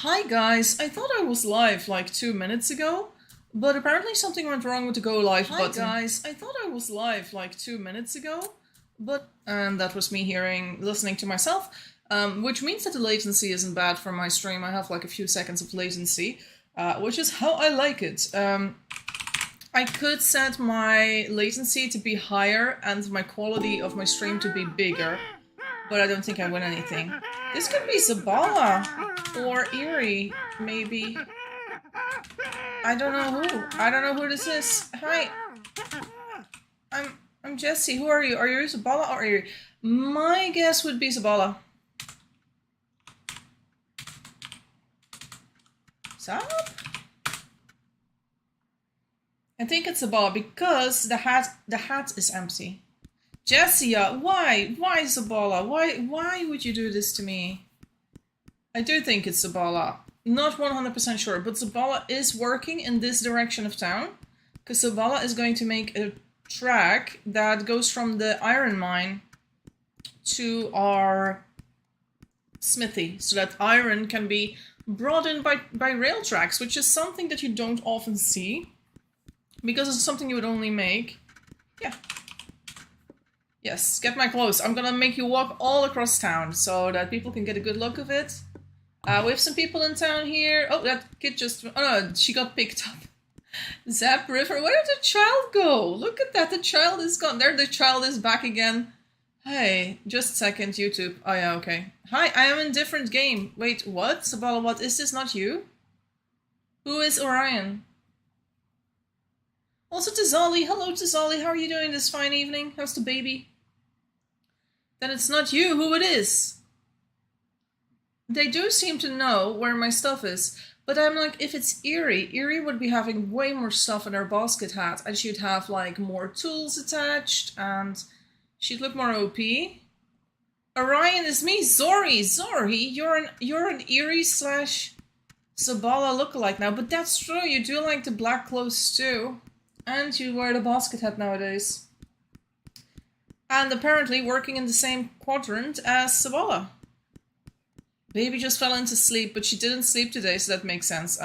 Hi guys, I thought I was live like 2 minutes ago, but apparently something went wrong with the go live button. Hi guys, I thought I was live like 2 minutes ago, but that was me listening to myself, which means that the latency isn't bad for my stream. I have like a few seconds of latency, which is how I like it. I could set my latency to be higher and my quality of my stream to be bigger, but I don't think I win anything. This could be Zabala or Eerie, maybe. I don't know who. I don't know who this is. Hi. I'm Jesse. Who are you? Are you Zabala or Eerie? My guess would be Zabala. Zab? I think it's Zabala because the hat is empty. Jessia, why? Why Zabala? Why would you do this to me? I do think it's Zabala. Not 100% sure, but Zabala is working in this direction of town. Because Zabala is going to make a track that goes from the iron mine to our smithy. So that iron can be brought in by rail tracks, which is something that you don't often see. Because it's something you would only make. Yeah. Yes, get my clothes. I'm gonna make you walk all across town so that people can get a good look of it. We have some people in town here. Oh, that kid just... Oh no, she got picked up. Zap River. Where did the child go? Look at that, the child is gone. There, the child is back again. Hey, just a second, YouTube. Oh yeah, okay. Hi, I am in different game. Wait, what? Sabala, what? Is this not you? Who is Orion? Also Tazali. Hello Tazali, how are you doing this fine evening? How's the baby? Then it's not you, who it is? They do seem to know where my stuff is, but I'm like, if it's Eerie would be having way more stuff in her basket hat, and she'd have like more tools attached, and she'd look more OP. Orion is me, Zori, you're an Eerie slash Zabala lookalike now, but that's true, you do like the black clothes too. And you wear the basket hat nowadays. And apparently working in the same quadrant as Zabala. Baby just fell into sleep, but she didn't sleep today, so that makes sense.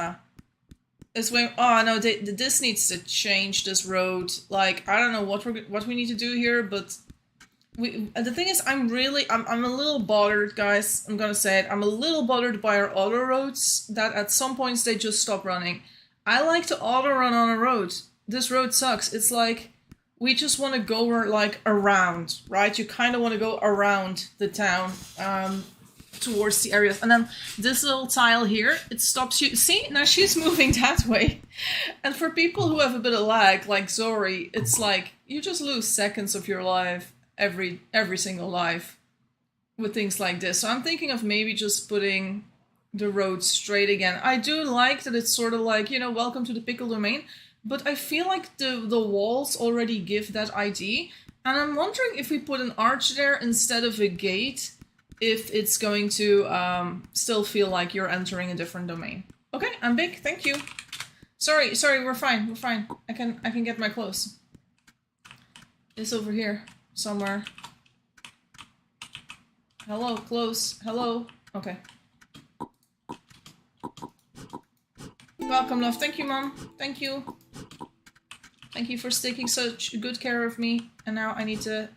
It's way. Oh no, this needs to change this road. Like I don't know what we need to do here, but the thing is, I'm a little bothered, guys. I'm gonna say it. I'm a little bothered by our auto roads that at some points they just stop running. I like to auto run on a road. This road sucks. It's like we just want to go like around, right? You kind of want to go around the town. Towards the areas, and then this little tile here, it stops you. See, now she's moving that way, and for people who have a bit of lag like Zori, it's like you just lose seconds of your life every single life with things like this. So I'm thinking of maybe just putting the road straight again. I do like that it's sort of like, you know, welcome to the pickle domain, but I feel like the walls already give that ID, and I'm wondering if we put an arch there instead of a gate, if it's going to still feel like you're entering a different domain. Okay, I'm big, thank you. Sorry, we're fine. I can get my clothes. It's over here, somewhere. Hello, close, hello. Okay. Welcome, love. Thank you, Mom. Thank you. Thank you for taking such good care of me. And now I need to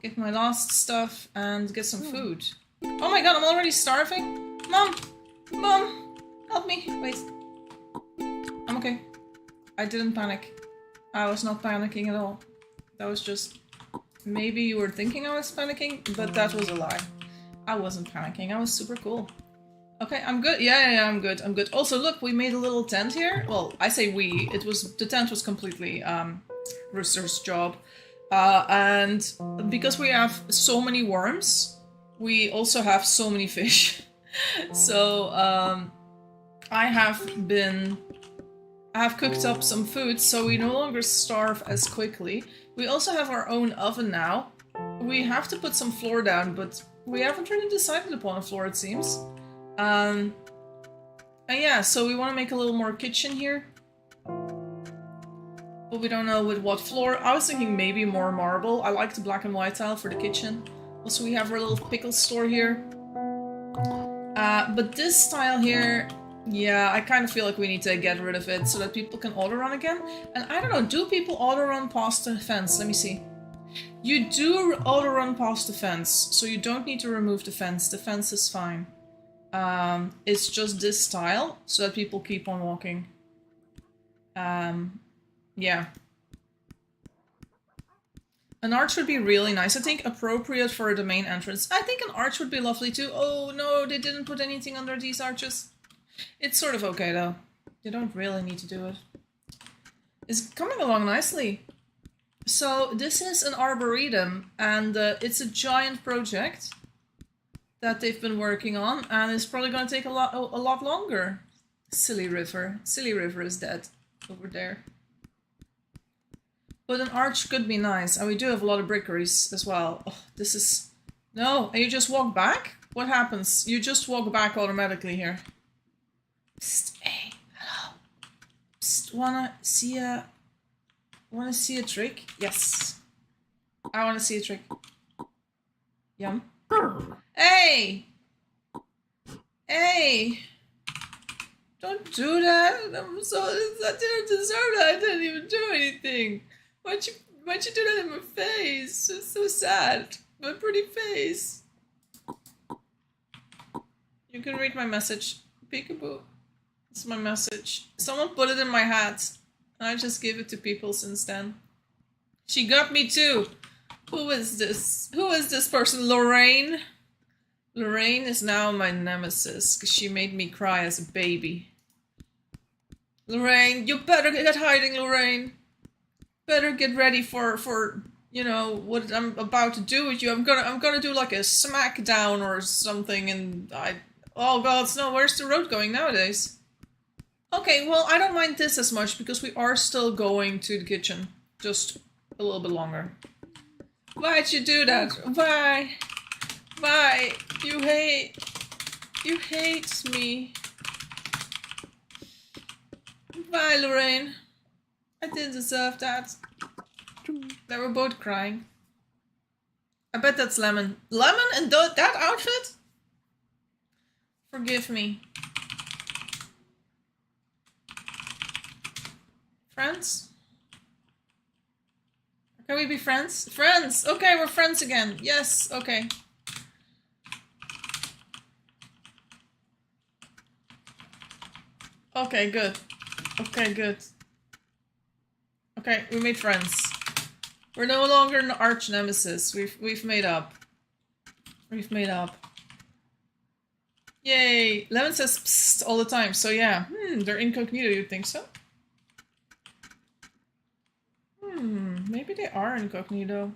get my last stuff and get some food. Oh my god, I'm already starving? Mom! Help me! Wait. I'm okay. I didn't panic. I was not panicking at all. That was just... Maybe you were thinking I was panicking, but that was a lie. I wasn't panicking. I was super cool. Okay, I'm good. Yeah, I'm good. Also, look, we made a little tent here. Well, I say we. The tent was completely Rooster's job. And because we have so many worms, we also have so many fish. So I have cooked up some food, so we no longer starve as quickly. We also have our own oven now. We have to put some floor down, but we haven't really decided upon a floor, it seems. And yeah, so we want to make a little more kitchen here. But we don't know with what floor. I was thinking maybe more marble. I like the black and white tile for the kitchen. Also, we have our little pickle store here. But this style here, yeah, I kind of feel like we need to get rid of it so that people can auto-run again. And I don't know, do people auto-run past the fence? Let me see. You do auto-run past the fence, so you don't need to remove the fence. The fence is fine. It's just this style, so that people keep on walking. Yeah. An arch would be really nice. I think appropriate for the main entrance. I think an arch would be lovely too. Oh no, they didn't put anything under these arches. It's sort of okay though. You don't really need to do it. It's coming along nicely. So this is an arboretum, and it's a giant project that they've been working on, and it's probably going to take a lot longer. Silly river. Silly river is dead over there. But an arch could be nice, and we do have a lot of brickeries as well. Oh, this is... No, and you just walk back? What happens? You just walk back automatically here. Psst, hey, hello. Psst, wanna see a trick? Yes. I wanna see a trick. Yum. Hey! Hey! Don't do that! I didn't deserve that, I didn't even do anything! Why'd you do that in my face? It's so sad. My pretty face. You can read my message. Peekaboo. It's my message. Someone put it in my hat. And I just give it to people since then. She got me too. Who is this? Who is this person? Lorraine? Lorraine is now my nemesis because she made me cry as a baby. Lorraine, you better get hiding, Lorraine. Better get ready for you know what I'm about to do with you. I'm gonna do like a smackdown or something, and oh god, no, where's the road going nowadays? Okay, well I don't mind this as much because we are still going to the kitchen, just a little bit longer. Why'd you do that? Why? Why? You hate me. Bye, Lorraine. I didn't deserve that. They were both crying. I bet that's Lemon. Lemon in that outfit? Forgive me. Friends? Can we be friends? Friends! Okay, we're friends again. Yes, okay. Okay, good. Okay, good. Okay, we made friends. We're no longer an arch nemesis. We've made up. We've made up. Yay! Lemon says psst all the time, so yeah. They're incognito, you'd think so? Maybe they are incognito.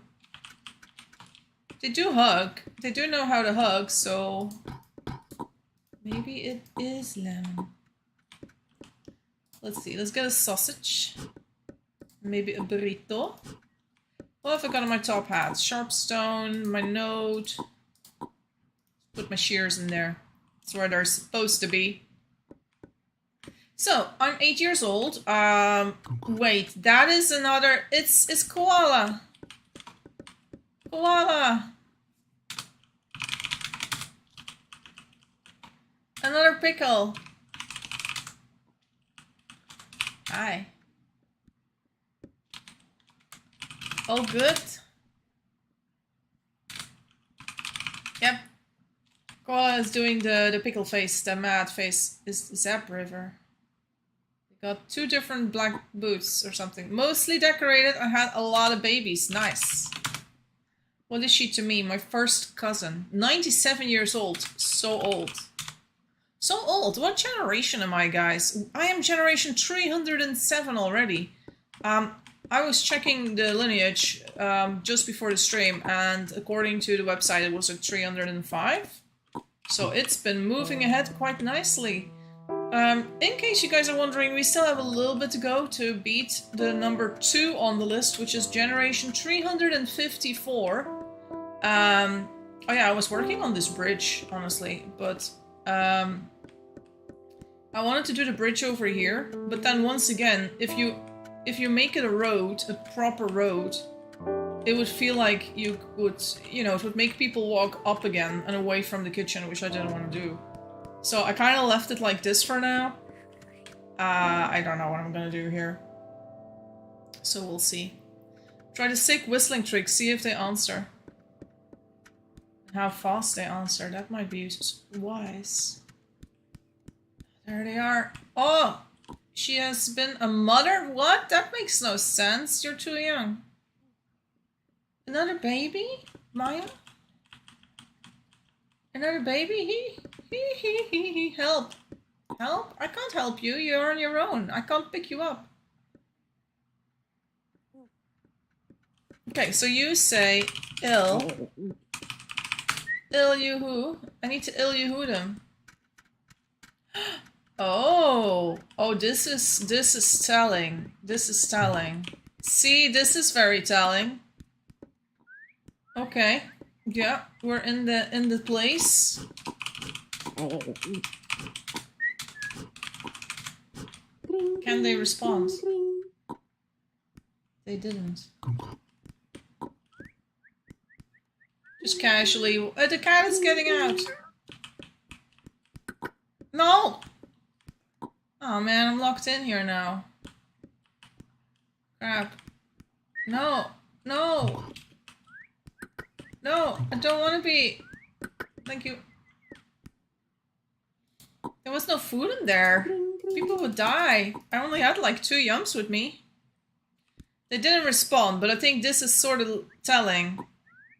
They do hug. They do know how to hug, so... Maybe it is Lemon. Let's see, let's get a sausage. Maybe a burrito. What have I got on my top hat? Sharpstone, my note. Put my shears in there. That's where they're supposed to be. So, I'm 8 years old. Wait, that is another... It's koala. Koala. Another pickle. Hi. All good? Yep. Koala is doing the pickle face, the mad face. Is Zap River. We got 2 different black boots or something. Mostly decorated. I had a lot of babies. Nice. What is she to me? My first cousin. 97 years old. So old. So old. What generation am I, guys? I am generation 307 already. I was checking the lineage just before the stream, and according to the website it was at 305. So it's been moving ahead quite nicely. In case you guys are wondering, we still have a little bit to go to beat the number 2 on the list, which is generation 354. Oh yeah, I was working on this bridge, honestly, but I wanted to do the bridge over here, but then once again, if you make it a road, a proper road, it would feel like you would, you know, it would make people walk up again and away from the kitchen, which I didn't want to do. So I kind of left it like this for now. I don't know what I'm gonna do here. So we'll see. Try the sick whistling trick, see if they answer. How fast they answer, that might be wise. There they are. Oh! She has been a mother? What? That makes no sense. You're too young. Another baby? Maya? Another baby? Help. Help? I can't help you. You're on your own. I can't pick you up. Okay, so you say ill. Ill you who? I need to ill you who them. Oh, this is telling. This is telling. See, this is very telling. Okay, yeah, we're in the place. Can they respond? They didn't. Just casually. The cat is getting out. No. Oh man, I'm locked in here now. Crap. No. No. No, I don't want to be. Thank you. There was no food in there. People would die. I only had like 2 yums with me. They didn't respond, but I think this is sort of telling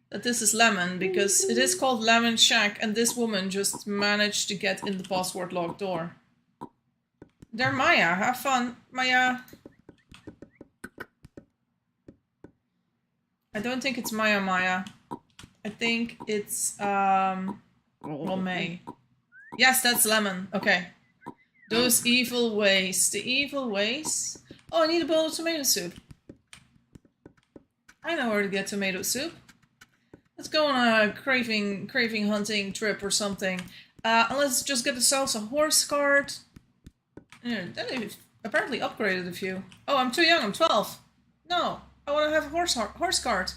that this is Lemon, because it is called Lemon Shack, and this woman just managed to get in the password locked door. They're Maya. Have fun, Maya. I don't think it's Maya. I think it's, well, May. Yes, that's Lemon. Okay. Those evil ways. The evil ways? Oh, I need a bowl of tomato soup. I know where to get tomato soup. Let's go on a craving hunting trip or something. And let's just get ourselves a horse cart. Yeah, they've apparently upgraded a few. Oh, I'm too young. I'm 12. No, I want to have a horse cart.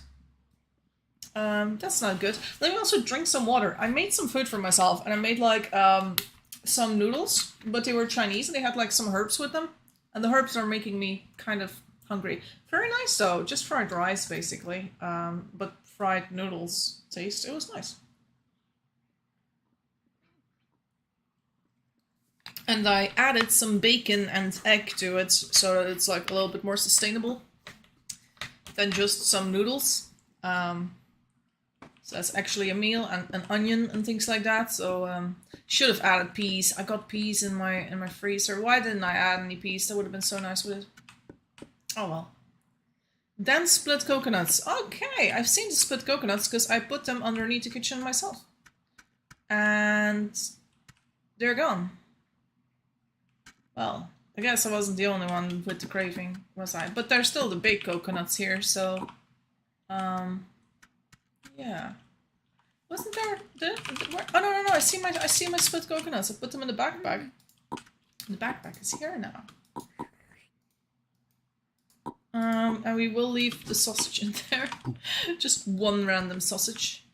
That's not good. Let me also drink some water. I made some food for myself, and I made like some noodles, but they were Chinese and they had like some herbs with them, and the herbs are making me kind of hungry. Very nice though, just fried rice basically, but fried noodles taste. It was nice. And I added some bacon and egg to it, so that it's like a little bit more sustainable than just some noodles. So that's actually a meal, and an onion and things like that. So should have added peas. I got peas in my freezer. Why didn't I add any peas? That would have been so nice with it. Oh well. Then split coconuts. Okay, I've seen the split coconuts because I put them underneath the kitchen myself. And they're gone. Well, I guess I wasn't the only one with the craving, was I? But there's still the big coconuts here, so yeah. Wasn't there oh no, I see my split coconuts. I put them in the backpack. The backpack is here now. And we will leave the sausage in there. Just one random sausage.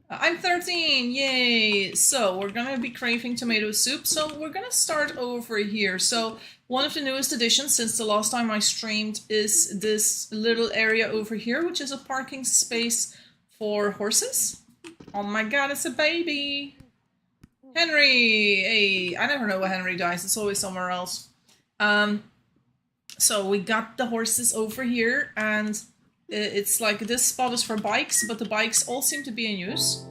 I'm 13, yay! So we're gonna be craving tomato soup, so we're gonna start over here. So one of the newest additions since the last time I streamed is this little area over here, which is a parking space for horses. Oh my god, it's a baby! Henry! Hey, I never know when Henry dies, it's always somewhere else. So we got the horses over here, and it's like this spot is for bikes, but the bikes all seem to be in use.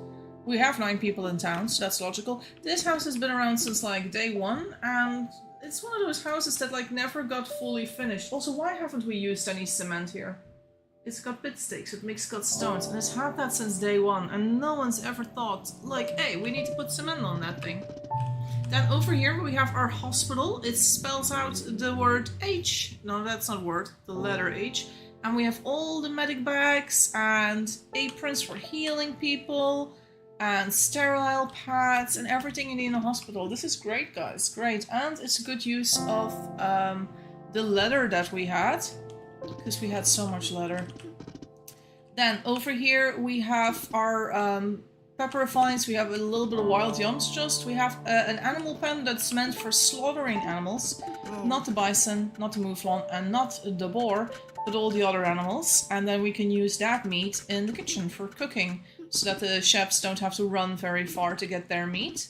We have 9 people in town, so that's logical. This house has been around since like day 1, and it's one of those houses that like never got fully finished. Also, why haven't we used any cement here? It's got bit sticks, it makes cut stones, and it's had that since day 1, and no one's ever thought, like, hey, we need to put cement on that thing. Then over here we have our hospital. It spells out the word H. No, that's not word, the letter H. And we have all the medic bags and aprons for healing people and sterile pads and everything you need in a hospital. This is great, guys, great. And it's a good use of the leather that we had, because we had so much leather. Then over here we have our pepper vines, we have a little bit of wild yums just. We have an animal pen that's meant for slaughtering animals. Not the bison, not the mouflon, and not the boar, but all the other animals. And then we can use that meat in the kitchen for cooking, so that the chefs don't have to run very far to get their meat.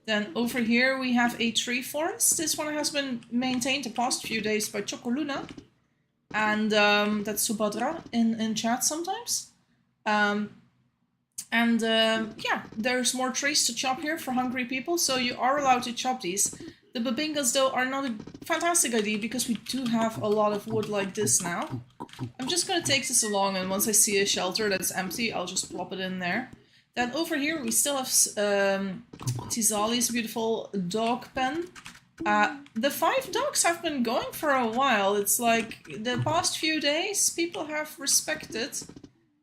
Then over here we have a tree forest. This one has been maintained the past few days by Chocoluna. And that's Subhadra in chat sometimes. Yeah, there's more trees to chop here for hungry people, so you are allowed to chop these. The babingas, though, are not a fantastic idea because we do have a lot of wood like this now. I'm just going to take this along, and once I see a shelter that's empty, I'll just plop it in there. Then over here we still have Tizali's beautiful dog pen. The 5 dogs have been going for a while. It's like the past few days people have respected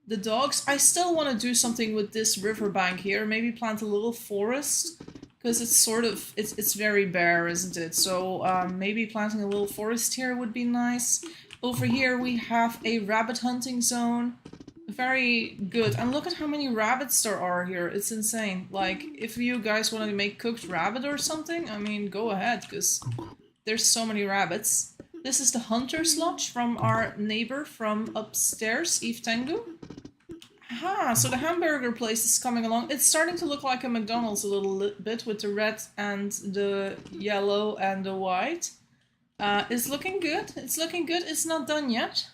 the dogs. I still want to do something with this riverbank here. Maybe plant a little forest, because it's sort of, it's very bare, isn't it? So maybe planting a little forest here would be nice. Over here we have a rabbit hunting zone. Very good. And look at how many rabbits there are here. It's insane. Like, if you guys want to make cooked rabbit or something, I mean, go ahead, because there's so many rabbits. This is the hunter's lodge from our neighbor from upstairs, Eve Tengu. Aha, so the hamburger place is coming along. It's starting to look like a McDonald's a little bit with the red and the yellow and the white. It's looking good. It's looking good. It's not done yet,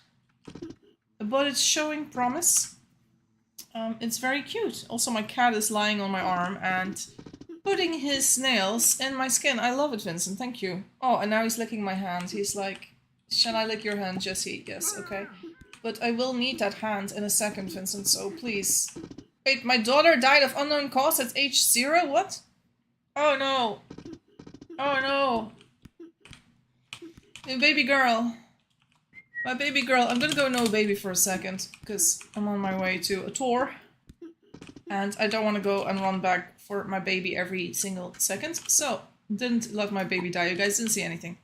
but it's showing promise. It's very cute. Also, my cat is lying on my arm and putting his nails in my skin. I love it, Vincent. Thank you. Oh, and now he's licking my hand. He's like, shall I lick your hand, Jessie? Yes, okay. But I will need that hand in a second, Vincent, so please. Wait, my daughter died of unknown cause at age 0? What? Oh no. Oh no. My baby girl. My baby girl. I'm gonna go no baby for a second, because I'm on my way to a tour. And I don't want to go and run back for my baby every single second. So, didn't let my baby die. You guys didn't see anything.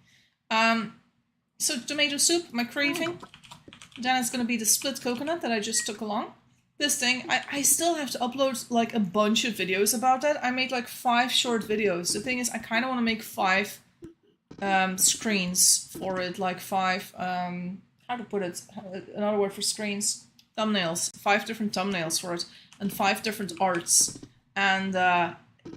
So tomato soup, my craving. Then it's going to be the split coconut that I just took along. This thing, I still have to upload like a bunch of videos about that. I made like 5 short videos. The thing is, I kind of want to make 5 screens for it. Like 5, how to put it, another word for screens? Thumbnails. 5 different thumbnails for it. And 5 different arts. And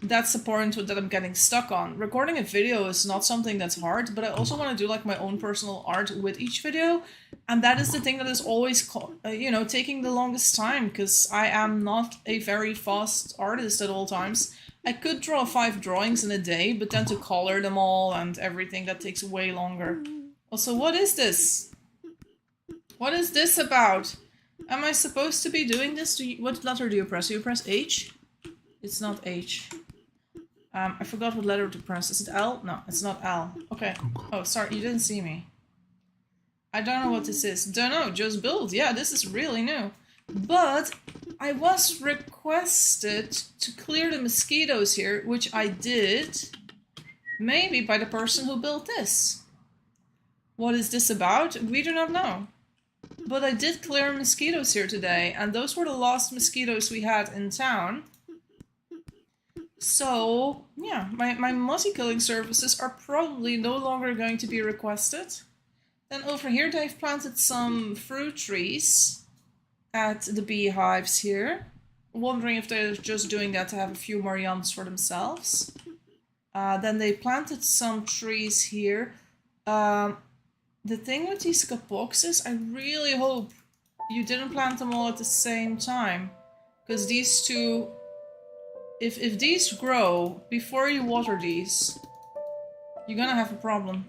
that's the point that I'm getting stuck on. Recording a video is not something that's hard, but I also want to do like my own personal art with each video. And that is the thing that is always, you know, taking the longest time, because I am not a very fast artist at all times. I could draw 5 drawings in a day, but then to color them all and everything, that takes way longer. Also, what is this? What is this about? Am I supposed to be doing this? What letter do you press? Do you press H? It's not H. I forgot what letter to press. Is it L? No, it's not L. Okay. Oh, sorry, you didn't see me. I don't know what this is. Don't know, just build. Yeah, this is really new. But I was requested to clear the mosquitoes here, which I did. Maybe by the person who built this. What is this about? We do not know. But I did clear mosquitoes here today, and those were the last mosquitoes we had in town. So, yeah, my mozzie killing services are probably no longer going to be requested. Then over here they've planted some fruit trees at the beehives here. Wondering if they're just doing that to have a few more yums for themselves. Then they planted some trees here. The thing with these kapoks is I really hope you didn't plant them all at the same time. Because these two... If these grow before you water these, you're gonna have a problem.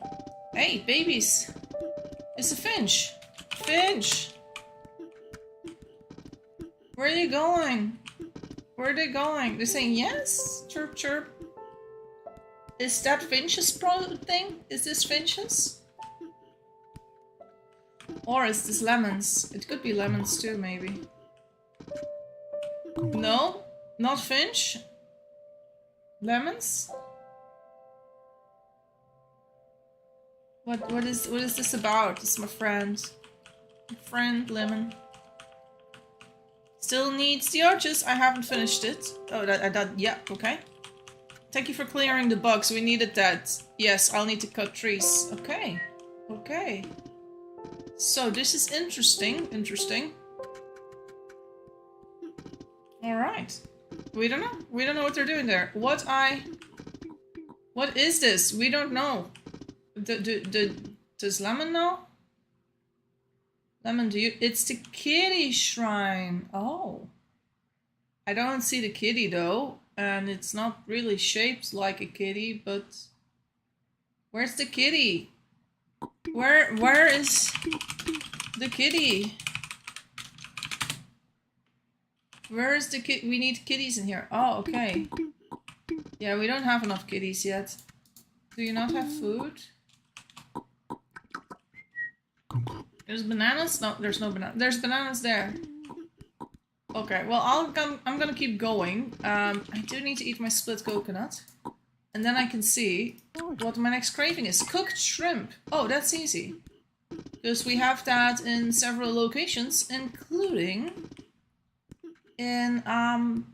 Hey, babies! It's a finch! Finch! Where are you going? Where are they going? They're saying yes? Chirp chirp. Is that Finch's thing? Is this Finch's? Or is this lemons? It could be lemons too, maybe. No? Not Finch? Lemons? What is this about? It's my friend. My friend Lemon. Still needs the arches. I haven't finished it. Oh, yeah, okay. Thank you for clearing the bugs. We needed that. Yes, I'll need to cut trees. Okay. Okay. So this is interesting. Interesting. Alright. We don't know. We don't know what they're doing there. What is this? We don't know. Does Lemon know? Lemon, do you? It's the kitty shrine. Oh. I don't see the kitty though. And it's not really shaped like a kitty, but... Where's the kitty? Where is the kitty? Where is the kid? We need kitties in here. Oh, okay. Yeah, we don't have enough kitties yet. Do you not have food? There's bananas? No, there's no banana. There's bananas there. Okay, well, I'm gonna keep going. I do need to eat my split coconut. And then I can see what my next craving is. Cooked shrimp. Oh, that's easy. Because we have that in several locations, including in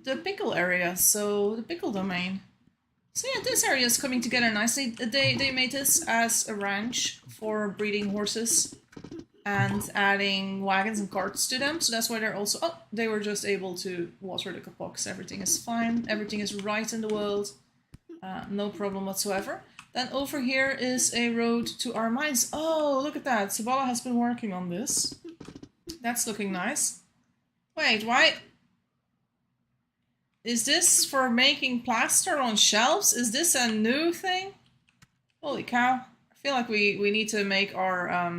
the pickle area. So, the pickle domain. So yeah, this area is coming together nicely. They made this as a ranch for breeding horses and adding wagons and carts to them. So that's why they're also... Oh, they were just able to water the kapoks. Everything is fine. Everything is right in the world. No problem whatsoever. Then over here is a road to our mines. Oh, look at that. Sabala has been working on this. That's looking nice. Wait, why... Is this for making plaster on shelves? Is this a new thing? Holy cow. I feel like we need to make our...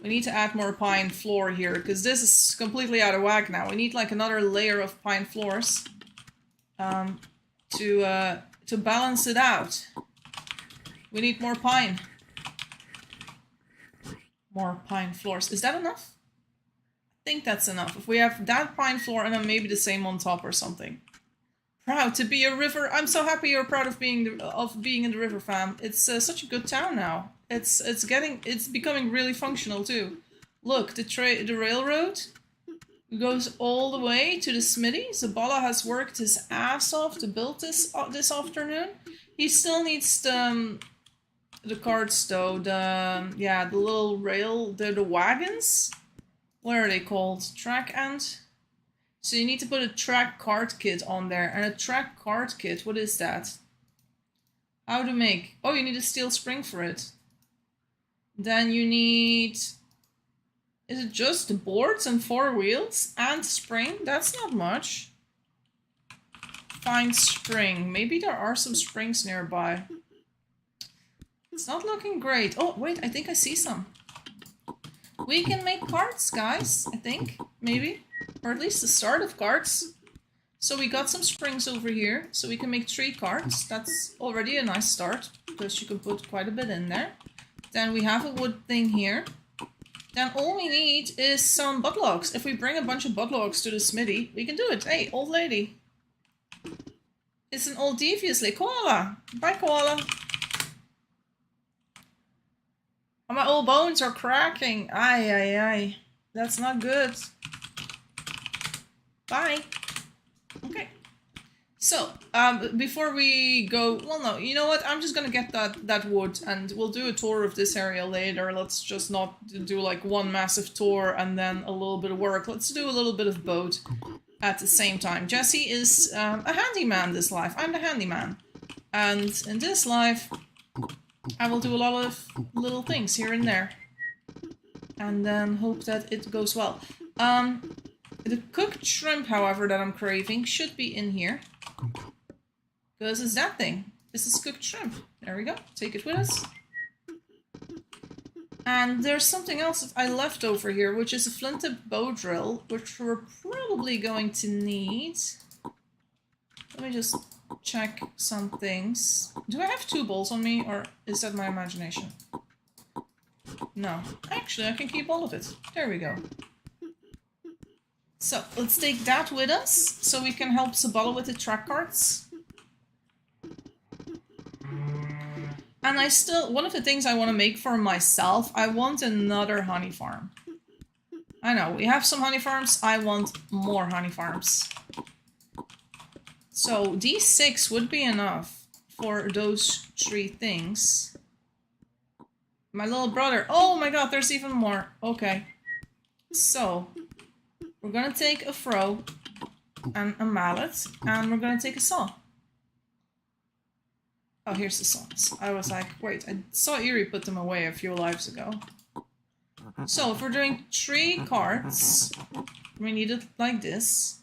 We need to add more pine floor here, because this is completely out of whack now. We need like another layer of pine floors to balance it out. We need more pine. More pine floors. Is that enough? I think that's enough. If we have that pine floor and then maybe the same on top or something. Proud to be a river. I'm so happy you're proud of being in the river, fam. It's such a good town now. It's becoming really functional too. Look, the railroad goes all the way to the smithy. Zabala has worked his ass off to build this this afternoon. He still needs the carts though. The little rail, the wagons. What are they called? Track and. So you need to put a track cart kit on there. And a track cart kit, what is that? How to make? Oh, you need a steel spring for it. Then you need... Is it just the boards and 4 wheels and spring? That's not much. Find spring. Maybe there are some springs nearby. It's not looking great. Oh, wait, I think I see some. We can make carts, guys, I think. Maybe. Or at least the start of carts. So we got some springs over here. So we can make 3 carts. That's already a nice start. Because you can put quite a bit in there. Then we have a wood thing here. Then all we need is some butt logs. If we bring a bunch of butt logs to the smithy, we can do it. Hey, old lady. It's an old deviously. Koala. Bye, koala. Oh, my old bones are cracking. Aye, aye, aye. That's not good. Bye. Okay. So, before we go... Well, no, you know what? I'm just gonna get that wood and we'll do a tour of this area later. Let's just not do like one massive tour and then a little bit of work. Let's do a little bit of both at the same time. Jesse is a handyman this life. I'm the handyman. And in this life, I will do a lot of little things here and there. And then hope that it goes well. The cooked shrimp, however, that I'm craving should be in here. Because it's that thing. This is cooked shrimp. There we go. Take it with us. And there's something else that I left over here, which is a flint-tip bow drill, which we're probably going to need. Let me just check some things. Do I have 2 bowls on me, or is that my imagination? No. Actually, I can keep all of it. There we go. So, let's take that with us, so we can help Sabala with the track carts. And I still, one of the things I want to make for myself, I want another honey farm. I know, we have some honey farms. I want more honey farms. So these 6 would be enough for those 3 things. My little brother. Oh my god, there's even more. Okay. So, we're gonna take a froe and a mallet, and we're gonna take a saw. Oh, here's the saws. I was like, wait, I saw Eerie put them away a few lives ago. So, if we're doing 3 carts, we need it like this.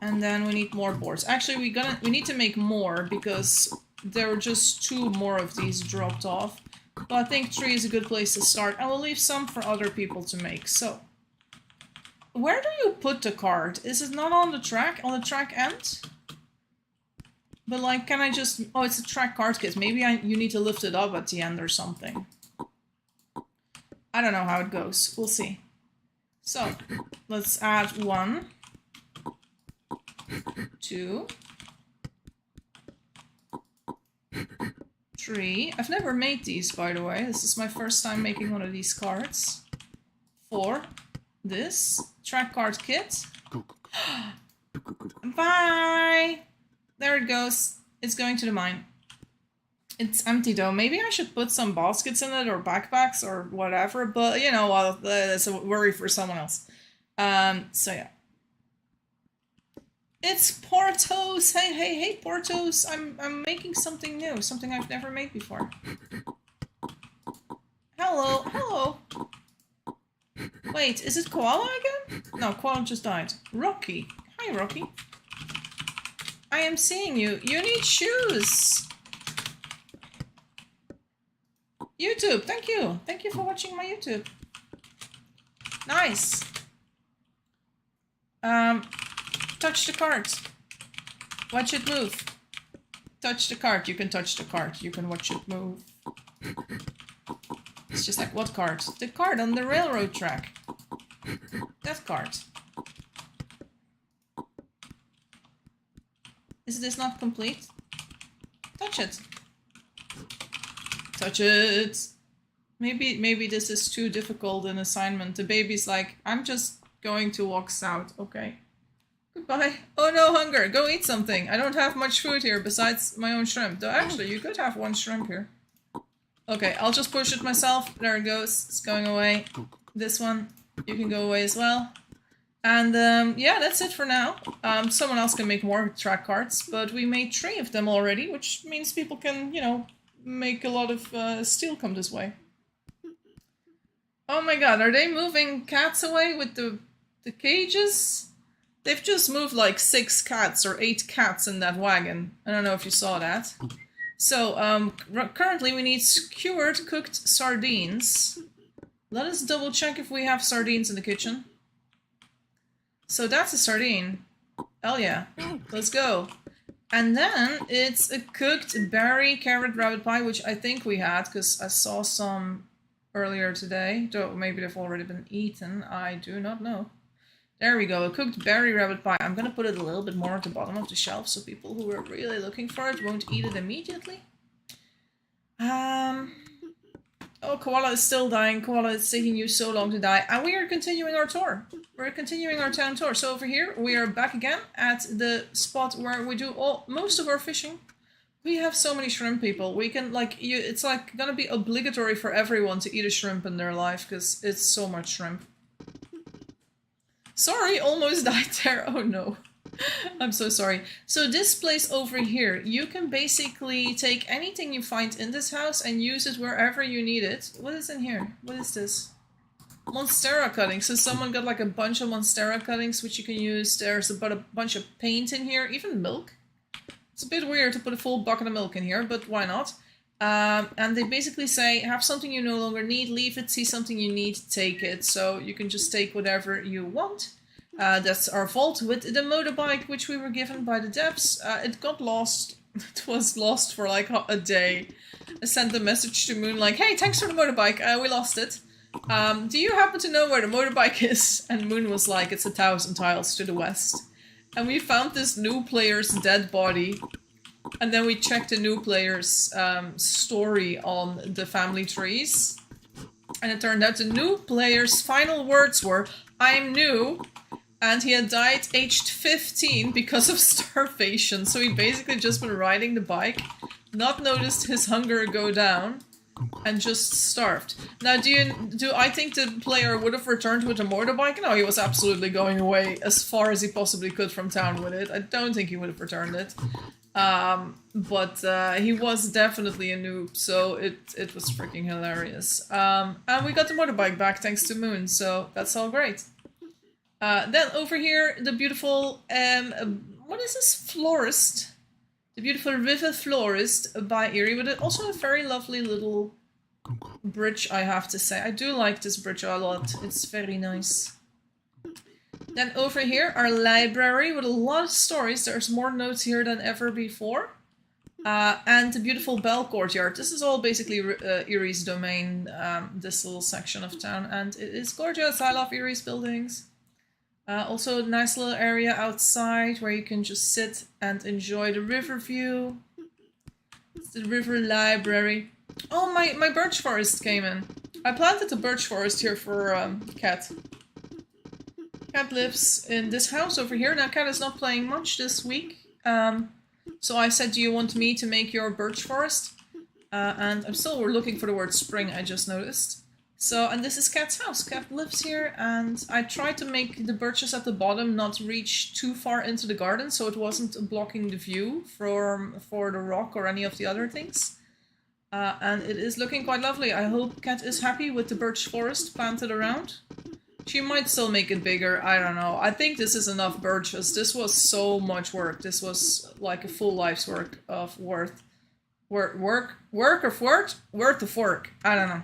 And then we need more boards. Actually, we need to make more because there are just 2 more of these dropped off. But I think 3 is a good place to start. And we'll leave some for other people to make. So, where do you put the cart? Is it not on the track end? But like, can I just... Oh, it's a track cart kit. Maybe you need to lift it up at the end or something. I don't know how it goes. We'll see. So, let's add 1, 2, 3. I've never made these, by the way. This is my first time making one of these carts. 4. This. Track cart kit. Bye! There it goes. It's going to the mine. It's empty though. Maybe I should put some baskets in it or backpacks or whatever, but you know what, that's a worry for someone else. So yeah. It's Portos! Hey, Portos! I'm making something new, something I've never made before. Hello. Wait, is it Koala again? No, Koala just died. Rocky. Hi, Rocky. I am seeing you. You need shoes! YouTube, thank you! Thank you for watching my YouTube. Nice! Touch the cart. Watch it move. Touch the cart. You can touch the cart. You can watch it move. It's just like, what cart? The cart on the railroad track. That cart. Is this not complete? Touch it. Touch it. Maybe this is too difficult an assignment. The baby's like, I'm just going to walk south. Okay. Goodbye. Oh no, hunger. Go eat something. I don't have much food here besides my own shrimp. Though actually, you could have 1 shrimp here. Okay, I'll just push it myself. There it goes. It's going away. This one, you can go away as well. And yeah, that's it for now. Someone else can make more track carts, but we made 3 of them already, which means people can, you know, make a lot of steel come this way. Oh my god, are they moving cats away with the cages? They've just moved like 6 cats or 8 cats in that wagon. I don't know if you saw that. So, currently we need skewered cooked sardines. Let us double check if we have sardines in the kitchen. So that's a sardine. Hell yeah. Let's go. And then it's a cooked berry carrot rabbit pie, which I think we had, because I saw some earlier today. Though maybe they've already been eaten. I do not know. There we go, a cooked berry rabbit pie. I'm gonna put it a little bit more at the bottom of the shelf so people who are really looking for it won't eat it immediately. Oh, Koala is still dying. Koala, it's taking you so long to die. And we are continuing our tour. We're continuing our town tour. So over here, we are back again at the spot where we do most of our fishing. We have so many shrimp people. We can, like, it's like gonna be obligatory for everyone to eat a shrimp in their life because it's so much shrimp. Sorry, almost died there. Oh no. I'm so sorry. So this place over here, you can basically take anything you find in this house and use it wherever you need it. What is in here? What is this? Monstera cuttings. So someone got like a bunch of Monstera cuttings which you can use. There's about a bunch of paint in here, even milk. It's a bit weird to put a full bucket of milk in here, but why not? And they basically say, have something you no longer need, leave it, see something you need, take it. So you can just take whatever you want. That's our vault with the motorbike, which we were given by the devs. It got lost. It was lost for like a day. I sent a message to Moon like, hey, thanks for the motorbike, we lost it. Do you happen to know where the motorbike is? And Moon was like, it's 1,000 tiles to the west. And we found this new player's dead body. And then we checked the new player's story on the family trees. And it turned out the new player's final words were, "I'm new," and he had died aged 15 because of starvation. So he basically just been riding the bike, not noticed his hunger go down, and just starved. Now, do I think the player would have returned with a motorbike? No, he was absolutely going away as far as he possibly could from town with it. I don't think he would have returned it. But he was definitely a noob, so it was freaking hilarious. And we got the motorbike back thanks to Moon, so that's all great. Then over here, the beautiful, what is this? Florist. The beautiful River Florist by Erie, with also a very lovely little bridge, I have to say. I do like this bridge a lot. It's very nice. Then over here, our library with a lot of stories. There's more notes here than ever before. And the beautiful Bell Courtyard. This is all basically Erie's domain, this little section of town. And it is gorgeous. I love Erie's buildings. Also a nice little area outside where you can just sit and enjoy the river view. It's the river library. Oh, my birch forest came in. I planted the birch forest here for Cat. Cat lives in this house over here. Now Cat is not playing much this week. So I said, do you want me to make your birch forest? And I'm still looking for the word spring, I just noticed. So, and this is Cat's house. Cat lives here, and I tried to make the birches at the bottom not reach too far into the garden, so it wasn't blocking the view for the rock or any of the other things. And it is looking quite lovely. I hope Cat is happy with the birch forest planted around. She might still make it bigger, I don't know. I think this is enough birches. This was so much work. This was like a full life's work of worth of work. I don't know.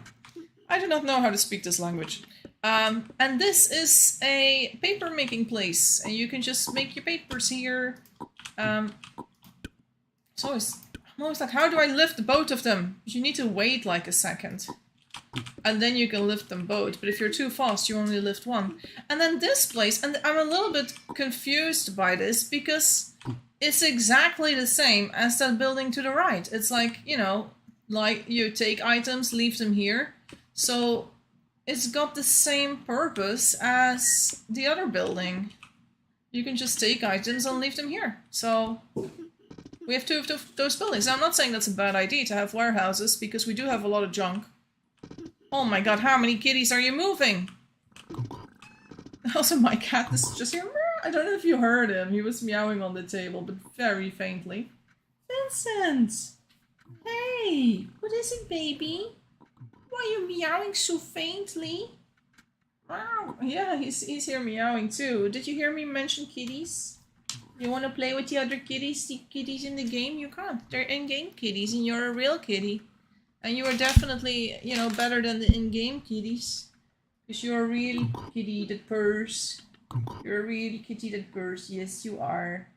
I do not know how to speak this language. And this is a paper making place, and you can just make your papers here. I'm always like, how do I lift both of them? You need to wait like a second. And then you can lift them both. But if you're too fast, you only lift one. And then this place, and I'm a little bit confused by this because it's exactly the same as that building to the right. It's like, you know, like you take items, leave them here. So it's got the same purpose as the other building. You can just take items and leave them here. So we have two of those buildings. Now, I'm not saying that's a bad idea to have warehouses, because we do have a lot of junk. Oh my god, how many kitties are you moving? Also, my cat is just here. I don't know if you heard him. He was meowing on the table, but very faintly. Vincent! Hey! What is it, baby? Why are you meowing so faintly? Wow, yeah, he's here meowing too. Did you hear me mention kitties? You want to play with the other kitties? The kitties in the game? You can't. They're in-game kitties, and you're a real kitty. And you are definitely, you know, better than the in-game kitties. Because you're a real kitty that purrs. You're a real kitty that purrs. Yes, you are.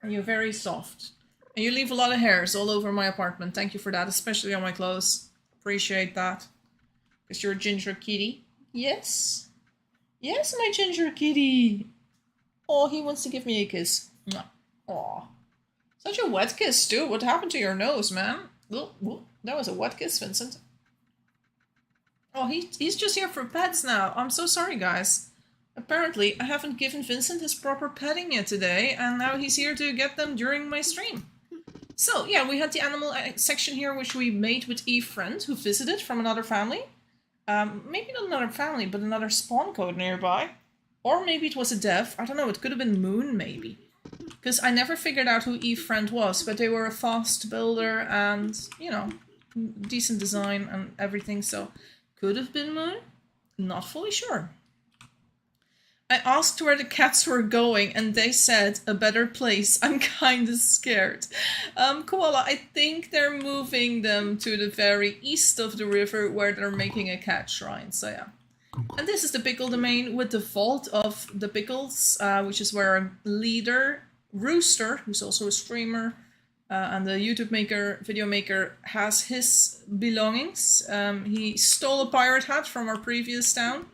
And you're very soft. And you leave a lot of hairs all over my apartment. Thank you for that, especially on my clothes. Appreciate that. Because you're a ginger kitty. Yes. Yes, my ginger kitty. Oh, he wants to give me a kiss. Oh. Such a wet kiss, too. What happened to your nose, man? That was a wet kiss, Vincent. Oh, he's just here for pets now. I'm so sorry, guys. Apparently, I haven't given Vincent his proper petting yet today, and now he's here to get them during my stream. So, yeah, we had the animal section here, which we made with Eve Friend, who visited from another family. Maybe not another family, but another spawn code nearby. Or maybe it was a dev. I don't know, it could have been Moon, maybe. Because I never figured out who Eve Friend was, but they were a fast builder and, you know, decent design and everything, so could have been Moon. Not fully sure. I asked where the cats were going, and they said a better place. I'm kind of scared. Koala, I think they're moving them to the very east of the river where they're making a cat shrine, so yeah. And this is the pickle domain with the vault of the pickles, which is where our leader, Rooster, who's also a streamer, and the YouTube maker, video maker, has his belongings. He stole a pirate hat from our previous town.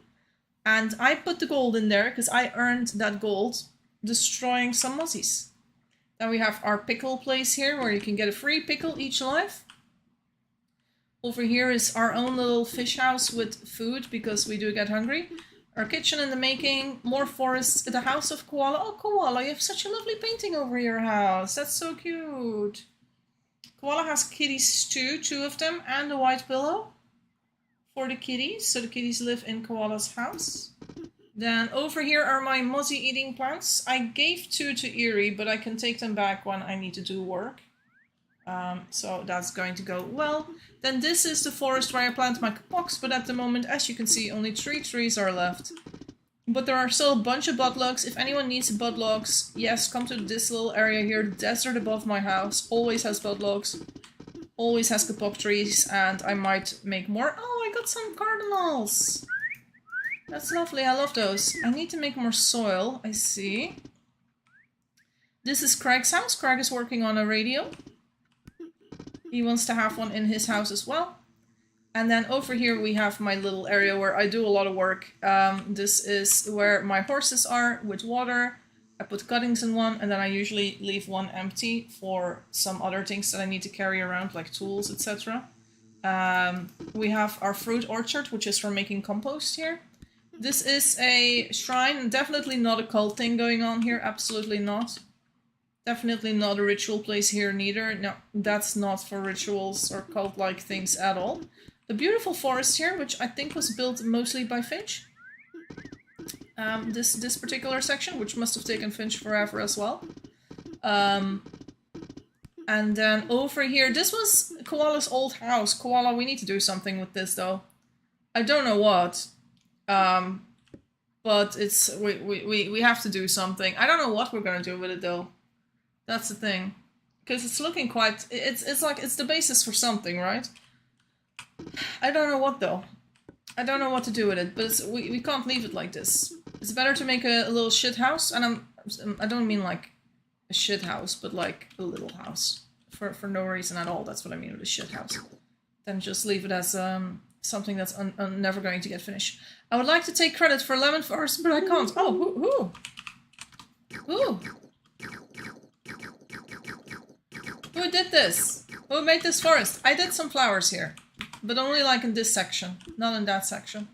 And I put the gold in there because I earned that gold destroying some mozzies. Then we have our pickle place here where you can get a free pickle each life. Over here is our own little fish house with food because we do get hungry. Our kitchen in the making, more forests, the house of Koala. Oh, Koala, you have such a lovely painting over your house. That's so cute. Koala has kitties too, 2 of them, and a white pillow for the kitties. So the kitties live in Koala's house. Then over here are my mozzie eating plants. I gave 2 to Eerie, but I can take them back when I need to do work. So that's going to go well. Then this is the forest where I plant my kapoks, but at the moment, as you can see, only 3 trees are left. But there are still a bunch of budlogs. If anyone needs budlogs, yes, come to this little area here. The desert above my house always has budlogs. Always has kapok trees, and I might make more. Oh, I got some cardinals! That's lovely, I love those. I need to make more soil, I see. This is Craig's house. Craig is working on a radio. He wants to have one in his house as well. And then over here we have my little area where I do a lot of work. This is where my horses are with water. I put cuttings in one, and then I usually leave one empty for some other things that I need to carry around, like tools, etc. We have our fruit orchard, which is for making compost here. This is a shrine, definitely not a cult thing going on here, absolutely not. Definitely not a ritual place here neither. No, that's not for rituals or cult-like things at all. The beautiful forest here, which I think was built mostly by Finch. This particular section, which must have taken Finch forever as well. And then over here, this was Koala's old house. Koala, we need to do something with this though. I don't know what. But it's we have to do something. I don't know what we're gonna do with it though. That's the thing, because it's looking quite. It's like it's the basis for something, right? I don't know what though. I don't know what to do with it, but we can't leave it like this. It's better to make a little shit house, and I don't mean like a shit house, but like a little house for no reason at all. That's what I mean with a shit house. Then just leave it as something that's never going to get finished. I would like to take credit for Lemon Forest, but I can't. Oh, who? Who did this? Who made this forest? I did some flowers here, but only like in this section, not in that section.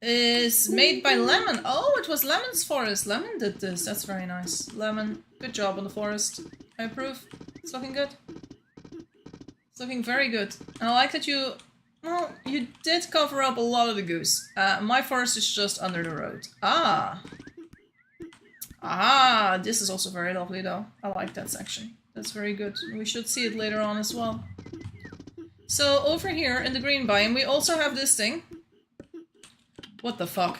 Is made by Lemon. Oh, it was Lemon's forest. Lemon did this. That's very nice. Lemon, good job on the forest. I approve. It's looking good. It's looking very good. And I like that you... Well, you did cover up a lot of the goose. My forest is just under the road. Ah! Ah! This is also very lovely though. I like that section. That's very good. We should see it later on as well. So over here in the green biome we also have this thing. What the fuck?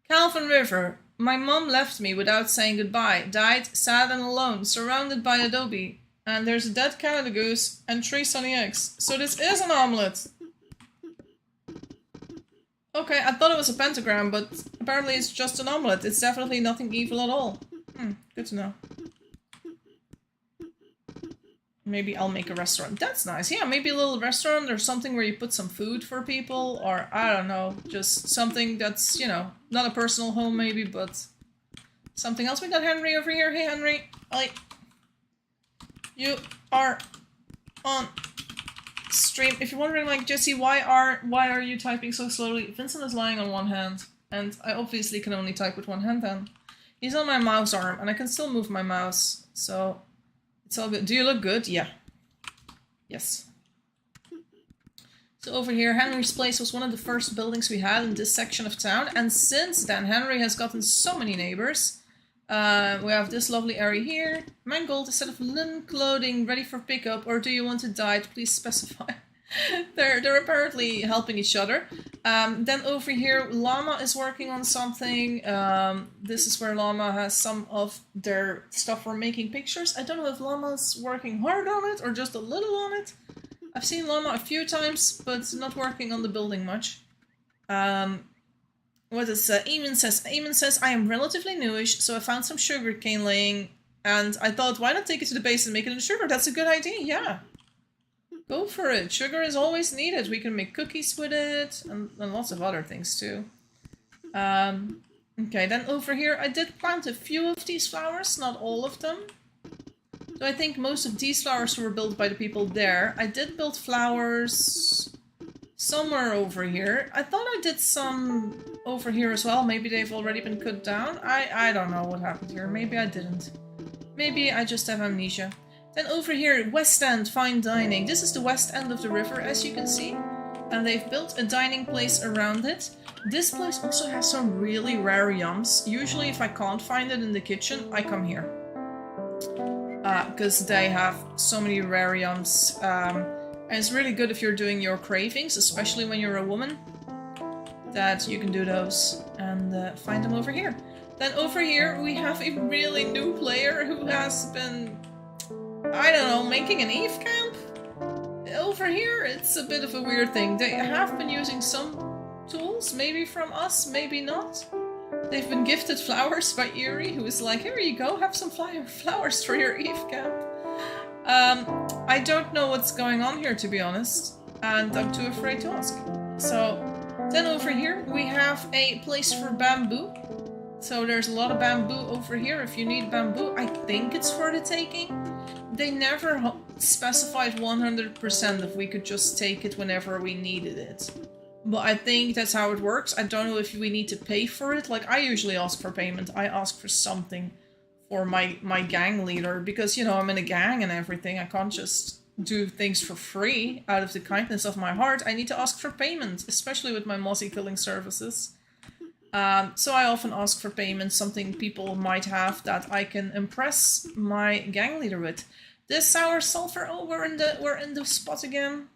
Calvin River. My mom left me without saying goodbye. Died sad and alone, surrounded by adobe. And there's a dead Canada goose and 3 sunny eggs. So this is an omelette. Okay, I thought it was a pentagram, but apparently it's just an omelette. It's definitely nothing evil at all. Good to know. Maybe I'll make a restaurant. That's nice. Yeah, maybe a little restaurant or something where you put some food for people. Or, I don't know, just something that's, you know, not a personal home maybe, but something else. We got Henry over here. Hey, Henry. Hi. You are on stream. If you're wondering, like, Jesse, why are you typing so slowly? Vincent is lying on one hand, and I obviously can only type with one hand then. He's on my mouse arm, and I can still move my mouse, so... It's all good. Do you look good? Yeah. Yes. So over here, Henry's place was one of the first buildings we had in this section of town. And since then, Henry has gotten so many neighbors. We have this lovely area here. Mangold, a set of linen clothing ready for pickup. Or do you want it dyed? Please specify. They're apparently helping each other. Then over here, Llama is working on something. This is where Llama has some of their stuff for making pictures. I don't know if Llama's working hard on it or just a little on it. I've seen Llama a few times, but not working on the building much. What is Eamon says? Eamon says, I am relatively newish, so I found some sugar cane laying, and I thought, why not take it to the base and make it into sugar? That's a good idea, yeah. Go for it. Sugar is always needed. We can make cookies with it and lots of other things too. Okay, then over here I did plant a few of these flowers, not all of them. So I think most of these flowers were built by the people there. I did build flowers somewhere over here. I thought I did some over here as well. Maybe they've already been cut down. I don't know what happened here. Maybe I didn't. Maybe I just have amnesia. Then over here, West End, fine dining. This is the west end of the river, as you can see. And they've built a dining place around it. This place also has some really rare yums. Usually if I can't find it in the kitchen, I come here. Because they have so many rare yums. And it's really good if you're doing your cravings, especially when you're a woman, that you can do those and find them over here. Then over here we have a really new player who has been, I don't know, making an Eve camp. Over here it's a bit of a weird thing. They have been using some tools, maybe from us, maybe not. They've been gifted flowers by Eerie, who is like, here you go, have some flowers for your Eve camp. I don't know what's going on here, to be honest, and I'm too afraid to ask. So, then over here we have a place for bamboo. So there's a lot of bamboo over here. If you need bamboo, I think it's for the taking. They never specified 100% if we could just take it whenever we needed it. But I think that's how it works. I don't know if we need to pay for it. Like, I usually ask for payment. I ask for something for my gang leader, because, you know, I'm in a gang and everything. I can't just do things for free out of the kindness of my heart. I need to ask for payment, especially with my mozzie killing services. So I often ask for payment, something people might have that I can impress my gang leader with. This sour sulfur, oh, we're in the spot again.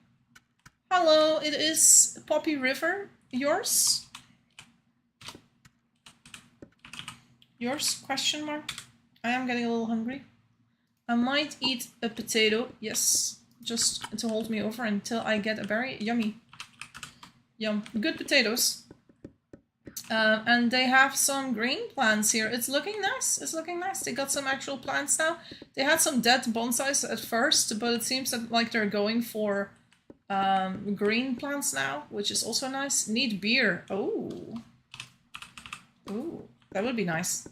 Hello, it is Poppy River. Yours? Yours? Question mark? I am getting a little hungry. I might eat a potato, yes, just to hold me over until I get a berry. Yummy. Yum. Good potatoes. And they have some green plants here. It's looking nice. It's looking nice. They got some actual plants now. They had some dead bonsais at first, but it seems that like they're going for green plants now, which is also nice. Need beer. Oh. Ooh, that would be nice.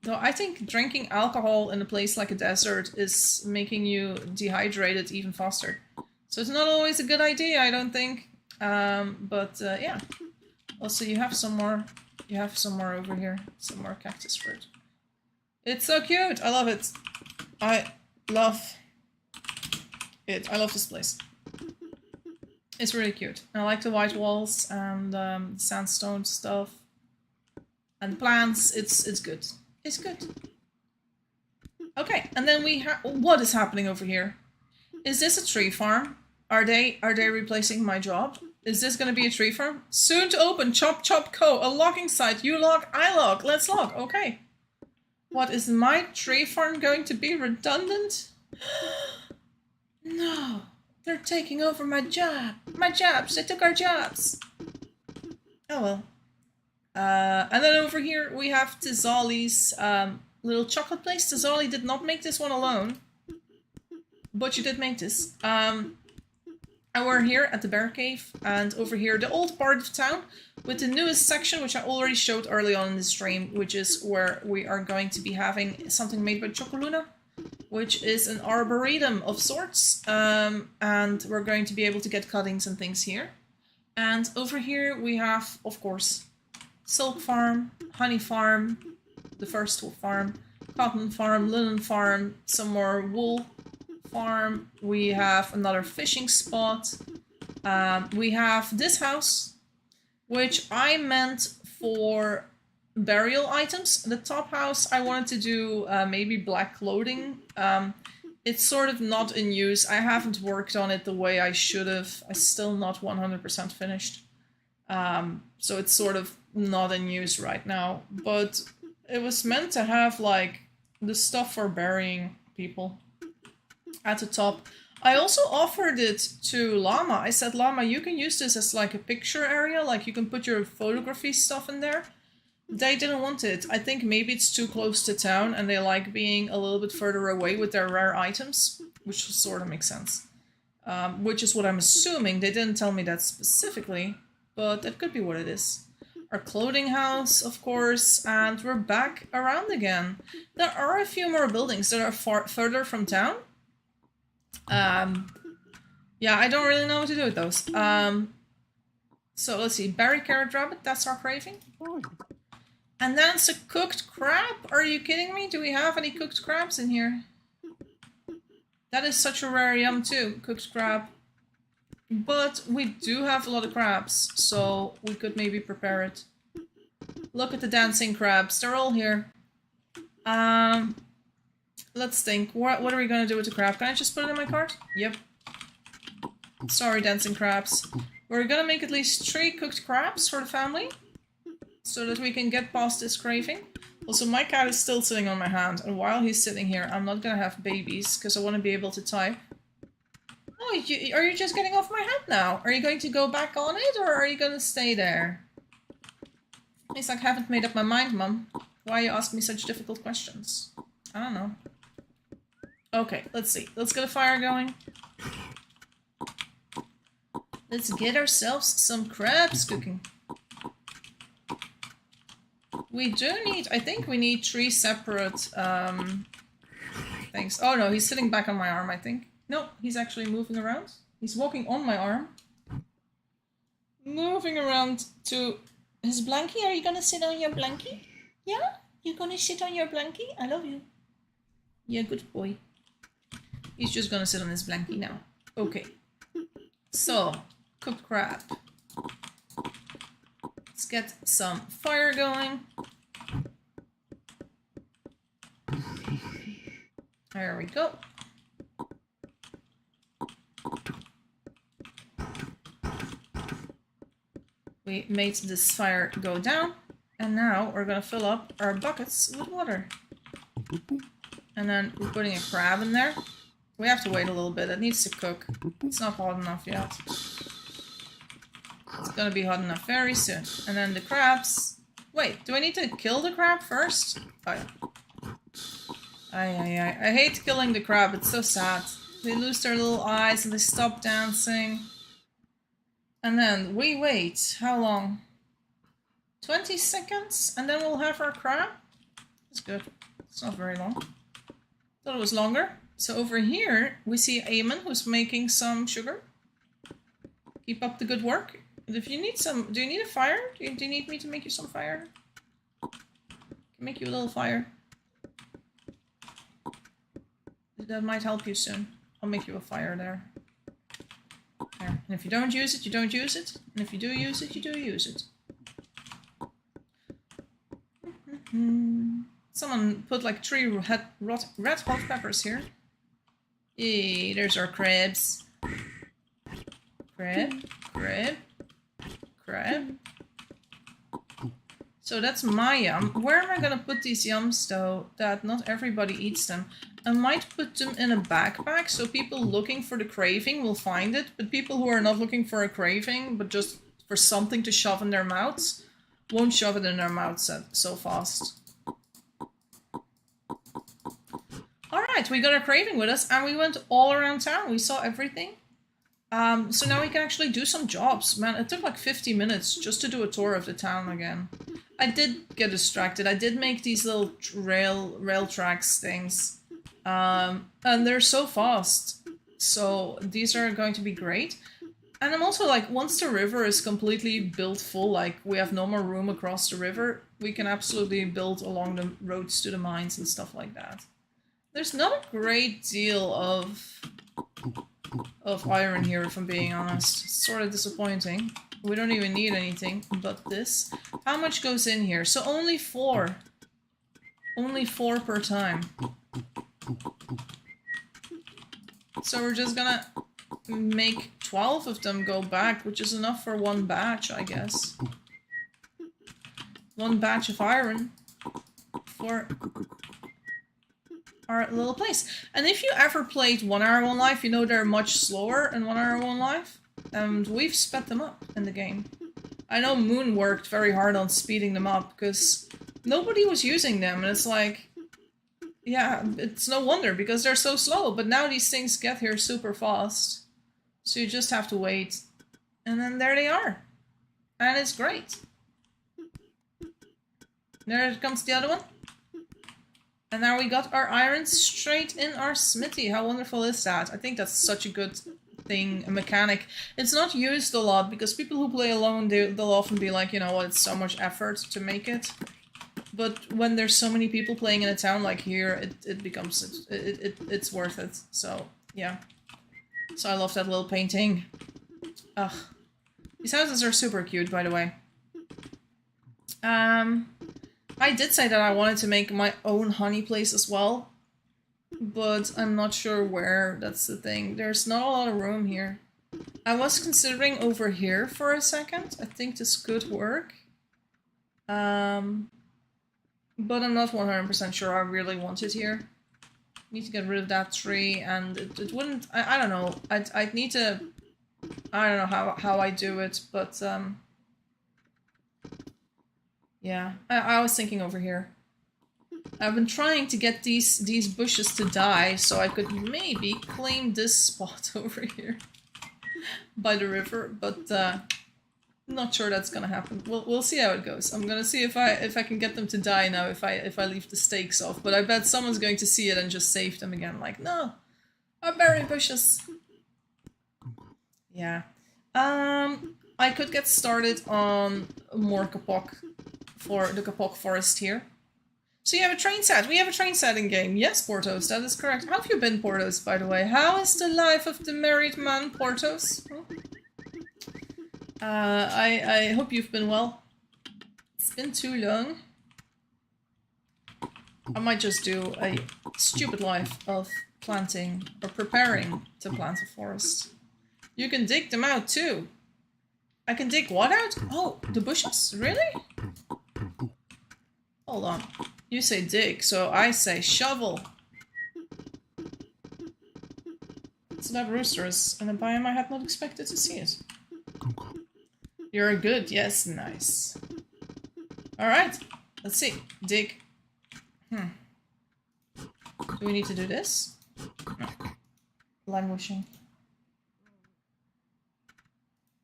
Though I think drinking alcohol in a place like a desert is making you dehydrated even faster. So it's not always a good idea, I don't think. Yeah. Also, you have some more. You have some more over here. Some more cactus fruit. It's so cute. I love it. I love it. I love this place. It's really cute. I like the white walls and sandstone stuff and plants. It's good. It's good. Okay, and then we have, what is happening over here? Is this a tree farm? Are they replacing my job? Is this going to be a tree farm? Soon to open, Chop Chop Co. A logging site. You log, I log. Let's log. Okay. What, is my tree farm going to be redundant? No. They're taking over my job. My jobs. They took our jobs. Oh well. And then over here we have Tizali's little chocolate place. Tizali did not make this one alone, but you did make this. And we're here at the bear cave, and over here the old part of town with the newest section, which I already showed early on in the stream, which is where we are going to be having something made by Chocoluna, which is an arboretum of sorts, and we're going to be able to get cuttings and things here. And over here we have, of course, silk farm, honey farm, the first farm, cotton farm, linen farm, some more wool farm. We have another fishing spot. We have this house, which I meant for burial items. The top house I wanted to do maybe black clothing. It's sort of not in use. I haven't worked on it the way I should have. I'm still not 100% finished. So it's sort of not in use right now. But it was meant to have like the stuff for burying people at the top. I also offered it to Llama. I said, Llama, you can use this as like a picture area. Like you can put your photography stuff in there. They didn't want it. I think maybe it's too close to town and they like being a little bit further away with their rare items, which sort of makes sense. Which is what I'm assuming. They didn't tell me that specifically, but that could be what it is. our clothing house, of course, and we're back around again. There are a few more buildings that are further from town. Yeah, I don't really know what to do with those. So let's see, berry carrot rabbit, that's our craving. And then it's a cooked crab. Are you kidding me? Do we have any cooked crabs in here? That is such a rare yum too, cooked crab. But we do have a lot of crabs, so we could maybe prepare it. Look at the dancing crabs, they're all here. Let's think, what are we gonna do with the crab? Can I just put it in my cart? Yep. Sorry, dancing crabs. We're gonna make at least 3 cooked crabs for the family, so that we can get past this craving. Also, my cat is still sitting on my hand, and while he's sitting here, I'm not gonna have babies, because I want to be able to type. Oh, are you just getting off my hand now? Are you going to go back on it, or are you gonna stay there? He's like, I haven't made up my mind, Mum. Why you ask me such difficult questions? I don't know. Okay, let's see. Let's get a fire going. Let's get ourselves some crabs cooking. We do need, I think we need 3 separate things. Oh no, he's sitting back on my arm, I think. No, he's actually moving around. He's walking on my arm. Moving around to his blankie. Are you gonna sit on your blankie? Yeah? You gonna sit on your blankie? I love you. Yeah, good boy. He's just gonna sit on his blankie now. Okay. So, cooked crab. Let's get some fire going. There we go. We made this fire go down, and now we're gonna fill up our buckets with water. And then we're putting a crab in there. We have to wait a little bit, it needs to cook. It's not hot enough yet. It's gonna be hot enough very soon. And then the crabs... Wait, do I need to kill the crab first? Oh yeah. I hate killing the crab, it's so sad. They lose their little eyes and they stop dancing. And then we wait, how long? 20 seconds? And then we'll have our crab? That's good. It's not very long. Thought it was longer. So over here, we see Eamon, who's making some sugar. Keep up the good work. And if you need some... Do you need a fire? Do you need me to make you some fire? I can make you a little fire. That might help you soon. I'll make you a fire there. There. And if you don't use it, you don't use it. And if you do use it, you do use it. Someone put like 3 red hot peppers here. Hey, there's our crabs. Crab, crab, crab. So that's my yum. Where am I gonna put these yums though, that not everybody eats them? I might put them in a backpack so people looking for the craving will find it, but people who are not looking for a craving, but just for something to shove in their mouths, won't shove it in their mouths so fast. Alright, we got our craving with us and we went all around town. We saw everything. So now we can actually do some jobs. Man, it took like 50 minutes just to do a tour of the town again. I did get distracted. I did make these little rail tracks things. And they're so fast. So these are going to be great. And I'm also like, once the river is completely built full, like we have no more room across the river, we can absolutely build along the roads to the mines and stuff like that. There's not a great deal of iron here, if I'm being honest. It's sort of disappointing. We don't even need anything but this. How much goes in here? So only 4. Only 4 per time. So we're just gonna make 12 of them go back, which is enough for 1 batch, I guess. 1 batch of iron for our little place. And if you ever played 1 Hour 1 Life, you know they're much slower in 1 Hour 1 Life. And we've sped them up in the game. I know Moon worked very hard on speeding them up because nobody was using them, and it's like, yeah, it's no wonder because they're so slow, but now these things get here super fast. So you just have to wait. And then there they are. And it's great. There comes the other one. And now we got our iron straight in our smithy. How wonderful is that? I think that's such a good thing, a mechanic. It's not used a lot because people who play alone, they'll often be like, you know what, it's so much effort to make it. But when there's so many people playing in a town like here, it becomes, it's worth it. So, yeah. So I love that little painting. Ugh. These houses are super cute, by the way. I did say that I wanted to make my own honey place as well, but I'm not sure where, that's the thing. There's not a lot of room here. I was considering over here for a second. I think this could work. But I'm not 100% sure I really want it here. Need to get rid of that tree, and it wouldn't, I don't know. I'd need to, I don't know how I do it, but yeah, I was thinking over here. I've been trying to get these bushes to die so I could maybe claim this spot over here by the river, but not sure that's gonna happen. We'll see how it goes. I'm gonna see if I can get them to die now if I leave the stakes off, but I bet someone's going to see it and just save them again. Like, no, our berry bushes. Yeah. I could get started on more kapok for the kapok forest here. So you have a train set. We have a train set in game. Yes, Portos, that is correct. How have you been, Portos, by the way? How is the life of the married man, Portos? I hope you've been well. It's been too long. I might just do a stupid life of planting or preparing to plant a forest. You can dig them out too. I can dig what out? Oh, the bushes? Really? Hold on. You say dig, so I say shovel. So that rooster is in a biome I had not expected to see it. You're good, yes, nice. Alright, let's see. Dig. Do we need to do this? No. Languishing.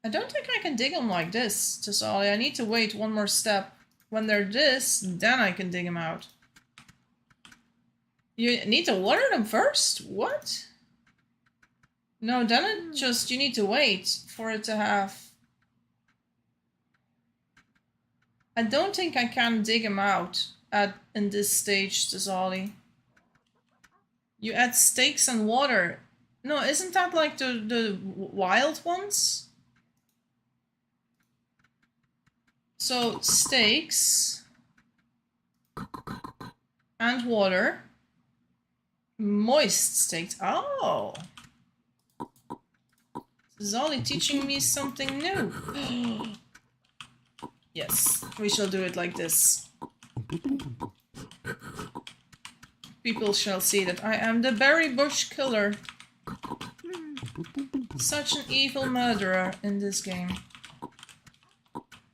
I don't think I can dig them like this, Tasali. I need to wait one more step. When they're this, then I can dig them out. You need to water them first? What? No, then it just, you need to wait for it to have... I don't think I can dig them out in this stage, Tasali. You add stakes and water. No, isn't that like the wild ones? So, stakes and water. Moist stakes. Oh! Zolly teaching me something new. Yes, we shall do it like this. People shall see that I am the berry bush killer. Such an evil murderer in this game.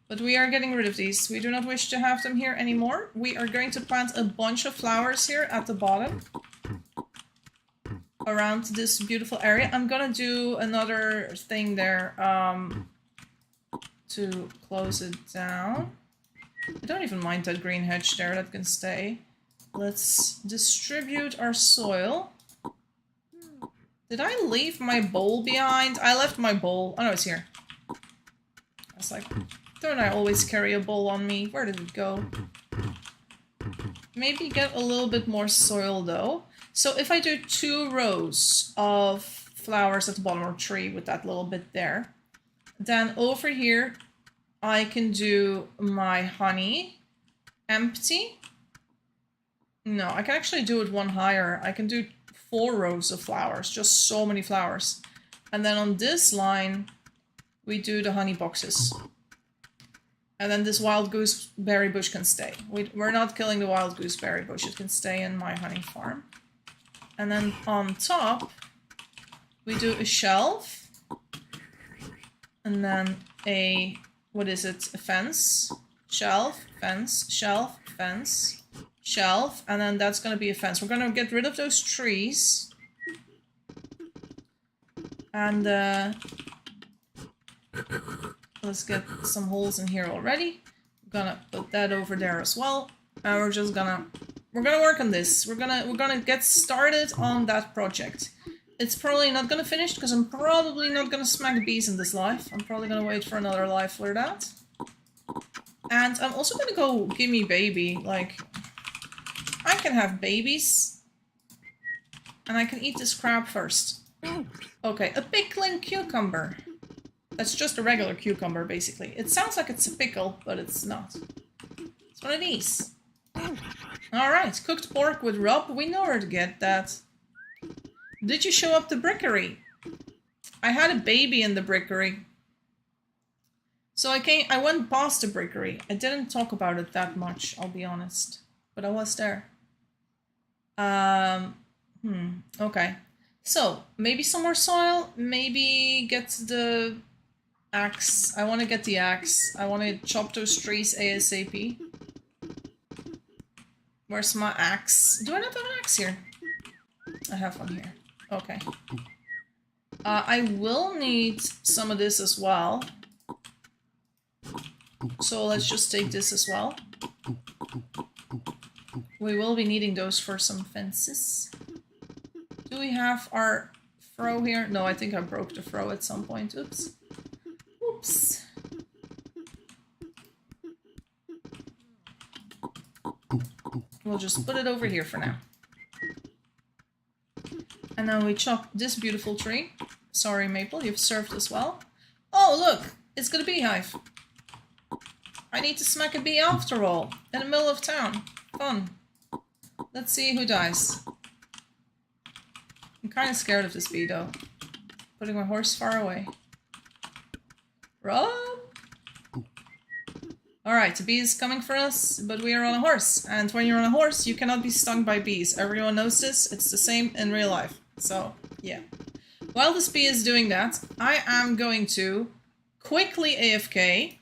But we are getting rid of these. We do not wish to have them here anymore. We are going to plant a bunch of flowers here at the bottom. Around this beautiful area. I'm gonna do another thing there to close it down. I don't even mind that green hedge there, that can stay. Let's distribute our soil. Did I leave my bowl behind? I left my bowl. Oh no, it's here. I was like... Don't I always carry a bowl on me? Where did it go? Maybe get a little bit more soil though. So if I do 2 rows of flowers at the bottom, or 3 with that little bit there, then over here I can do my honey empty. No, I can actually do it one higher. I can do 4 rows of flowers, just so many flowers. And then on this line we do the honey boxes. And then this wild gooseberry bush can stay. We're not killing the wild gooseberry bush. It can stay in my honey farm. And then on top, we do a shelf. And then a, what is it? A fence. Shelf, fence, shelf, fence, shelf. And then that's going to be a fence. We're going to get rid of those trees. And let's get some holes in here already. Gonna put that over there as well. And we're gonna work on this. We're gonna get started on that project. It's probably not gonna finish because I'm probably not gonna smack bees in this life. I'm probably gonna wait for another life for that. And I'm also gonna go gimme baby. Like, I can have babies. And I can eat this crab first. Okay, a pickling cucumber. That's just a regular cucumber, basically. It sounds like it's a pickle, but it's not. It's one of these. Alright, cooked pork with rub. We know where to get that. Did you show up the brickery? I had a baby in the brickery. So I went past the brickery. I didn't talk about it that much, I'll be honest. But I was there. Okay. So, maybe some more soil, maybe get the axe. I want to get the axe. I want to chop those trees ASAP. Where's my axe? Do I not have an axe here? I have one here. Okay. I will need some of this as well. So let's just take this as well. We will be needing those for some fences. Do we have our throw here? No, I think I broke the throw at some point. Oops. Oops. We'll just put it over here for now. And now we chop this beautiful tree. Sorry, Maple, you've served as well. Oh, look! It's got a beehive. I need to smack a bee after all. In the middle of town. Fun. Let's see who dies. I'm kind of scared of this bee, though. Putting my horse far away. Rob? Alright, the bee is coming for us, but we are on a horse. And when you're on a horse, you cannot be stung by bees. Everyone knows this. It's the same in real life. So, yeah. While this bee is doing that, I am going to quickly AFK,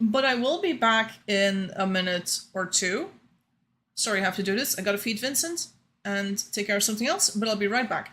but I will be back in a minute or two. Sorry, I have to do this. I gotta feed Vincent and take care of something else, but I'll be right back.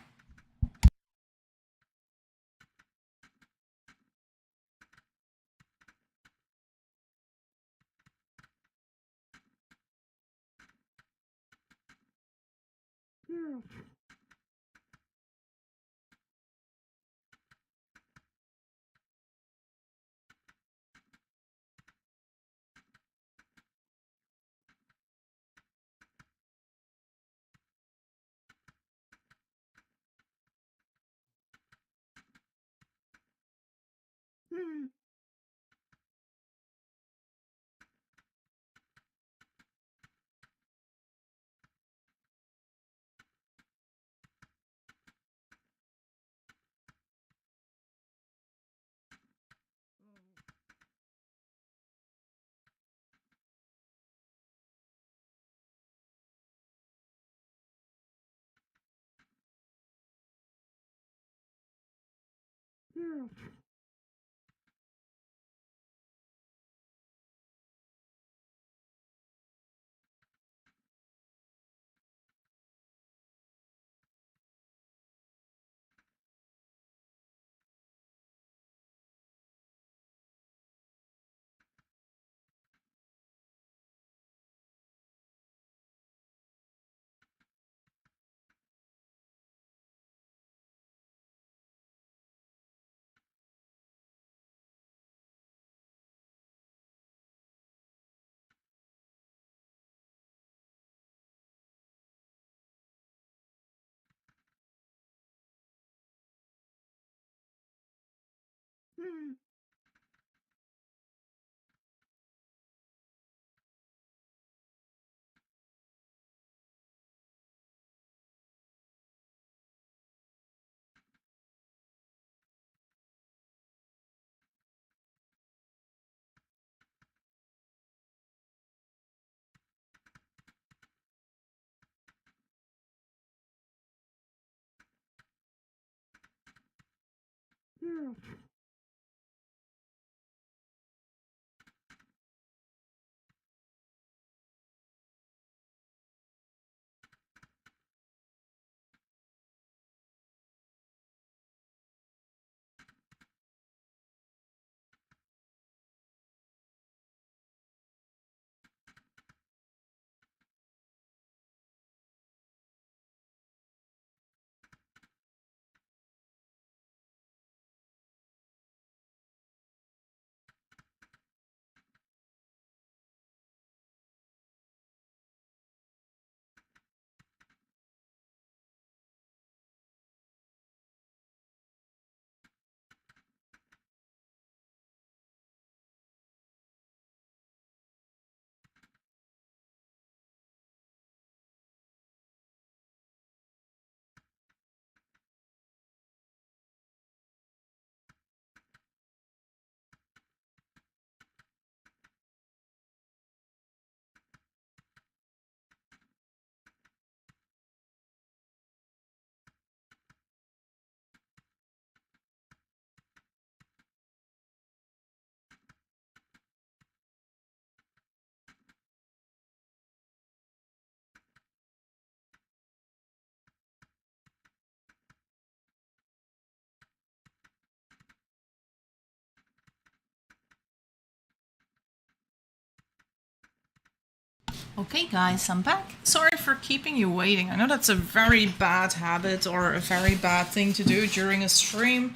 Okay guys, I'm back. Sorry for keeping you waiting. I know that's a very bad habit or a very bad thing to do during a stream.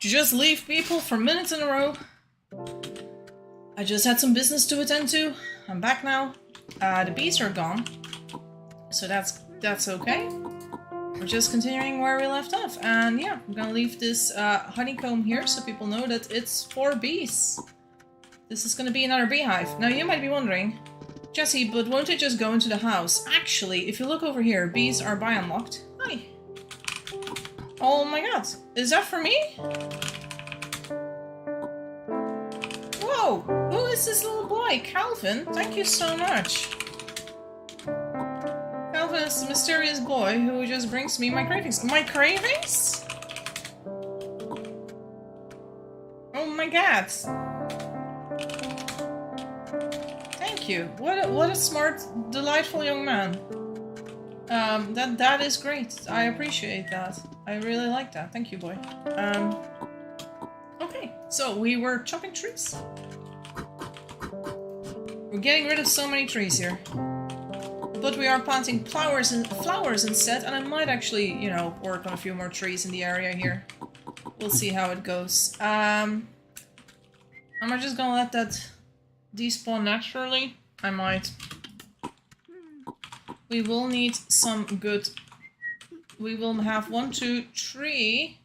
To just leave people for minutes in a row. I just had some business to attend to. I'm back now. The bees are gone. So that's okay. We're just continuing where we left off. And yeah, I'm gonna leave this honeycomb here so people know that it's for bees. This is gonna be another beehive. Now you might be wondering, Jesse, but won't it just go into the house? Actually, if you look over here, bees are by unlocked. Hi. Oh my god. Is that for me? Whoa! Who is this little boy? Calvin? Thank you so much. Calvin is the mysterious boy who just brings me my cravings. My cravings? Oh my god. Thank you. What a smart, delightful young man. That is great. I appreciate that. I really like that. Thank you, boy. Okay, so we were chopping trees. We're getting rid of so many trees here. But we are planting flowers instead, and I might actually, you know, work on a few more trees in the area here. We'll see how it goes. Am I just gonna let that despawn naturally? I might. We will need some good... We will have 1, 2, 3,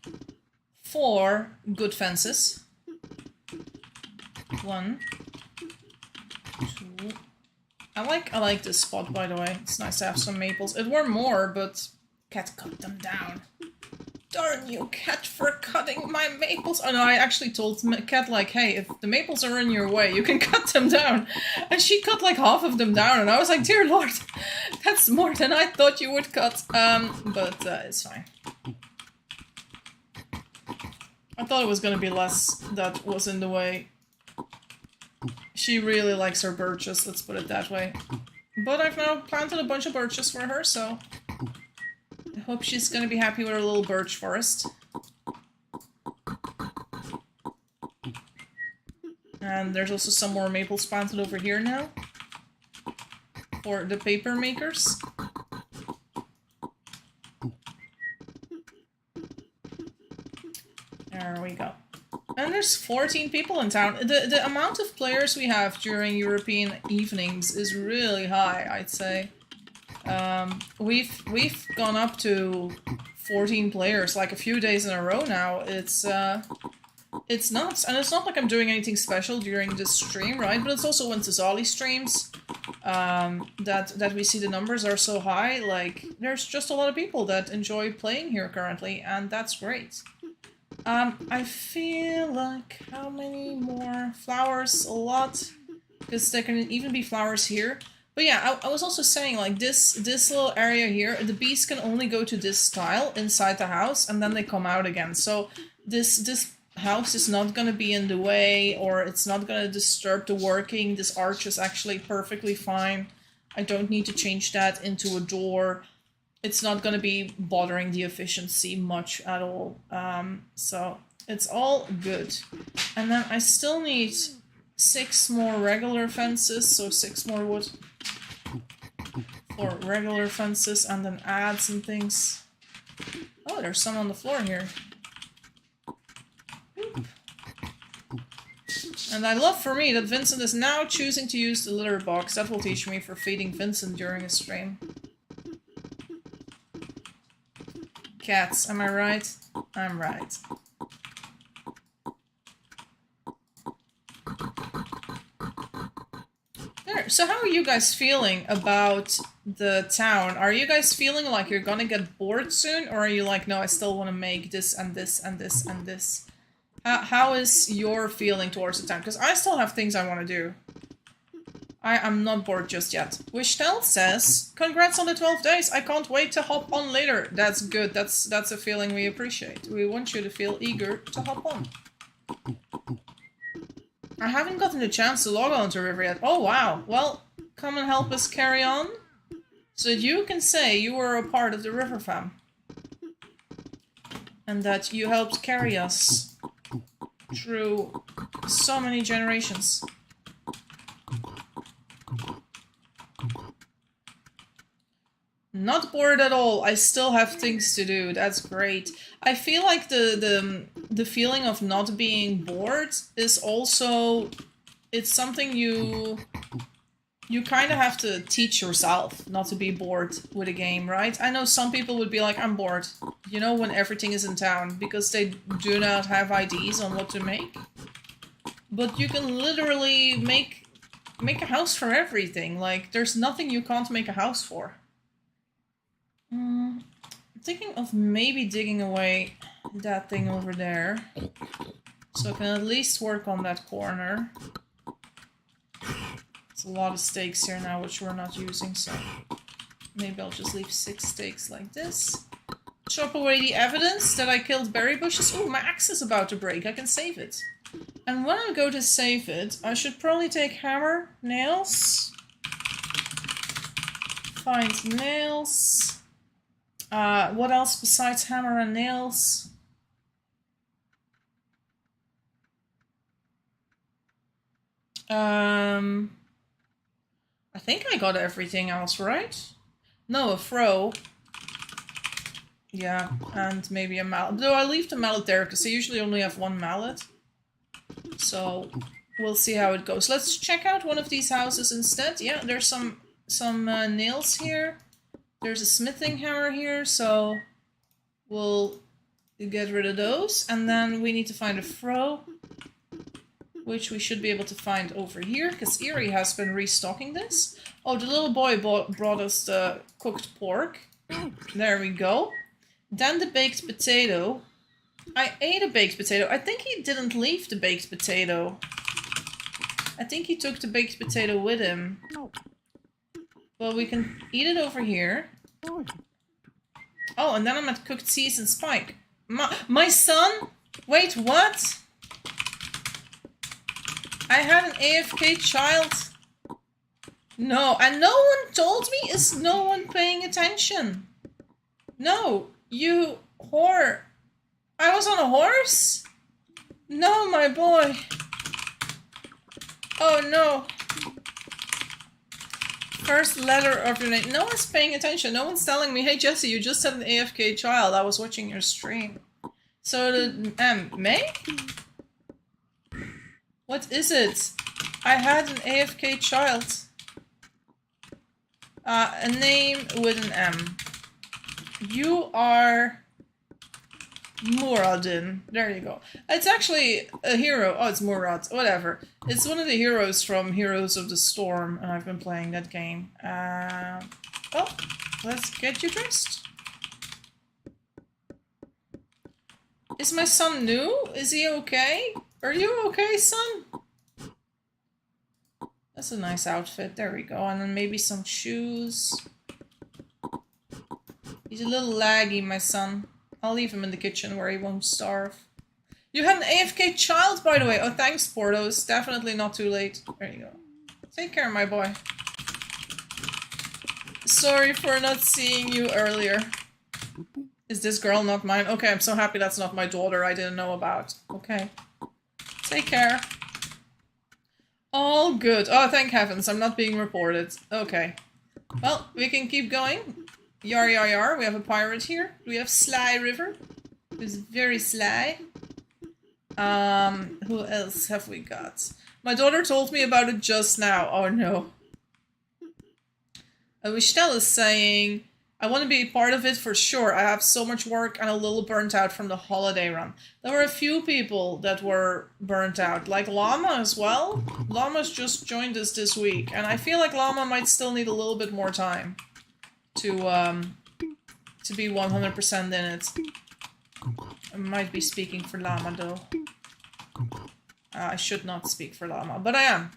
4 good fences. 1, 2... I like this spot, by the way. It's nice to have some maples. It were more, but Cat cut them down. Darn you, Cat, for cutting my maples. Oh no, I actually told Cat, like, hey, if the maples are in your way, you can cut them down. And she cut like half of them down, and I was like, dear lord, that's more than I thought you would cut. But it's fine. I thought it was gonna be less that was in the way. She really likes her birches, let's put it that way. But I've now planted a bunch of birches for her, so... I hope she's gonna be happy with her little birch forest. And there's also some more maples planted over here now. For the paper makers. There we go. And there's 14 people in town. The amount of players we have during European evenings is really high, I'd say. We've gone up to 14 players like a few days in a row now. It's nuts, and it's not like I'm doing anything special during this stream, right? But it's also when Tazali streams that we see the numbers are so high. Like, there's just a lot of people that enjoy playing here currently, and that's great. I feel like how many more flowers? A lot, because there can even be flowers here. But yeah, I was also saying, like, this little area here, the bees can only go to this tile inside the house, and then they come out again. So this house is not going to be in the way, or it's not going to disturb the working. This arch is actually perfectly fine. I don't need to change that into a door. It's not going to be bothering the efficiency much at all. So it's all good. And then I still need 6 more regular fences, so 6 more wood for regular fences, and then adds and things. Oh, there's some on the floor here. Oop. And I love for me that Vincent is now choosing to use the litter box. That will teach me for feeding Vincent during a stream. Cats, am I right? I'm right. There. So how are you guys feeling about the town? Are you guys feeling like you're gonna get bored soon? Or are you like, no, I still want to make this and this and this and this? How is your feeling towards the town? Because I still have things I want to do. I am not bored just yet. Wishtel says, congrats on the 12 days. I can't wait to hop on later. That's good. That's a feeling we appreciate. We want you to feel eager to hop on. I haven't gotten the chance to log on to River yet. Oh, wow. Well, come and help us carry on. So that you can say you were a part of the River fam. And that you helped carry us through so many generations. Not bored at all. I still have things to do. That's great. I feel like the feeling of not being bored is also, it's something you kind of have to teach yourself not to be bored with a game, right? I know some people would be like, I'm bored, you know, when everything is in town, because they do not have ideas on what to make. But you can literally make a house for everything. Like, there's nothing you can't make a house for. I'm thinking of maybe digging away that thing over there, so I can at least work on that corner. It's a lot of stakes here now, which we're not using, so maybe I'll just leave 6 stakes like this. Chop away the evidence that I killed berry bushes. Oh, my axe is about to break. I can save it. And when I go to save it, I should probably take hammer, nails. Find nails. What else besides hammer and nails? I think I got everything else, right? No, a throw. Yeah, and maybe a mallet. Though I leave the mallet there, because I usually only have 1 mallet. So, we'll see how it goes. Let's check out one of these houses instead. Yeah, there's some nails here. There's a smithing hammer here, so we'll get rid of those. And then we need to find a throw, which we should be able to find over here, because Eerie has been restocking this. Oh, the little boy brought us the cooked pork. There we go. Then the baked potato. I ate a baked potato. I think he didn't leave the baked potato. I think he took the baked potato with him. Well, we can eat it over here. Oh, and then I'm at cooked seasoned spike. My son? Wait, what? I had an AFK child. No, and no one told me? Is no one paying attention? No, you whore. I was on a horse? No, my boy. Oh no. First letter of your name. No one's paying attention. No one's telling me, hey Jesse, you just had an AFK child. I was watching your stream. So the May? What is it? I had an AFK child. A name with an M. You are Muradin. There you go. It's actually a hero. Oh, it's Murad. Whatever. It's one of the heroes from Heroes of the Storm, and I've been playing that game. Oh, let's get you dressed. Is my son new? Is he okay? Are you okay, son? That's a nice outfit. There we go. And then maybe some shoes. He's a little laggy, my son. I'll leave him in the kitchen where he won't starve. You had an AFK child, by the way. Oh, thanks, Porto. It's definitely not too late. There you go. Take care, my boy. Sorry for not seeing you earlier. Is this girl not mine? Okay, I'm so happy that's not my daughter I didn't know about. Okay. Take care. All good. Oh, thank heavens, I'm not being reported. Okay. Well, we can keep going. Yar yar yar, we have a pirate here. We have Sly River, who's very sly. Who else have we got? My daughter told me about it just now. Oh no. Wishtel is saying, I want to be part of it for sure. I have so much work and a little burnt out from the holiday run. There were a few people that were burnt out, like Llama as well. Llama's just joined us this week, and I feel like Llama might still need a little bit more time to be 100% in it. I might be speaking for Llama though. I should not speak for Llama, but I am.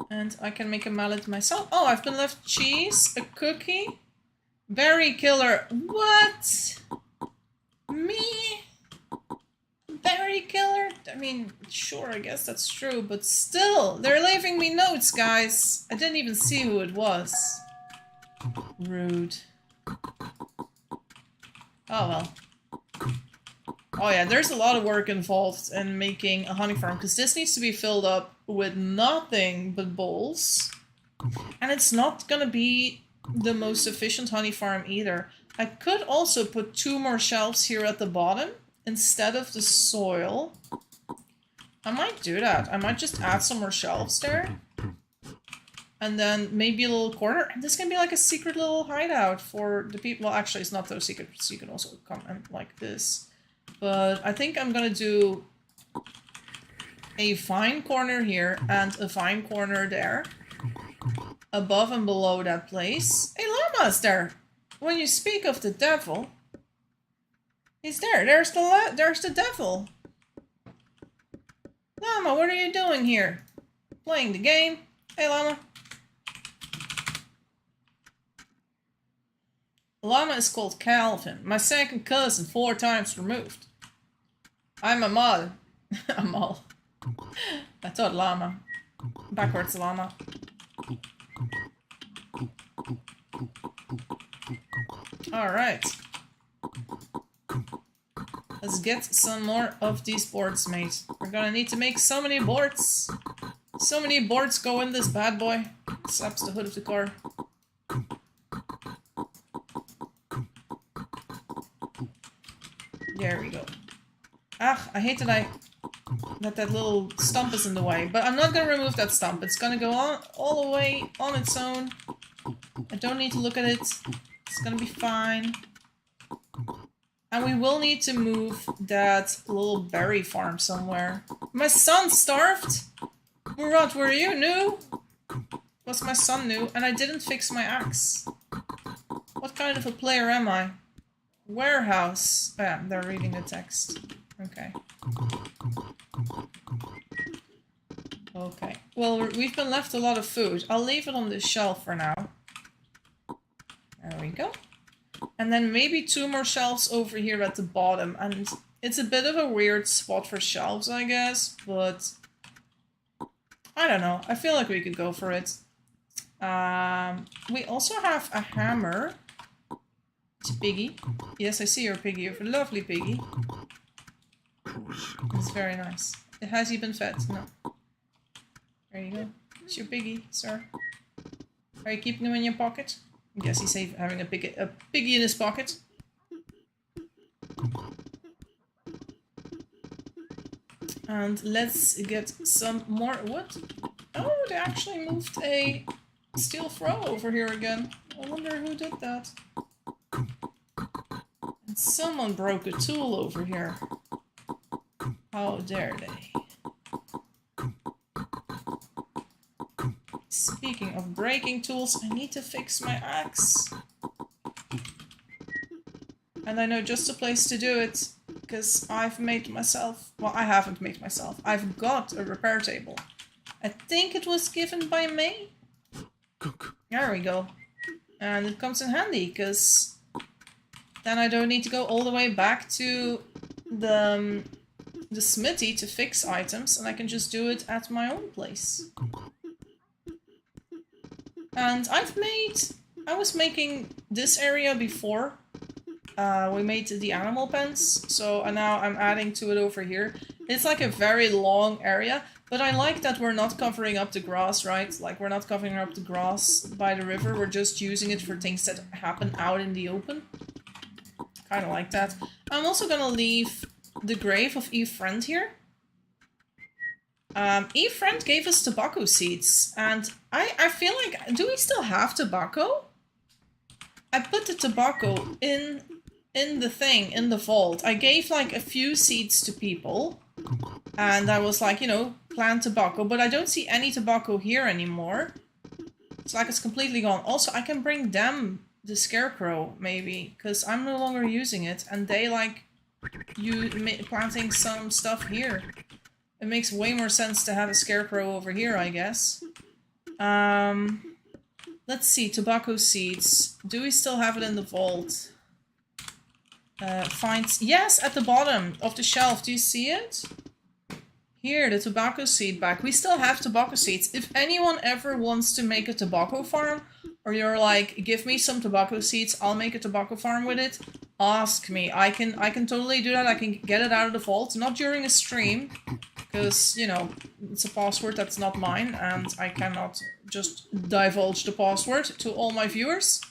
And I can make a mallet myself. Oh, I've been left cheese, a cookie, berry killer. What? Me? Berry killer? I mean, sure, I guess that's true, but still, they're leaving me notes, guys. I didn't even see who it was. Rude. Oh well. Oh yeah, there's a lot of work involved in making a honey farm, because this needs to be filled up with nothing but bowls. And it's not gonna be the most efficient honey farm either. I could also put 2 more shelves here at the bottom instead of the soil. I might do that. I might just add some more shelves there. And then maybe a little corner. And this can be like a secret little hideout for the people. Well, actually, it's not so secret. So you can also come in like this. But I think I'm gonna do a vine corner here and a vine corner there. Above and below that place. Hey, llama's there. When you speak of the devil, he's there. There's the devil. Llama, what are you doing here? Playing the game? Hey, llama. Llama is called Calvin, my second cousin, 4 times removed. I'm Amal. Amal. I thought llama. Backwards llama. Alright. Let's get some more of these boards made. We're gonna need to make so many boards. So many boards go in this bad boy. Slaps the hood of the car. There we go. Ah, I hate that that little stump is in the way. But I'm not gonna remove that stump. It's gonna go on all the way on its own. I don't need to look at it. It's gonna be fine. And we will need to move that little berry farm somewhere. My son starved? Murat, were you new? Was my son new? And I didn't fix my axe. What kind of a player am I? Warehouse. Yeah, they're reading the text. Okay. Okay. Well, we've been left a lot of food. I'll leave it on the shelf for now. There we go. And then maybe 2 more shelves over here at the bottom. And it's a bit of a weird spot for shelves, I guess. But I don't know. I feel like we could go for it. We also have a hammer. It's a piggy. Yes, I see your piggy. You're a lovely piggy. It's very nice. Has he been fed? No. There you go. It's your piggy, sir. Are you keeping him in your pocket? Yes, he's having a piggy in his pocket. And let's get some more wood. Oh, they actually moved a steel throw over here again. I wonder who did that. And someone broke a tool over here. How dare they? Speaking of breaking tools, I need to fix my axe. And I know just a place to do it, because I've made myself... Well, I haven't made myself. I've got a repair table. I think it was given by May. There we go. And it comes in handy, because then I don't need to go all the way back to the smithy to fix items, and I can just do it at my own place. And I was making this area before. We made the animal pens, so now I'm adding to it over here. It's like a very long area, but I like that we're not covering up the grass, right? Like, we're not covering up the grass by the river, we're just using it for things that happen out in the open. Kind of like that. I'm also gonna leave the grave of Eve Friend here. Eve Friend gave us tobacco seeds, and I feel like, do we still have tobacco? I put the tobacco in the thing, in the vault. I gave like a few seeds to people, and I was like, you know, plant tobacco, but I don't see any tobacco here anymore. It's like it's completely gone. Also, I can bring them the scarecrow, maybe, because I'm no longer using it, and they like you planting some stuff here. It makes way more sense to have a scarecrow over here, I guess. Let's see, tobacco seeds. Do we still have it in the vault? Yes, at the bottom of the shelf. Do you see it? Here, the tobacco seed bag. We still have tobacco seeds. If anyone ever wants to make a tobacco farm, or you're like, give me some tobacco seeds, I'll make a tobacco farm with it, ask me. I can totally do that. I can get it out of the vault. Not during a stream, because, you know, it's a password that's not mine, and I cannot just divulge the password to all my viewers.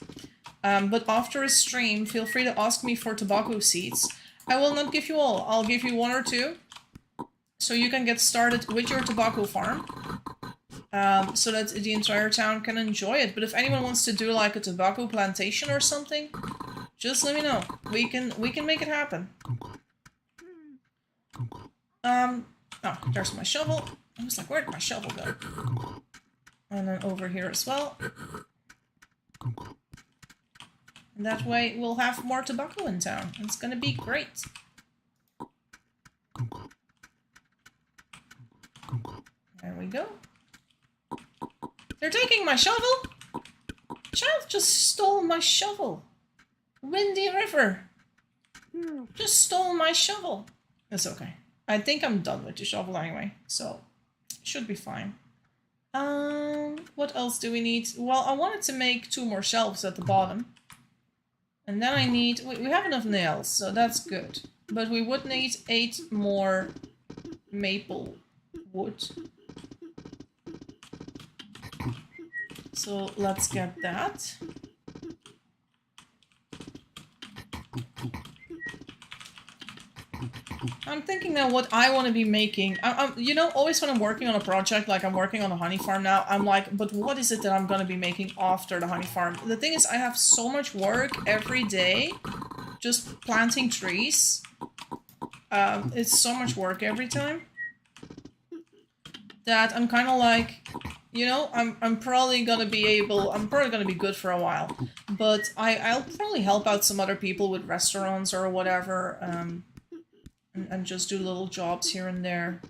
But after a stream, feel free to ask me for tobacco seeds. I will not give you all. I'll give you 1 or 2, so you can get started with your tobacco farm, so that the entire town can enjoy it. But if anyone wants to do like a tobacco plantation or something, just let me know. We can make it happen. Oh, there's my shovel. I was like, where'd my shovel go? And then over here as well. And that way we'll have more tobacco in town. It's gonna be great. There we go. They're taking my shovel! Child just stole my shovel. Windy River. Just stole my shovel. It's okay. I think I'm done with the shovel anyway, so should be fine. What else do we need? Well, I wanted to make 2 more shelves at the bottom. And then I need... We have enough nails, so that's good. But we would need 8 more maple wood. So let's get that. I'm thinking now what I want to be making. You know, always when I'm working on a project, like I'm working on a honey farm now, I'm like, but what is it that I'm going to be making after the honey farm? The thing is, I have so much work every day just planting trees. It's so much work every time that I'm kind of like, you know, I'm probably going to be able, I'm probably going to be good for a while, but I'll probably help out some other people with restaurants or whatever, and just do little jobs here and there.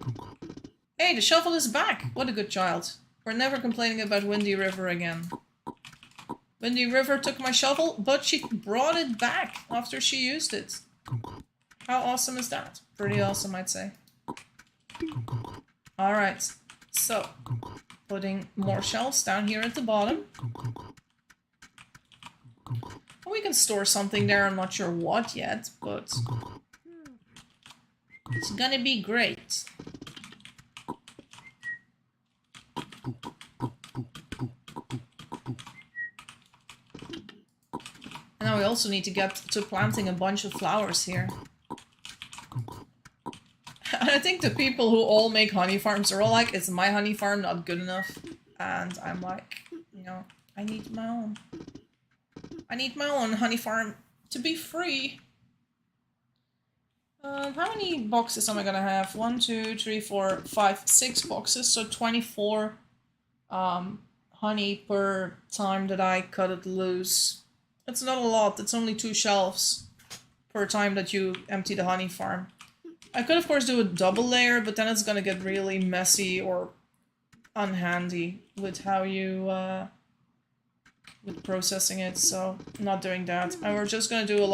Hey, the shovel is back! What a good child. We're never complaining about Windy River again. Windy River took my shovel, but she brought it back after she used it. How awesome is that? Pretty awesome, I'd say. Alright, so putting more shelves down here at the bottom. We can store something there, I'm not sure what yet, but it's gonna be great. And now we also need to get to planting a bunch of flowers here. And I think the people who all make honey farms are all like, is my honey farm not good enough? And I'm like, you know, I need my own. I need my own honey farm to be free. How many boxes am I gonna have? 1, 2, 3, 4, 5, 6 boxes. So 24 honey per time that I cut it loose. It's not a lot. It's only 2 shelves per time that you empty the honey farm. I could of course do a double layer, but then it's gonna get really messy or unhandy with how you with processing it. So I'm not doing that. And we're just gonna do a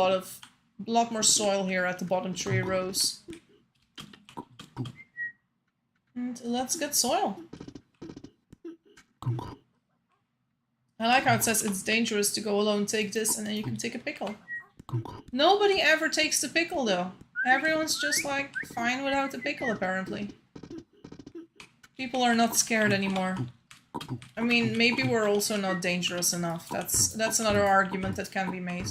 lot more soil here at the bottom 3 rows. And let's get soil. I like how it says it's dangerous to go alone, take this, and then you can take a pickle. Nobody ever takes the pickle though. Everyone's just like fine without the pickle apparently. People are not scared anymore. I mean, maybe we're also not dangerous enough. That's another argument that can be made.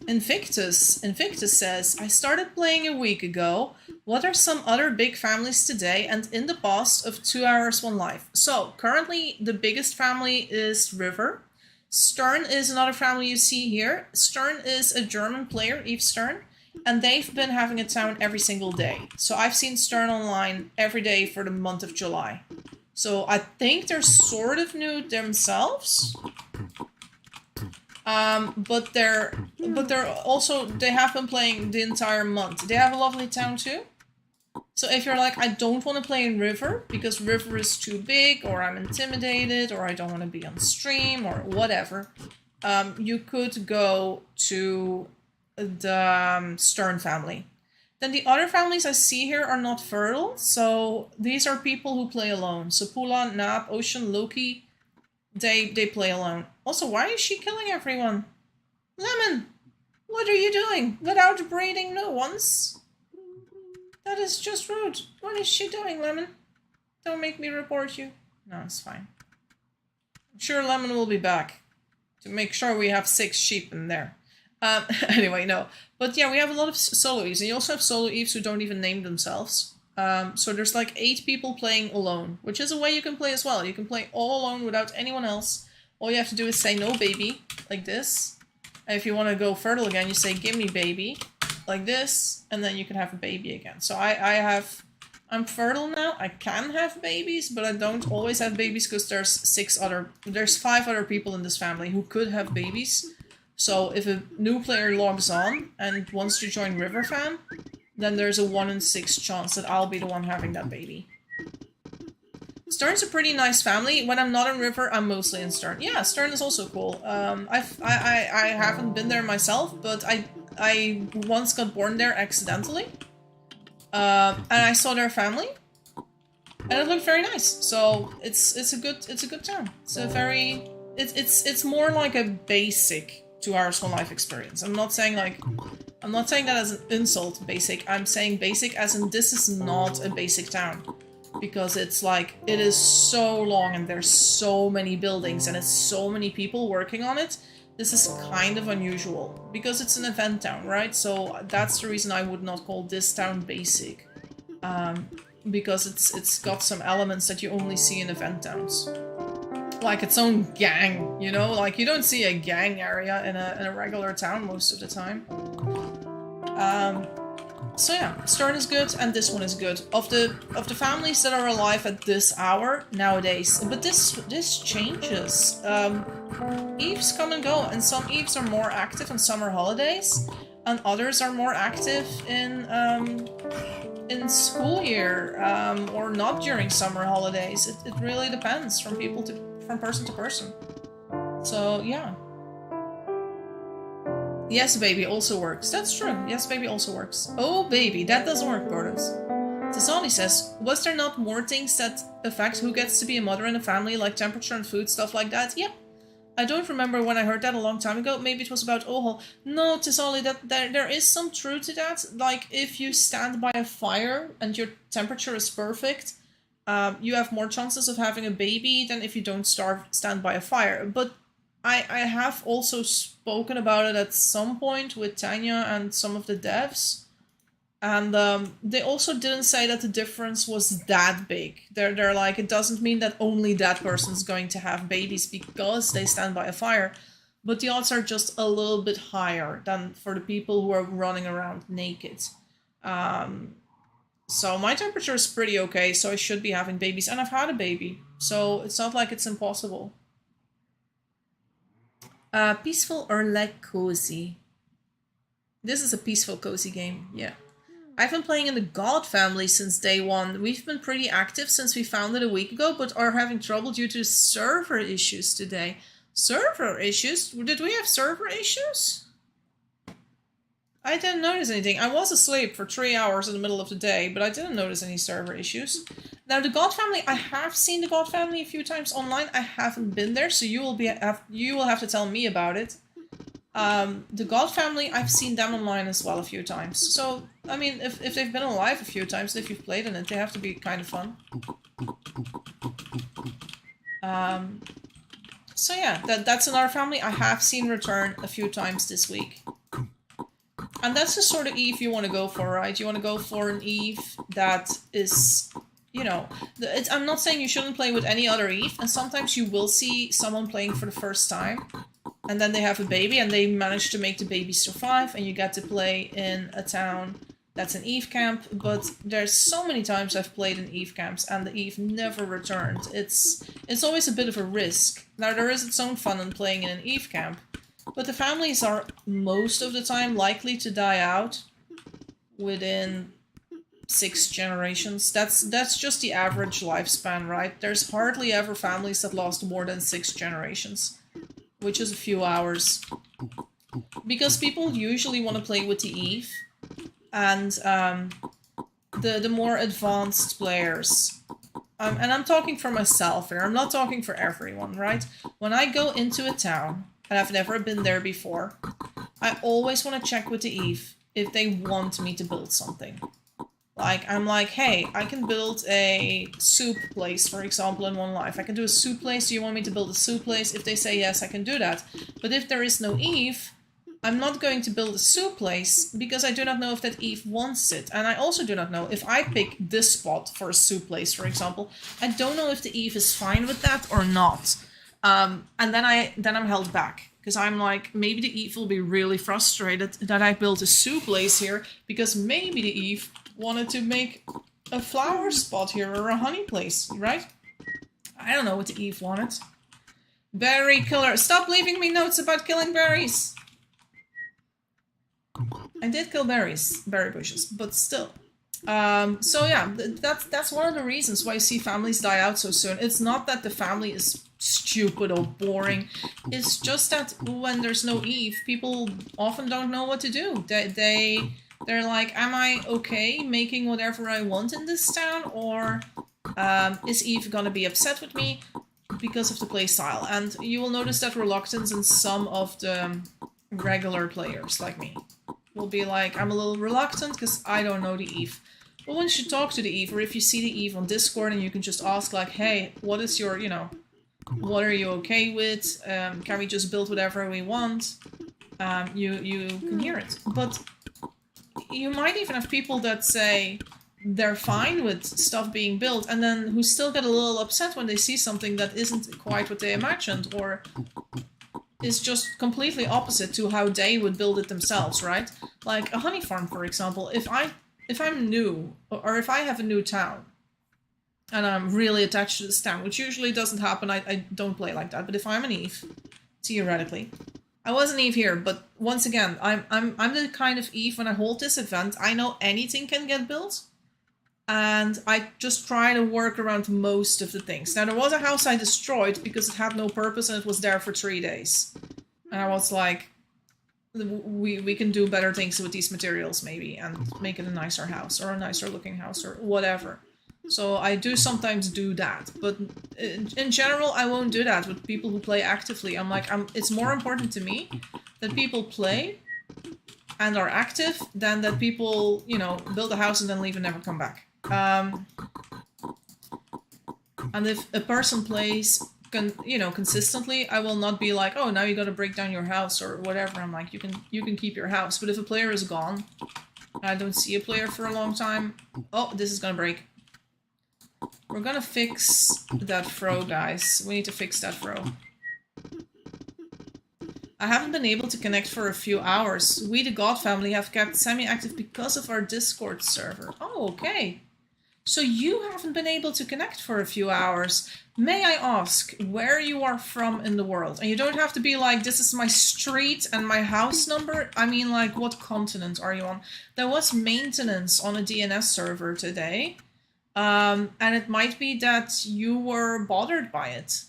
Invictus says, I started playing a week ago. What are some other big families today and in the past of 2 Hours, One Life? So, currently the biggest family is River. Stern is another family you see here. Stern is a German player, Eve Stern, and they've been having a town every single day. So I've seen Stern online every day for the month of July. So I think they're sort of new themselves. But they're also, they have been playing the entire month. They have a lovely town too. So if you're like, I don't want to play in River because River is too big, or I'm intimidated, or I don't want to be on stream, or whatever, you could go to the Stern family. Then the other families I see here are not fertile, so these are people who play alone. So Pula, Nap, Ocean, Loki, they play alone. Also, why is she killing everyone? Lemon, what are you doing without breeding new ones? That is just rude. What is she doing, Lemon? Don't make me report you. No, it's fine. I'm sure Lemon will be back to make sure we have 6 sheep in there. Anyway, no. But yeah, we have a lot of solo Eves, and you also have solo Eves who don't even name themselves. So there's like 8 people playing alone, which is a way you can play as well. You can play all alone without anyone else. All you have to do is say no baby, like this. And if you want to go fertile again, you say gimme baby, like this, and then you can have a baby again. So I'm fertile now. I can have babies, but I don't always have babies because there's 5 other people in this family who could have babies. So if a new player logs on and wants to join Rivertown, then there's a 1 in 6 chance that I'll be the one having that baby. Stern's a pretty nice family. When I'm not in River, I'm mostly in Stern. Yeah, Stern is also cool. I haven't been there myself, but I once got born there accidentally. And I saw their family, and it looked very nice. So it's a good town. It's more like a basic 2 hours whole life experience. I'm not saying that as an insult, basic. I'm saying basic as in this is not a basic town. Because it's like, it is so long and there's so many buildings and it's so many people working on it. This is kind of unusual. Because it's an event town, right? So that's the reason I would not call this town basic. Because it's got some elements that you only see in event towns. Like its own gang, you know? Like you don't see a gang area in a regular town most of the time. So yeah, Stern is good and this one is good. Of the families that are alive at this hour nowadays, but this changes. Eves come and go, and some Eves are more active on summer holidays, and others are more active in school year or not during summer holidays. It really depends from person to person. So yeah. Yes, baby also works. That's true. Yes, baby also works. Oh, baby, that doesn't work, Gordons. Tisani says, was there not more things that affect who gets to be a mother in a family, like temperature and food, stuff like that? Yep. I don't remember when I heard that a long time ago. Maybe it was about Ohol. No, Tisali, there is some truth to that. Like, if you stand by a fire and your temperature is perfect, you have more chances of having a baby than if you don't stand by a fire. But I have also spoken about it at some point with Tanya and some of the devs. And they also didn't say that the difference was that big. They're like, it doesn't mean that only that person's going to have babies because they stand by a fire. But the odds are just a little bit higher than for the people who are running around naked. So my temperature is pretty okay, so I should be having babies. And I've had a baby, so it's not like it's impossible. Peaceful or like cozy? This is a peaceful, cozy game, yeah. I've been playing in the God family since day one. We've been pretty active since we found it a week ago, but are having trouble due to server issues today. Server issues? Did we have server issues? I didn't notice anything. I was asleep for 3 hours in the middle of the day, but I didn't notice any server issues. Now, the God family, I have seen the God family a few times online. I haven't been there, so you will have to tell me about it. The God family, I've seen them online as well a few times. So, I mean, if they've been alive a few times, if you've played in it, they have to be kind of fun. So yeah, that's another family I have seen return a few times this week. And that's the sort of Eve you want to go for, right? You want to go for an Eve that is, you know, I'm not saying you shouldn't play with any other Eve, and sometimes you will see someone playing for the first time, and then they have a baby, and they manage to make the baby survive, and you get to play in a town that's an Eve camp, but there's so many times I've played in Eve camps, and the Eve never returned. It's always a bit of a risk. Now, there is its own fun in playing in an Eve camp, but the families are most of the time likely to die out within 6 generations. That's just the average lifespan, right? There's hardly ever families that last more than 6 generations, which is a few hours. Because people usually want to play with the Eve, and the more advanced players. And I'm talking for myself here, I'm not talking for everyone, right? When I go into a town, and I've never been there before, I always want to check with the Eve if they want me to build something. Like, I'm like, hey, I can build a soup place, for example, in one life. I can do a soup place. Do you want me to build a soup place? If they say yes, I can do that. But if there is no Eve, I'm not going to build a soup place because I do not know if that Eve wants it. And I also do not know if I pick this spot for a soup place, for example. I don't know if the Eve is fine with that or not. And then I'm held back. Because I'm like, maybe the Eve will be really frustrated that I built a soup place here. Because maybe the Eve wanted to make a flower spot here or a honey place, right? I don't know what the Eve wanted. Berry killer. Stop leaving me notes about killing berries. I did kill berry bushes, but still. So yeah, that's one of the reasons why you see families die out so soon. It's not that the family is stupid or boring. It's just that when there's no Eve, people often don't know what to do. They're like, am I okay making whatever I want in this town, or is Eve gonna be upset with me because of the playstyle? And you will notice that reluctance in some of the regular players like me. Will be like, I'm a little reluctant because I don't know the Eve. But once you talk to the Eve, or if you see the Eve on Discord and you can just ask like, hey, what is your, what are you okay with? Can we just build whatever we want? You can hear it. But you might even have people that say they're fine with stuff being built and then who still get a little upset when they see something that isn't quite what they imagined, or is just completely opposite to how they would build it themselves, right? Like a honey farm, for example. If I'm new, or if I have a new town, and I'm really attached to this town, which usually doesn't happen, I don't play like that, but if I'm an Eve, theoretically, I was an Eve here, but once again, I'm the kind of Eve, when I hold this event, I know anything can get built, and I just try to work around most of the things. Now, there was a house I destroyed because it had no purpose and it was there for 3 days. And I was like, we can do better things with these materials maybe and make it a nicer house or a nicer looking house or whatever. So I do sometimes do that. But in general, I won't do that with people who play actively. I'm like, it's more important to me that people play and are active than that people, build a house and then leave and never come back. And if a person plays, consistently, I will not be like, oh, now you got to break down your house or whatever. I'm like, you can keep your house. But if a player is gone, and I don't see a player for a long time, oh, this is gonna break. We're gonna fix that throw, guys. We need to fix that throw. I haven't been able to connect for a few hours. We, the God family, have kept semi-active because of our Discord server. Oh, okay. So you haven't been able to connect for a few hours. May I ask where you are from in the world? And you don't have to be like, this is my street and my house number. I mean, like, what continent are you on? There was maintenance on a DNS server today. And it might be that you were bothered by it.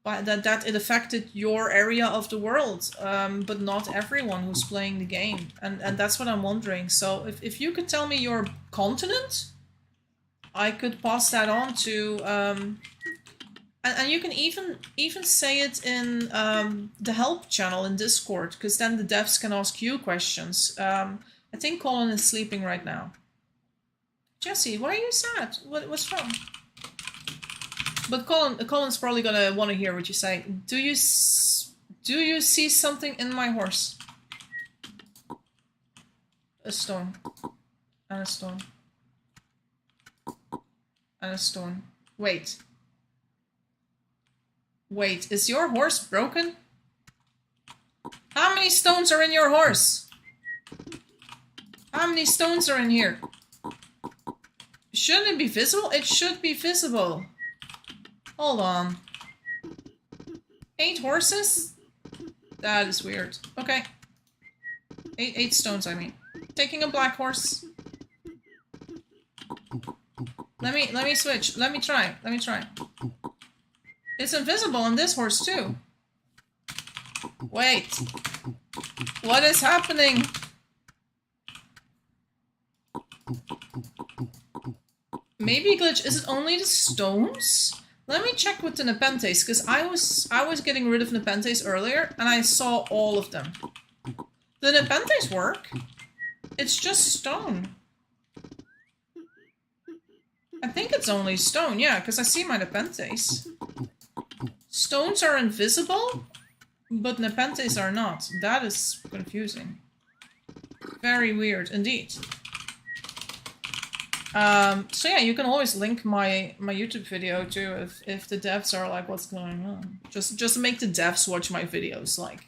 That it affected your area of the world, but not everyone who's playing the game. And that's what I'm wondering. So if you could tell me your continent, I could pass that on to... and you can even say it in the help channel in Discord, because then the devs can ask you questions. I think Colin is sleeping right now. Jesse, why are you sad? What's wrong? But Colin's probably gonna want to hear what you say. Do you see something in my horse? A stone. And a stone. And a stone. Wait. Wait, is your horse broken? How many stones are in your horse? How many stones are in here? Shouldn't it be visible? It should be visible. Hold on. 8 horses? That is weird. Okay. 8 stones, I mean. Taking a black horse. Let me switch. Let me try. It's invisible on this horse too. Wait. What is happening? Maybe glitch. Is it only the stones? Let me check with the Nepenthes, because I was getting rid of Nepenthes earlier and I saw all of them. The Nepenthes work. It's just stone. I think it's only stone, yeah, because I see my nepenthes. Stones are invisible, but nepenthes are not. That is confusing. Very weird indeed. So yeah, you can always link my YouTube video too if the devs are like, what's going on? Just make the devs watch my videos. Like,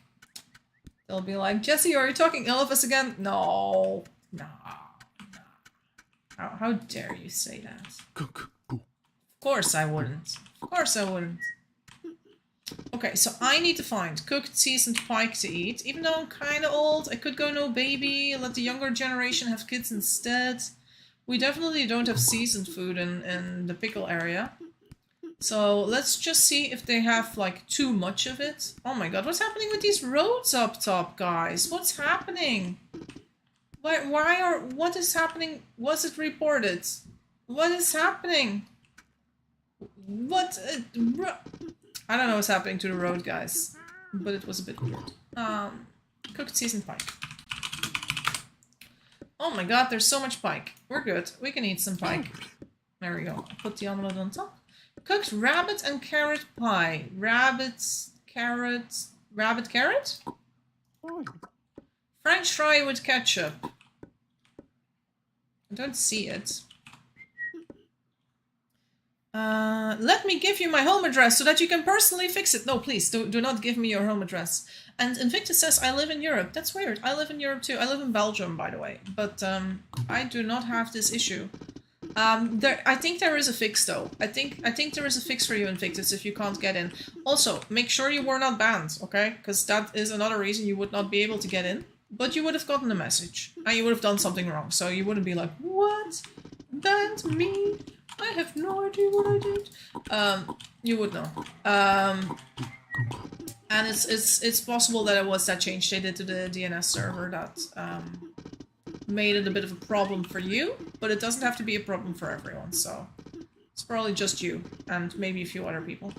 they'll be like, Jesse, are you talking ill of us again? No, no. How dare you say that? Of course I wouldn't. Of course I wouldn't. Okay, so I need to find cooked seasoned pike to eat. Even though I'm kind of old, I could go no baby, let the younger generation have kids instead. We definitely don't have seasoned food in the pickle area. So let's just see if they have like too much of it. Oh my god, what's happening with these roads up top, guys? What's happening? What is happening? Was it reported? What is happening? What? I don't know what's happening to the road, guys, but it was a bit weird. Cooked seasoned pike. Oh my god, there's so much pike. We're good. We can eat some pike. There we go. Put the omelet on top. Cooked rabbit and carrot pie. Rabbit, carrot. French fry with ketchup. I don't see it. Let me give you my home address so that you can personally fix it. No, please, do not give me your home address. And Invictus says, I live in Europe. That's weird. I live in Europe too. I live in Belgium, by the way. But I do not have this issue. I think there is a fix, though. I think there is a fix for you, Invictus, if you can't get in. Also, make sure you were not banned, okay? Because that is another reason you would not be able to get in. But you would have gotten a message. And you would have done something wrong. So you wouldn't be like, what? Banned me? I have no idea what I did. You would know. And it's possible that it was that change they did to the DNS server that made it a bit of a problem for you, but it doesn't have to be a problem for everyone, so it's probably just you and maybe a few other people.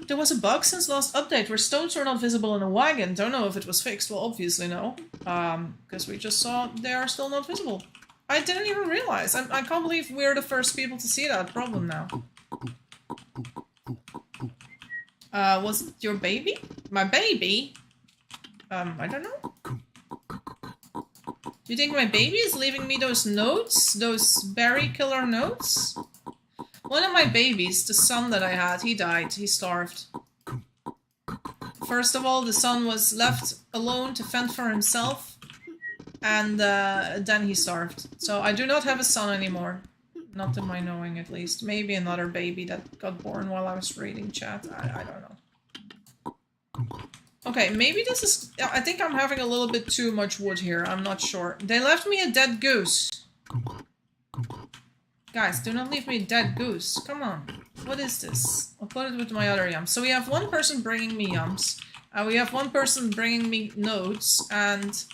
There was a bug since last update where stones were not visible in a wagon. Don't know if it was fixed. Well, obviously no, because we just saw they are still not visible. I didn't even realize. I can't believe we're the first people to see that problem now. Was it your baby? My baby? I don't know. Do you think my baby is leaving me those notes? Those berry killer notes? One of my babies, the son that I had, he died. He starved. First of all, the son was left alone to fend for himself. And then he starved. So I do not have a son anymore. Not to my knowing, at least. Maybe another baby that got born while I was reading chat. I don't know. Okay, maybe this is... I think I'm having a little bit too much wood here. I'm not sure. They left me a dead goose. Guys, do not leave me a dead goose. Come on. What is this? I'll put it with my other yums. So we have one person bringing me yums. We have one person bringing me notes. And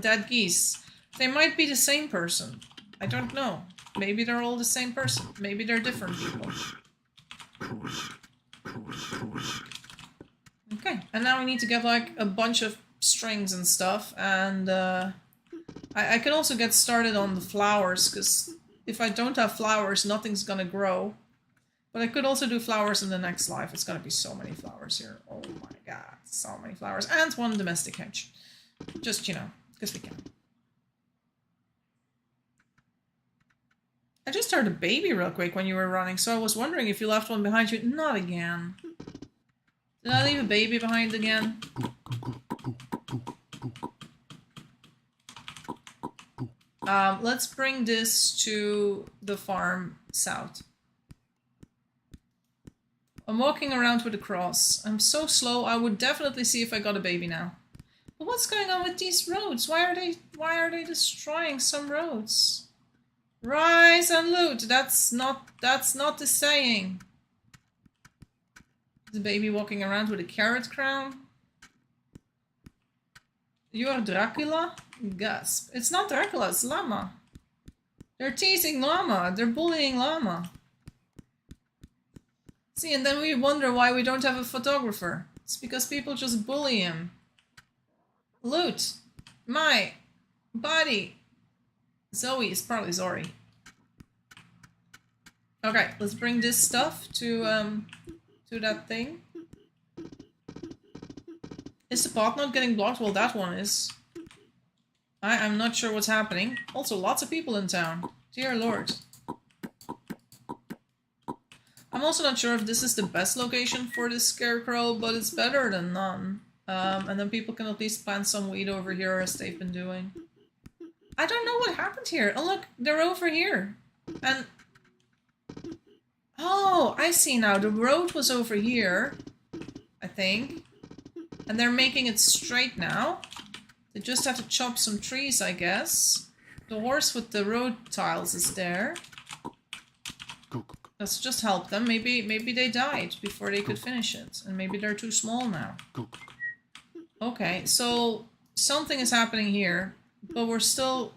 dead geese. They might be the same person. I don't know. Maybe they're all the same person. Maybe they're different people. Okay, and now we need to get like a bunch of strings and stuff, and I can also get started on the flowers, because if I don't have flowers, nothing's gonna grow. But I could also do flowers in the next life. It's gonna be so many flowers here. Oh my god, so many flowers. And one domestic hedge. Just, you know, because we can. I just heard a baby real quick when you were running, so I was wondering if you left one behind you. Not again. Did I leave a baby behind again? Let's bring this to the farm south. I'm walking around with a cross. I'm so slow, I would definitely see if I got a baby now. But what's going on with these roads? Why are they destroying some roads? Rise and loot. That's not the saying. The baby walking around with a carrot crown. You are Dracula? Gasp. It's not Dracula, it's Llama. They're teasing Llama. They're bullying Llama. See, and then we wonder why we don't have a photographer. It's because people just bully him. Loot. My. Buddy! Zoe is probably Zori. Okay, let's bring this stuff to that thing. Is the pot not getting blocked? Well, that one is. I'm not sure what's happening. Also, lots of people in town. Dear Lord. I'm also not sure if this is the best location for this scarecrow, but it's better than none. And then people can at least plant some weed over here as they've been doing. I don't know what happened here. Oh look, they're over here. And... oh, I see now. The road was over here, I think. And they're making it straight now. They just have to chop some trees, I guess. The horse with the road tiles is there. Let's just help them. Maybe they died before they could finish it. And maybe they're too small now. Okay, so something is happening here. But we're still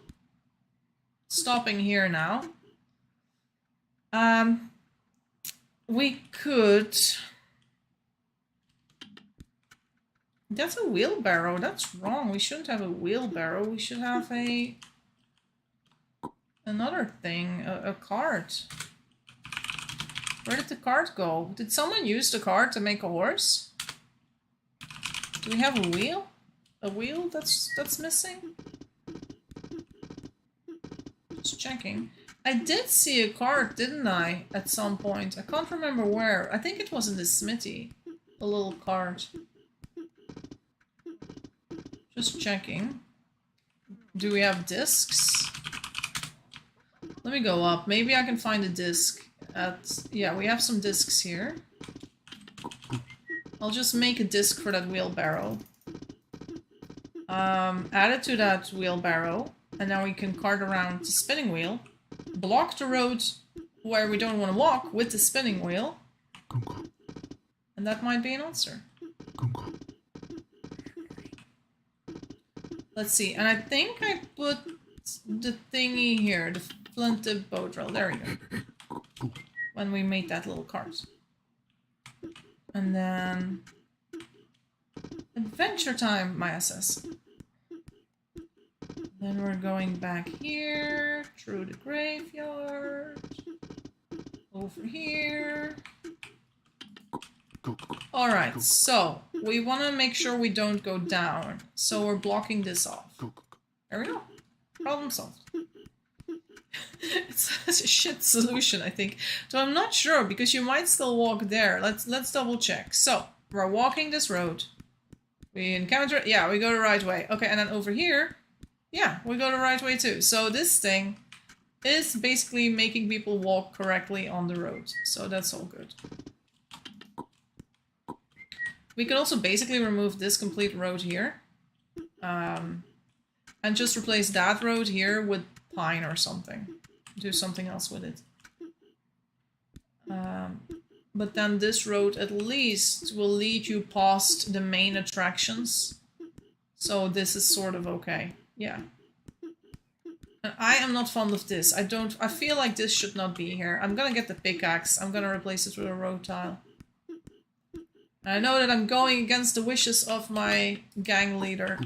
stopping here now. We could... that's a wheelbarrow. That's wrong. We shouldn't have a wheelbarrow. We should have another thing. A cart. Where did the cart go? Did someone use the cart to make a horse? Do we have a wheel? A wheel that's missing? Just checking. I did see a cart, didn't I? At some point. I can't remember where. I think it was in the smithy. A little cart. Just checking. Do we have discs? Let me go up. Maybe I can find a disc. Yeah, we have some discs here. I'll just make a disc for that wheelbarrow. Add it to that wheelbarrow. And now we can cart around the spinning wheel. Block the road where we don't want to walk with the spinning wheel. And that might be an answer. Let's see. And I think I put the thingy here. The flint tip bow drill. There we go. When we made that little cart. And then... adventure time, my SS. Then we're going back here, through the graveyard, over here. Alright, so we want to make sure we don't go down. So we're blocking this off. There we go. Problem solved. It's such a shit solution, I think. So I'm not sure, because you might still walk there. Let's double check. So, we're walking this road. We encounter... yeah, we go the right way. Okay, and then over here... yeah, we go the right way too. So this thing is basically making people walk correctly on the road. So that's all good. We could also basically remove this complete road here. And just replace that road here with pine or something. Do something else with it. But then this road at least will lead you past the main attractions. So this is sort of okay. Yeah. And I am not fond of this. I feel like this should not be here. I'm gonna get the pickaxe. I'm gonna replace it with a road tile. And I know that I'm going against the wishes of my gang leader.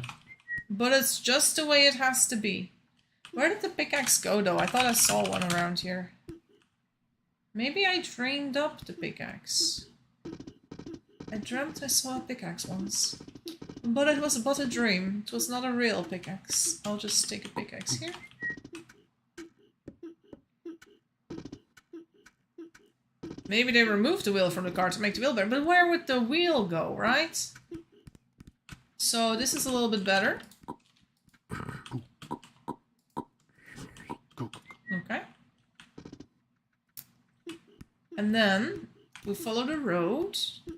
But it's just the way it has to be. Where did the pickaxe go though? I thought I saw one around here. Maybe I dreamed up the pickaxe. I dreamt I saw a pickaxe once. But it was but a dream. It was not a real pickaxe. I'll just take a pickaxe here. Maybe they removed the wheel from the car to make the wheelbarrow. But where would the wheel go, right? So this is a little bit better. Okay. And then we follow the road.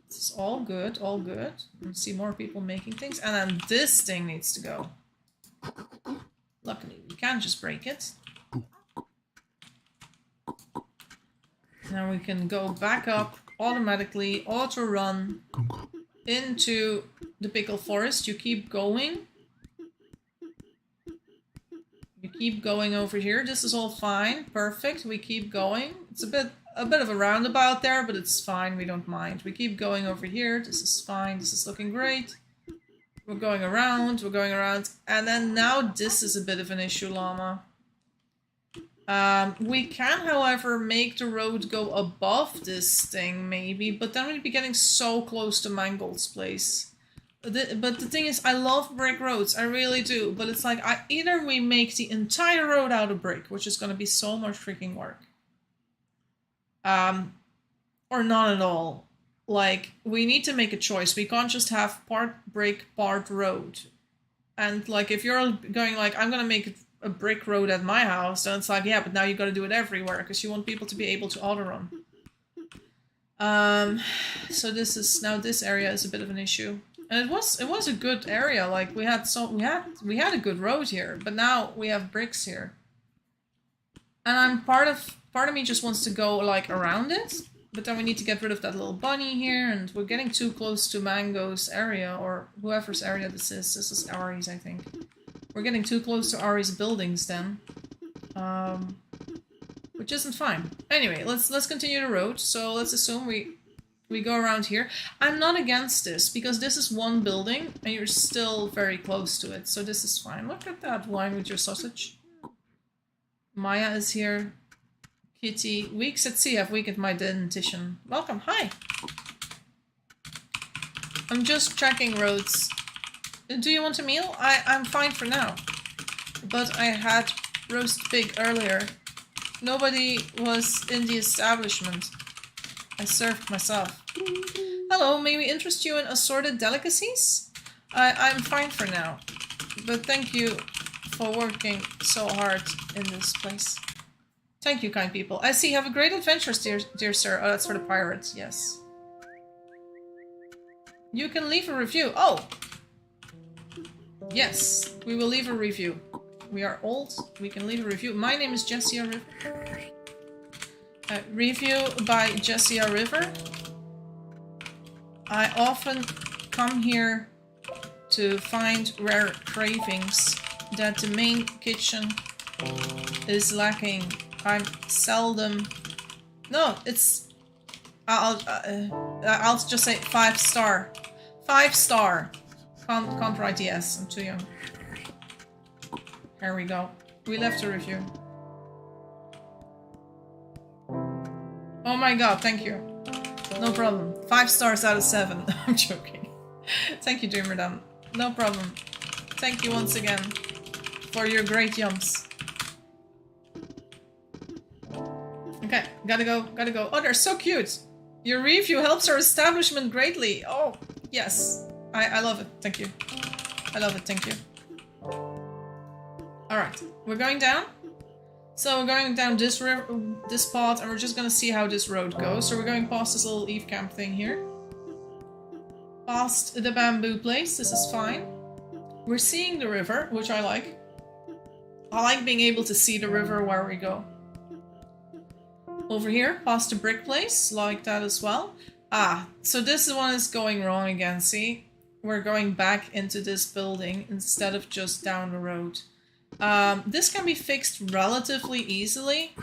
This is all good, all good. I see more people making things. And then this thing needs to go. Luckily, we can't just break it. Now we can go back up automatically, auto run into the pickle forest. You keep going. You keep going over here. This is all fine. Perfect. We keep going. It's a bit of a roundabout there, but it's fine. We don't mind. We keep going over here. This is fine. This is looking great. We're going around, and then now this is a bit of an issue, llama. We can, however, make the road go above this thing, maybe, but then we'd be getting so close to Mangold's place. But the thing is, I love brick roads, I really do, but it's like, either we make the entire road out of brick, which is going to be so much freaking work, or not at all. Like, we need to make a choice. We can't just have part brick, part road. And, like, if you're going like, I'm going to make a brick road at my house, then it's like, yeah, but now you got to do it everywhere, because you want people to be able to auto-run. So this area is a bit of an issue. And it was a good area. Like we had a good road here, but now we have bricks here. And part of me just wants to go like around it, but then we need to get rid of that little bunny here, and we're getting too close to Mango's area, or whoever's area this is. This is Ari's, I think. We're getting too close to Ari's buildings then. Which isn't fine. Anyway, let's continue the road. So let's assume we go around here. I'm not against this, because this is one building, and you're still very close to it, so this is fine. Look at that wine with your sausage. Maya is here. Kitty. Weeks at sea have weakened my dentition. Welcome. Hi. I'm just checking roads. Do you want a meal? I'm fine for now. But I had roast pig earlier. Nobody was in the establishment. I served myself. Hello, may we interest you in assorted delicacies? I'm fine for now. But thank you for working so hard in this place. Thank you, kind people. I see. Have a great adventure, dear sir. Oh, that's for the pirates. Yes. You can leave a review. Oh! Yes, we will leave a review. We are old. We can leave a review. My name is Jessia River. Review by Jessia River. I often come here to find rare cravings that the main kitchen is lacking. I'm seldom... No, it's... I'll just say 5 star. 5 star. Can't write yes, I'm too young. Here we go. We left a review. Oh my god, thank you. No problem. 5 stars out of 7. I'm joking. Thank you, Dreamerdam. No problem. Thank you once again for your great yums. Okay, gotta go, gotta go. Oh, they're so cute! Your review helps our establishment greatly. Oh, yes. I love it. Thank you. I love it. Thank you. Alright, we're going down. So we're going down this river, this path, and we're just gonna see how this road goes. So we're going past this little Eve camp thing here. Past the bamboo place. This is fine. We're seeing the river, which I like. I like being able to see the river where we go. Over here, past the brick place, like that as well. Ah, so this one is going wrong again, see? We're going back into this building instead of just down the road. This can be fixed relatively easily.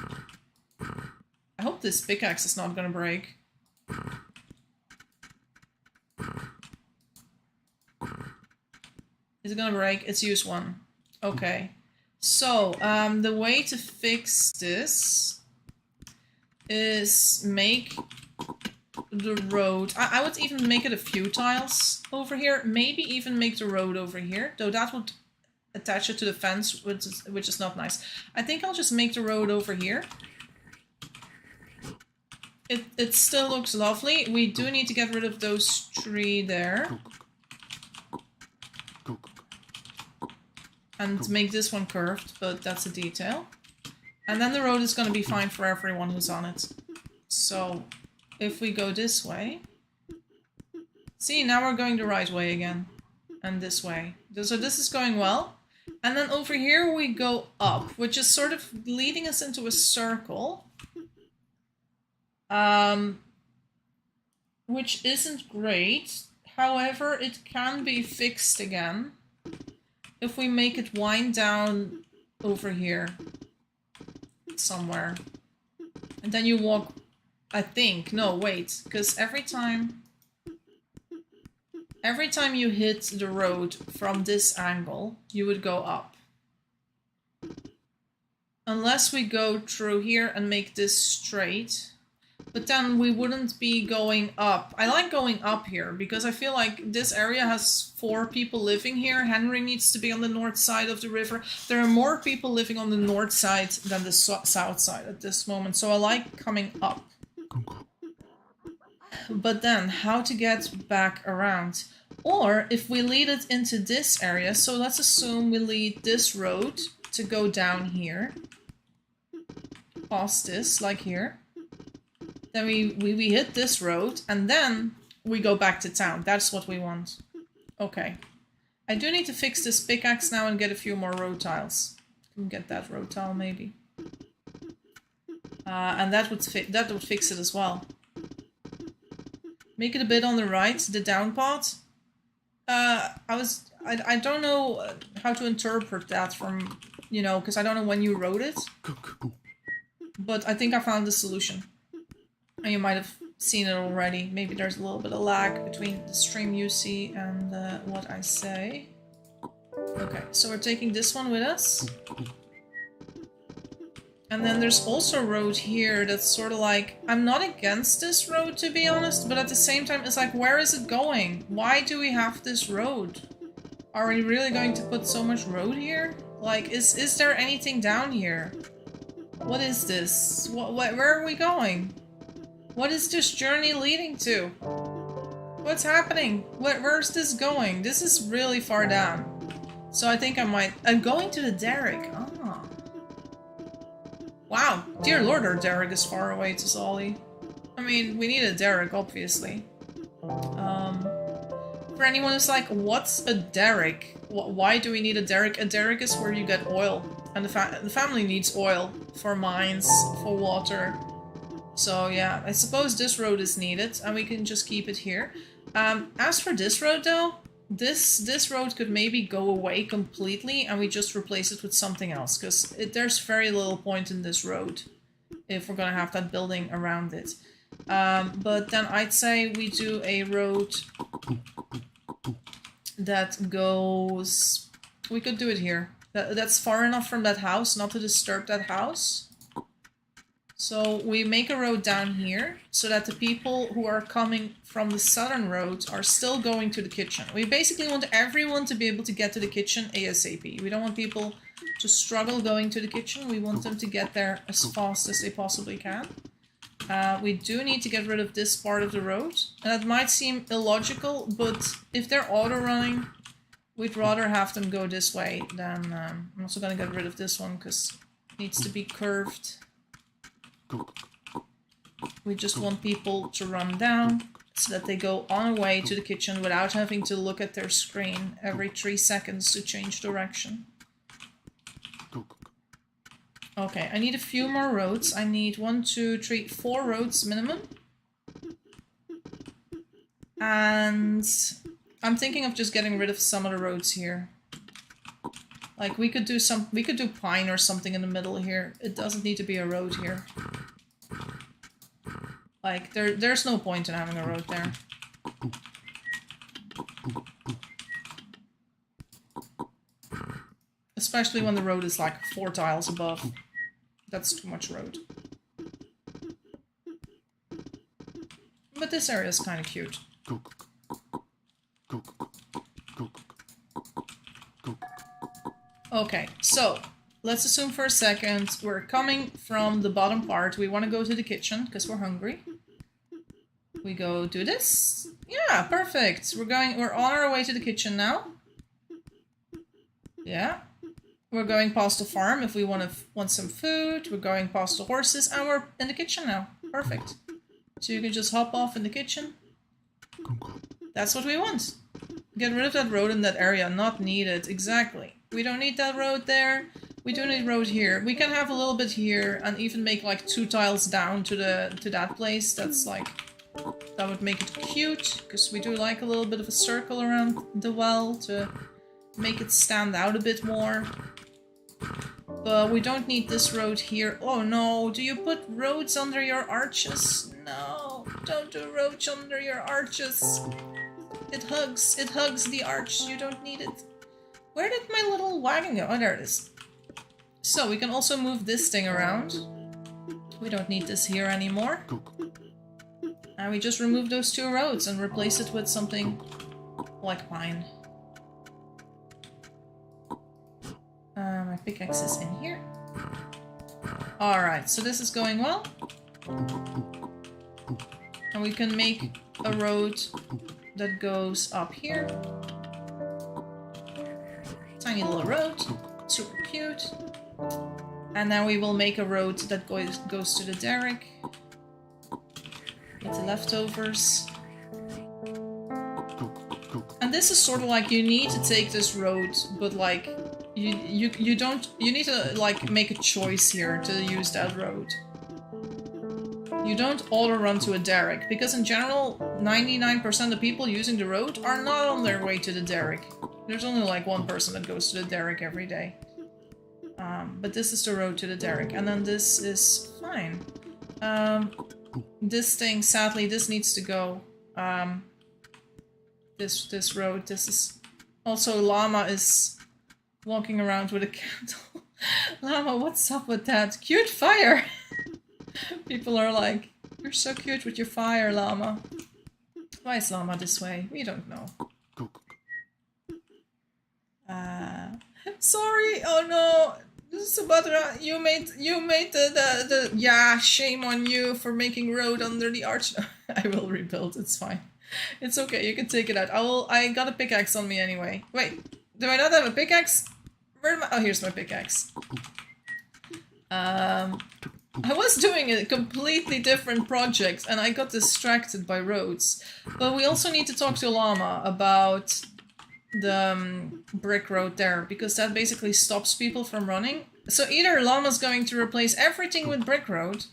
I hope this pickaxe is not gonna break. Is it gonna break? It's use 1. Okay. So, the way to fix this is make the road... I would even make it a few tiles over here. Maybe even make the road over here. Though that would attach it to the fence, which is not nice. I think I'll just make the road over here. It still looks lovely. We do need to get rid of those 3 there. And make this one curved, but that's a detail. And then the road is going to be fine for everyone who's on it. So, if we go this way... See, now we're going the right way again. And this way. So this is going well. And then over here we go up, which is sort of leading us into a circle. Which isn't great. However, it can be fixed again. If we make it wind down over here. Somewhere. And then you walk... I think. No, wait. Because every time... Every time you hit the road from this angle, you would go up. Unless we go through here and make this straight. But then we wouldn't be going up. I like going up here because I feel like this area has 4 people living here. Henry needs to be on the north side of the river. There are more people living on the north side than the south side at this moment. So I like coming up. But then how to get back around? Or if we lead it into this area, so let's assume we lead this road to go down here. Past this, like here. Then we hit this road, and then we go back to town. That's what we want. Okay. I do need to fix this pickaxe now and get a few more road tiles. Can get that road tile, maybe. And that would fix it as well. Make it a bit on the right, the down part. I don't know how to interpret that from, you know, because I don't know when you wrote it. But I think I found the solution. And you might have seen it already. Maybe there's a little bit of lag between the stream you see and what I say. Okay, so we're taking this one with us. And then there's also a road here that's sort of like... I'm not against this road, to be honest, but at the same time, it's like, where is it going? Why do we have this road? Are we really going to put so much road here? Like, is there anything down here? What is this? Where are we going? What is this journey leading to? What's happening? Where's this going? This is really far down. So I think I might... I'm going to the derrick. Ah. Wow. Dear Lord, our derrick is far away to Zolly. I mean, we need a derrick, obviously. For anyone who's like, what's a derrick? Why do we need a derrick? A derrick is where you get oil. And the family needs oil for mines, for water. So yeah, I suppose this road is needed, and we can just keep it here. As for this road though, this road could maybe go away completely, and we just replace it with something else, because there's very little point in this road if we're gonna have that building around it. But then I'd say we do a road that goes... We could do it here. That's far enough from that house not to disturb that house. So we make a road down here so that the people who are coming from the southern road are still going to the kitchen. We basically want everyone to be able to get to the kitchen ASAP. We don't want people to struggle going to the kitchen. We want them to get there as fast as they possibly can. We do need to get rid of this part of the road. And that might seem illogical, but if they're auto-running, we'd rather have them go this way than... I'm also going to get rid of this one because it needs to be curved. We just want people to run down so that they go on their way to the kitchen without having to look at their screen every 3 seconds to change direction. Okay, I need a few more roads. I need 1, 2, 3, 4 roads minimum. And I'm thinking of just getting rid of some of the roads here. Like we could do pine or something in the middle here. It doesn't need to be a road here. Like there's no point in having a road there. Especially when the road is like 4 tiles above. That's too much road. But this area is kind of cute. Okay, so let's assume for a second we're coming from the bottom part. We want to go to the kitchen because we're hungry. We go do this. Yeah, perfect. We're on our way to the kitchen now. Yeah. We're going past the farm if we want some food. We're going past the horses and we're in the kitchen now. Perfect. So you can just hop off in the kitchen. That's what we want. Get rid of that road in that area. Not needed. Exactly. We don't need that road there. We do need road here. We can have a little bit here and even make like 2 tiles down to that place. That's like... That would make it cute. Because we do like a little bit of a circle around the well to make it stand out a bit more. But we don't need this road here. Oh no, do you put roads under your arches? No, don't do roads under your arches. It hugs the arch. You don't need it. Where did my little wagon go? Oh, there it is. So we can also move this thing around. We don't need this here anymore. And we just remove those 2 roads and replace it with something like pine. My pickaxe is in here. Alright, so this is going well. And we can make a road that goes up here. Tiny little road. Super cute. And then we will make a road that goes to the derrick. With the leftovers. And this is sort of like, you need to take this road, but like, you don't, you need to like make a choice here to use that road. You don't auto run to a derrick, because in general, 99% of people using the road are not on their way to the derrick. There's only like 1 person that goes to the derrick every day. But this is the road to the derrick, and then this is fine. This thing, sadly, this needs to go. This road, this is... Also, Llama is walking around with a candle. Llama, what's up with that? Cute fire! People are like, you're so cute with your fire, Llama. Why is Llama this way? We don't know. Sorry, oh no! Subhadra, you made the yeah, shame on you for making road under the arch. I will rebuild, it's fine. It's okay, you can take it out. I got a pickaxe on me anyway. Wait, do I not have a pickaxe? Where am I? Oh, here's my pickaxe. I was doing a completely different project and I got distracted by roads. But we also need to talk to Llama about the brick road there, because that basically stops people from running. So either Llama's going to replace everything with brick road,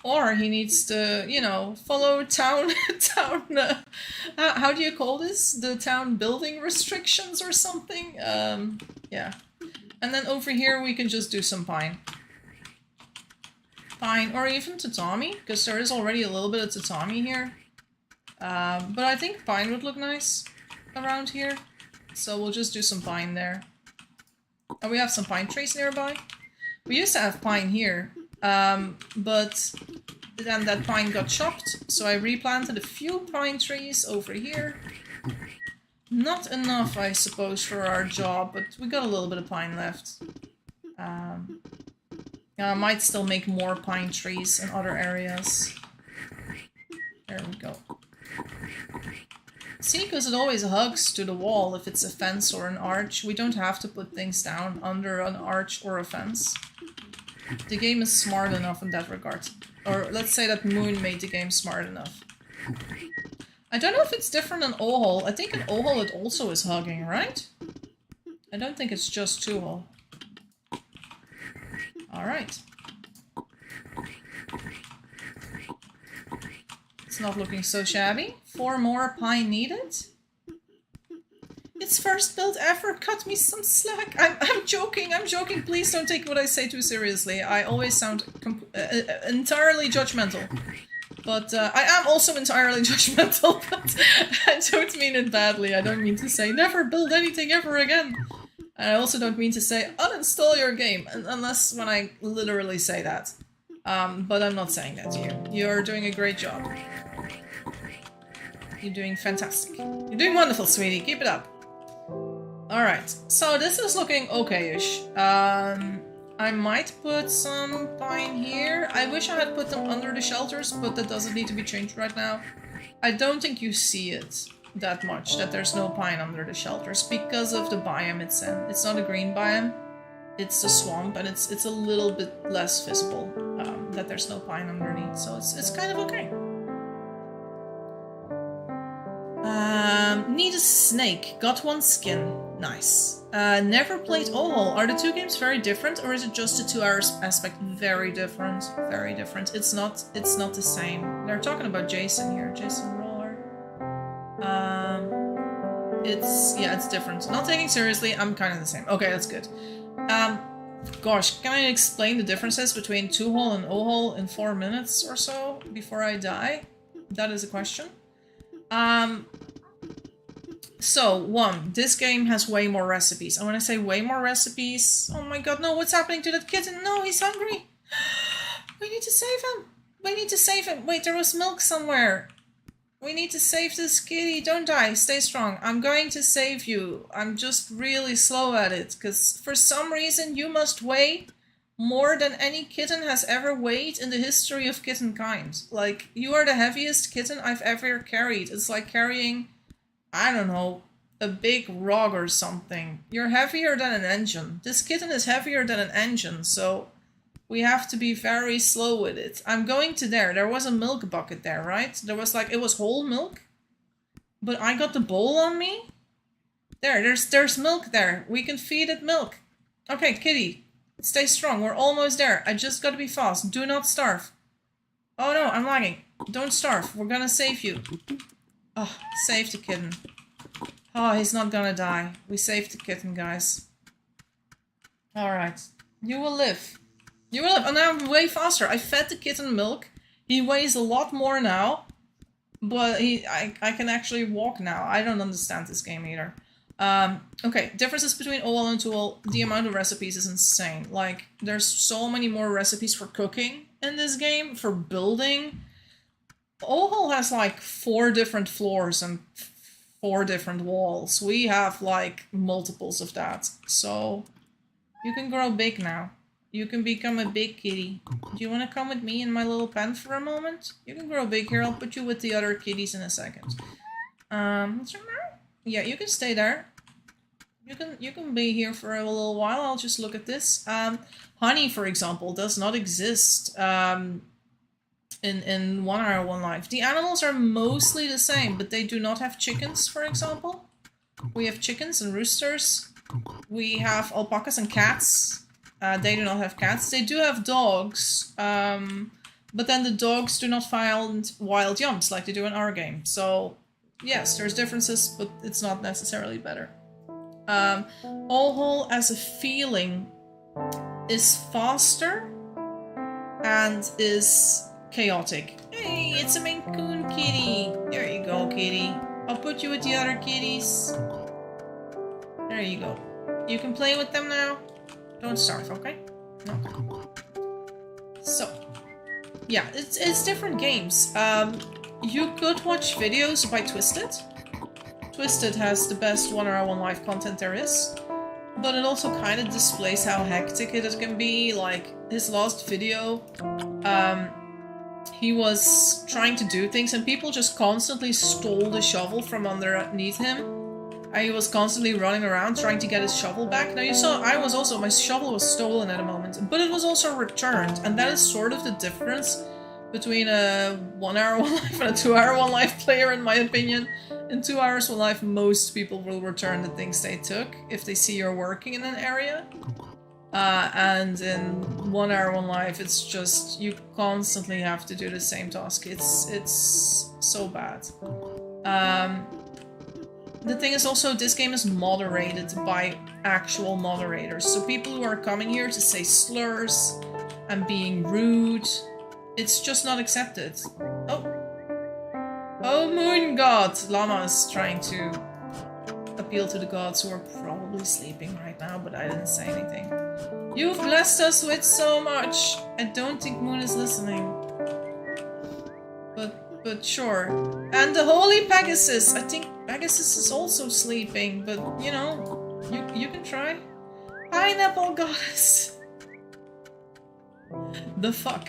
or he needs to, you know, follow town, how do you call this? The town building restrictions or something? Yeah. And then over here we can just do some pine. Pine, or even tatami, because there is already a little bit of tatami here. But I think pine would look nice around here. So we'll just do some pine there. And we have some pine trees nearby. We used to have pine here, but then that pine got chopped, so I replanted a few pine trees over here. Not enough, I suppose, for our job, but we got a little bit of pine left. I might still make more pine trees in other areas. There we go. See, because it always hugs to the wall if it's a fence or an arch. We don't have to put things down under an arch or a fence. The game is smart enough in that regard. Or let's say that Moon made the game smart enough. I don't know if it's different in Ohol. I think in Ohol it also is hugging, right? I don't think it's just 2-hole. Alright. It's not looking so shabby. 4 more pine needed. It's first build ever. Cut me some slack. I'm joking. I'm joking. Please don't take what I say too seriously. I always sound entirely judgmental. But I am also entirely judgmental, but I don't mean it badly. I don't mean to say never build anything ever again. I also don't mean to say uninstall your game, unless when I literally say that. But I'm not saying that to you. You're doing a great job. You're doing fantastic. You're doing wonderful, sweetie. Keep it up. Alright, so this is looking okay-ish. I might put some pine here. I wish I had put them under the shelters, but that doesn't need to be changed right now. I don't think you see it that much, that there's no pine under the shelters, because of the biome it's in. It's not a green biome, it's a swamp, and it's a little bit less visible that there's no pine underneath, so it's kind of okay. Need a snake. Got 1 skin. Nice. Never played Ohol. Are the 2 games very different, or is it just the 2-hour aspect? Very different. Very different. It's not the same. They're talking about Jason here. Jason Roller. It's different. Not taking seriously, I'm kind of the same. Okay, that's good. Gosh, can I explain the differences between 2-hole and O-hole in 4 minutes or so before I die? That is a question. So, one, this game has way more recipes. And when I say way more recipes, oh my god, no, what's happening to that kitten? No, he's hungry. We need to save him. We need to save him. Wait, there was milk somewhere. We need to save this kitty. Don't die. Stay strong. I'm going to save you. I'm just really slow at it. Because for some reason, you must weigh more than any kitten has ever weighed in the history of kittenkind. Like, you are the heaviest kitten I've ever carried. It's like carrying, I don't know, a big rock or something. You're heavier than an engine. This kitten is heavier than an engine, so we have to be very slow with it. I'm going to there. There was a milk bucket there, right? There was like, it was whole milk. But I got the bowl on me. There's milk there. We can feed it milk. Okay, kitty, stay strong. We're almost there. I just gotta be fast. Do not starve. Oh no, I'm lagging. Don't starve. We're gonna save you. Oh, save the kitten. Oh, he's not gonna die. We saved the kitten, guys. Alright. You will live. You will live. And now I'm way faster. I fed the kitten milk. He weighs a lot more now. But I can actually walk now. I don't understand this game either. Okay, differences between OL and 2L. The amount of recipes is insane. Like, there's so many more recipes for cooking in this game. For building. OL has like 4 different floors and 4 different walls. We have like multiples of that. So, you can grow big now. You can become a big kitty. Do you want to come with me in my little pen for a moment? You can grow big here. I'll put you with the other kitties in a second. Yeah, you can stay there. You can be here for a little while. I'll just look at this. Honey, for example, does not exist in 1 Hour 1 Life. The animals are mostly the same, but they do not have chickens, for example. We have chickens and roosters. We have alpacas and cats. They do not have cats. They do have dogs, but then the dogs do not find wild yumps like they do in our game. So, yes, there's differences, but it's not necessarily better. All as a feeling is faster and is chaotic. Hey, it's a Maine Coon kitty. There you go, kitty. I'll put you with the other kitties. There you go. You can play with them now. Don't starve, okay? No. So, yeah, it's different games. You could watch videos by Twisted. Twisted has the best 1 Hour 1 Life content there is. But it also kind of displays how hectic it can be. Like, his last video, he was trying to do things and people just constantly stole the shovel from underneath him. He was constantly running around trying to get his shovel back. Now you saw, my shovel was stolen at a moment, but it was also returned. And that is sort of the difference between a 1 Hour 1 Life and a 2 Hour 1 Life player, in my opinion. In 2 Hours 1 Life, most people will return the things they took if they see you're working in an area. And in 1 Hour 1 Life, it's just, you constantly have to do the same task. It's so bad. The thing is also, this game is moderated by actual moderators. So people who are coming here to say slurs and being rude, it's just not accepted. Oh, Moon God! Llama is trying to appeal to the gods who are probably sleeping right now, but I didn't say anything. You've blessed us with so much! I don't think Moon is listening. But sure. And the Holy Pegasus! I think Pegasus is also sleeping, but you know, you can try. Pineapple Goddess! The fuck?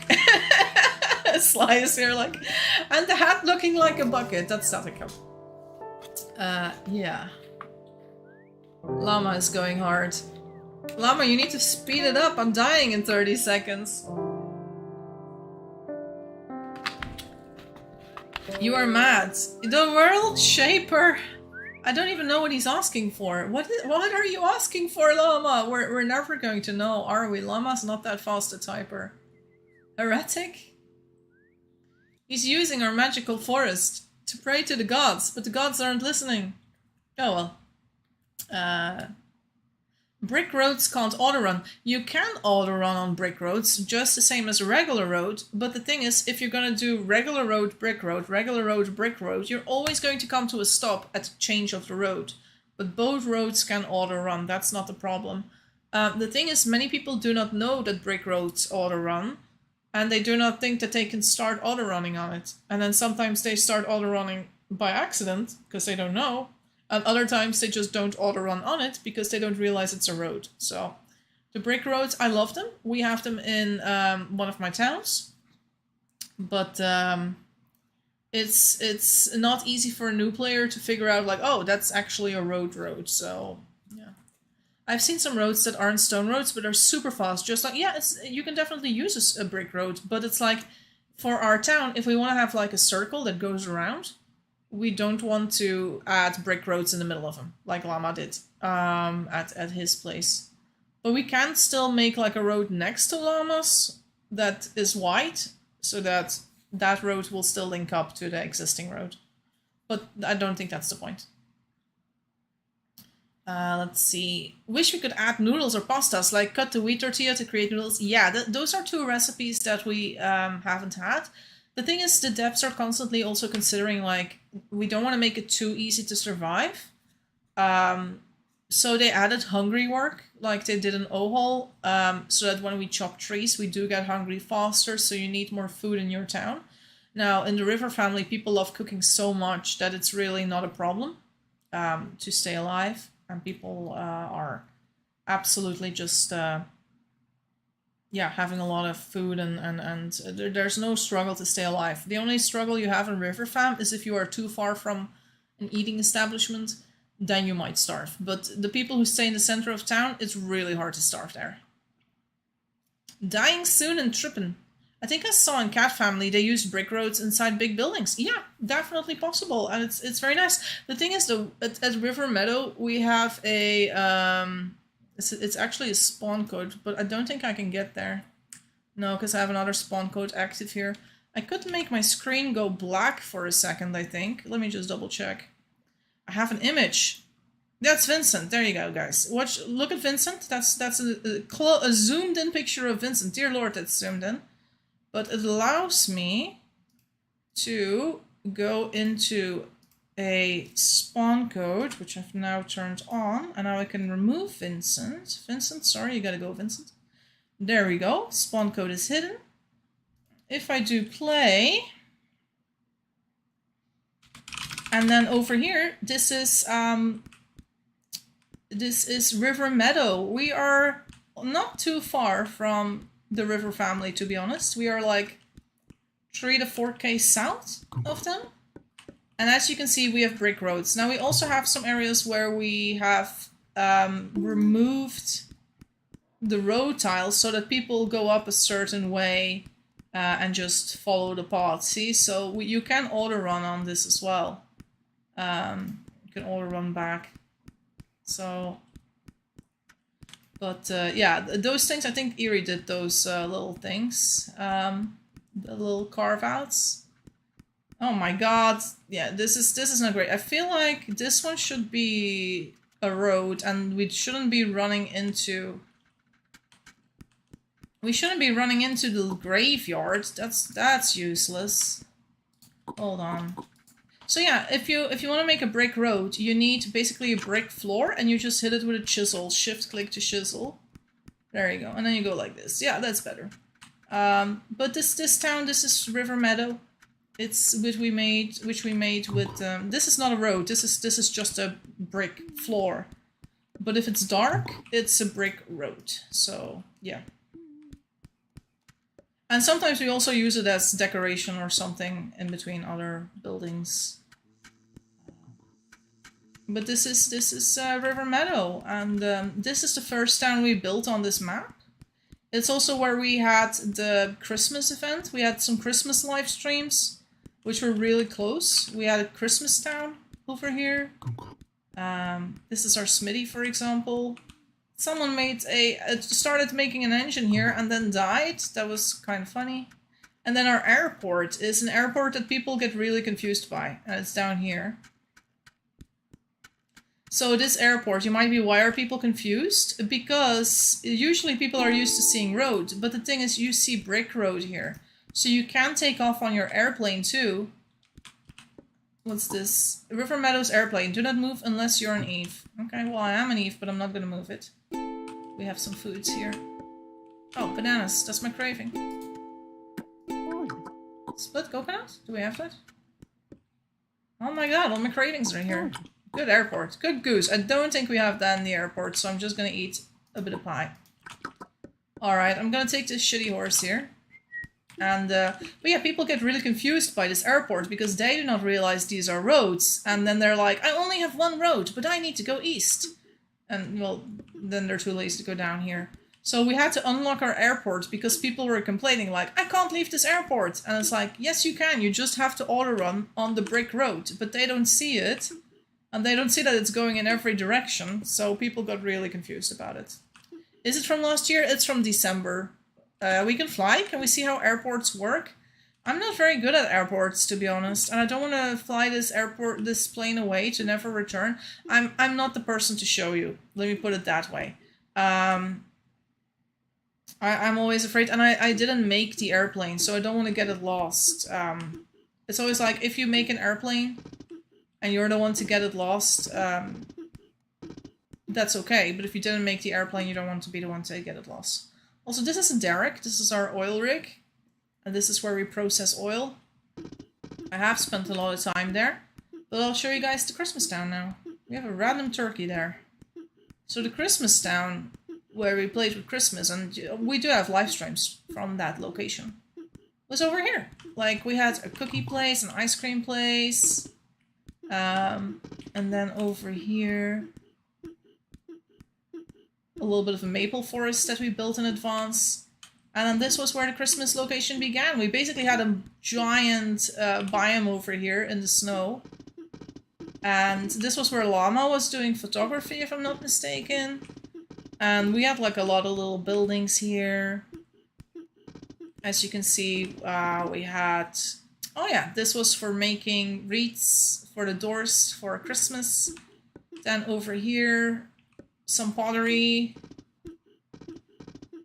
Sly is here like... And the hat looking like a bucket. That's Statica. Yeah. Llama is going hard. Llama, you need to speed it up. I'm dying in 30 seconds. You are mad. The World Shaper. I don't even know what he's asking for. What are you asking for, Llama? We're never going to know, are we? Llama's not that fast a typer. Heretic? He's using our magical forest to pray to the gods, but the gods aren't listening. Oh well. Brick roads can't autorun. You can autorun on brick roads, just the same as a regular road, but the thing is, if you're gonna do regular road, brick road, regular road, brick road, you're always going to come to a stop at the change of the road. But both roads can autorun, that's not the problem. The thing is, many people do not know that brick roads autorun, and they do not think that they can start autorunning on it. And then sometimes they start autorunning by accident, because they don't know. And other times they just don't autorun on it because they don't realize it's a road. So the brick roads, I love them. We have them in one of my towns. But it's not easy for a new player to figure out like, oh, that's actually a road. So yeah. I've seen some roads that aren't stone roads, but are super fast. Just like, yeah, you can definitely use a brick road. But it's like, for our town, if we want to have like a circle that goes around, we don't want to add brick roads in the middle of them, like Llama did at his place. But we can still make like a road next to Llama's that is wide, so that that road will still link up to the existing road. But I don't think that's the point. Let's see. Wish we could add noodles or pastas, like cut the wheat tortilla to create noodles. Yeah, those are two recipes that we haven't had. The thing is, the devs are constantly also considering, like, we don't want to make it too easy to survive. So they added hungry work, like they did in OHOL, so that when we chop trees, we do get hungry faster, so you need more food in your town. Now, in the River family, people love cooking so much that it's really not a problem to stay alive, and people are absolutely just... yeah, having a lot of food and there's no struggle to stay alive. The only struggle you have in River Fam is if you are too far from an eating establishment, then you might starve. But the people who stay in the center of town, it's really hard to starve there. Dying soon and tripping. I think I saw in Cat Family they used brick roads inside big buildings. Yeah, definitely possible, and it's very nice. The thing is, though, at River Meadow we have a it's actually a spawn code, but I don't think I can get there. No, because I have another spawn code active here. I could make my screen go black for a second, I think. Let me just double check. I have an image. That's Vincent. There you go, guys. Look at Vincent. That's a zoomed in picture of Vincent. Dear Lord, that's zoomed in. But it allows me to go into a spawn code, which I've now turned on, and now I can remove Vincent. Vincent, sorry, you gotta go, Vincent. There we go. Spawn code is hidden. If I do play, and then over here, this is River Meadow. We are not too far from the River family, to be honest. We are like 3 to 4K south of them. And as you can see, we have brick roads. Now we also have some areas where we have removed the road tiles so that people go up a certain way and just follow the path. See, so you can auto run on this as well. You can auto run back. So, but yeah, those things, I think Eerie did those little things, the little carve outs. Oh my god, yeah, this is not great. I feel like this one should be a road, and we shouldn't be running into... We shouldn't be running into the graveyard. That's useless. Hold on. So yeah, if you want to make a brick road, you need basically a brick floor, and you just hit it with a chisel. Shift click to chisel. There you go, and then you go like this. Yeah, that's better. But this town, this is River Meadow. It's which we made with this is not a road. This is just a brick floor. But if it's dark, it's a brick road. So yeah. And sometimes we also use it as decoration or something in between other buildings. But this is River Meadow, and this is the first town we built on this map. It's also where we had the Christmas event. We had some Christmas live streams, which were really close. We had a Christmas town over here. This is our smithy, for example. Someone started making an engine here and then died. That was kind of funny. And then our airport is an airport that people get really confused by, and it's down here. So this airport, you might be, why are people confused? Because usually people are used to seeing road, but the thing is you see brick road here. So you can take off on your airplane too. What's this? River Meadows airplane. Do not move unless you're an Eve. Okay, well I am an Eve, but I'm not gonna move it. We have some foods here. Oh, bananas. That's my craving. Split coconut? Do we have that? Oh my god, all my cravings are here. Good airport. Good goose. I don't think we have that in the airport, so I'm just gonna eat a bit of pie. Alright, I'm gonna take this shitty horse here. And, but yeah, people get really confused by this airport because they do not realize these are roads. And then they're like, I only have one road, but I need to go east. And, well, then they're too lazy to go down here. So we had to unlock our airport because people were complaining like, I can't leave this airport. And it's like, yes you can, you just have to auto run on the brick road. But they don't see it. And they don't see that it's going in every direction, so people got really confused about it. Is it from last year? It's from December. We can fly? Can we see how airports work? I'm not very good at airports, to be honest, and I don't want to fly this plane away to never return. I'm not the person to show you. Let me put it that way. I'm always afraid, and I didn't make the airplane, so I don't want to get it lost. It's always like, if you make an airplane, and you're the one to get it lost, that's okay. But if you didn't make the airplane, you don't want to be the one to get it lost. Also, this is a derrick. This is our oil rig. And this is where we process oil. I have spent a lot of time there. But I'll show you guys the Christmas town now. We have a random turkey there. So the Christmas town, where we played with Christmas, and we do have live streams from that location, was over here. Like, we had a cookie place, an ice cream place. And then over here, a little bit of a maple forest that we built in advance. And then this was where the Christmas location began. We basically had a giant biome over here in the snow. And this was where Llama was doing photography, if I'm not mistaken. And we had like a lot of little buildings here. As you can see, we had... Oh yeah, this was for making wreaths for the doors for Christmas. Then over here, some pottery.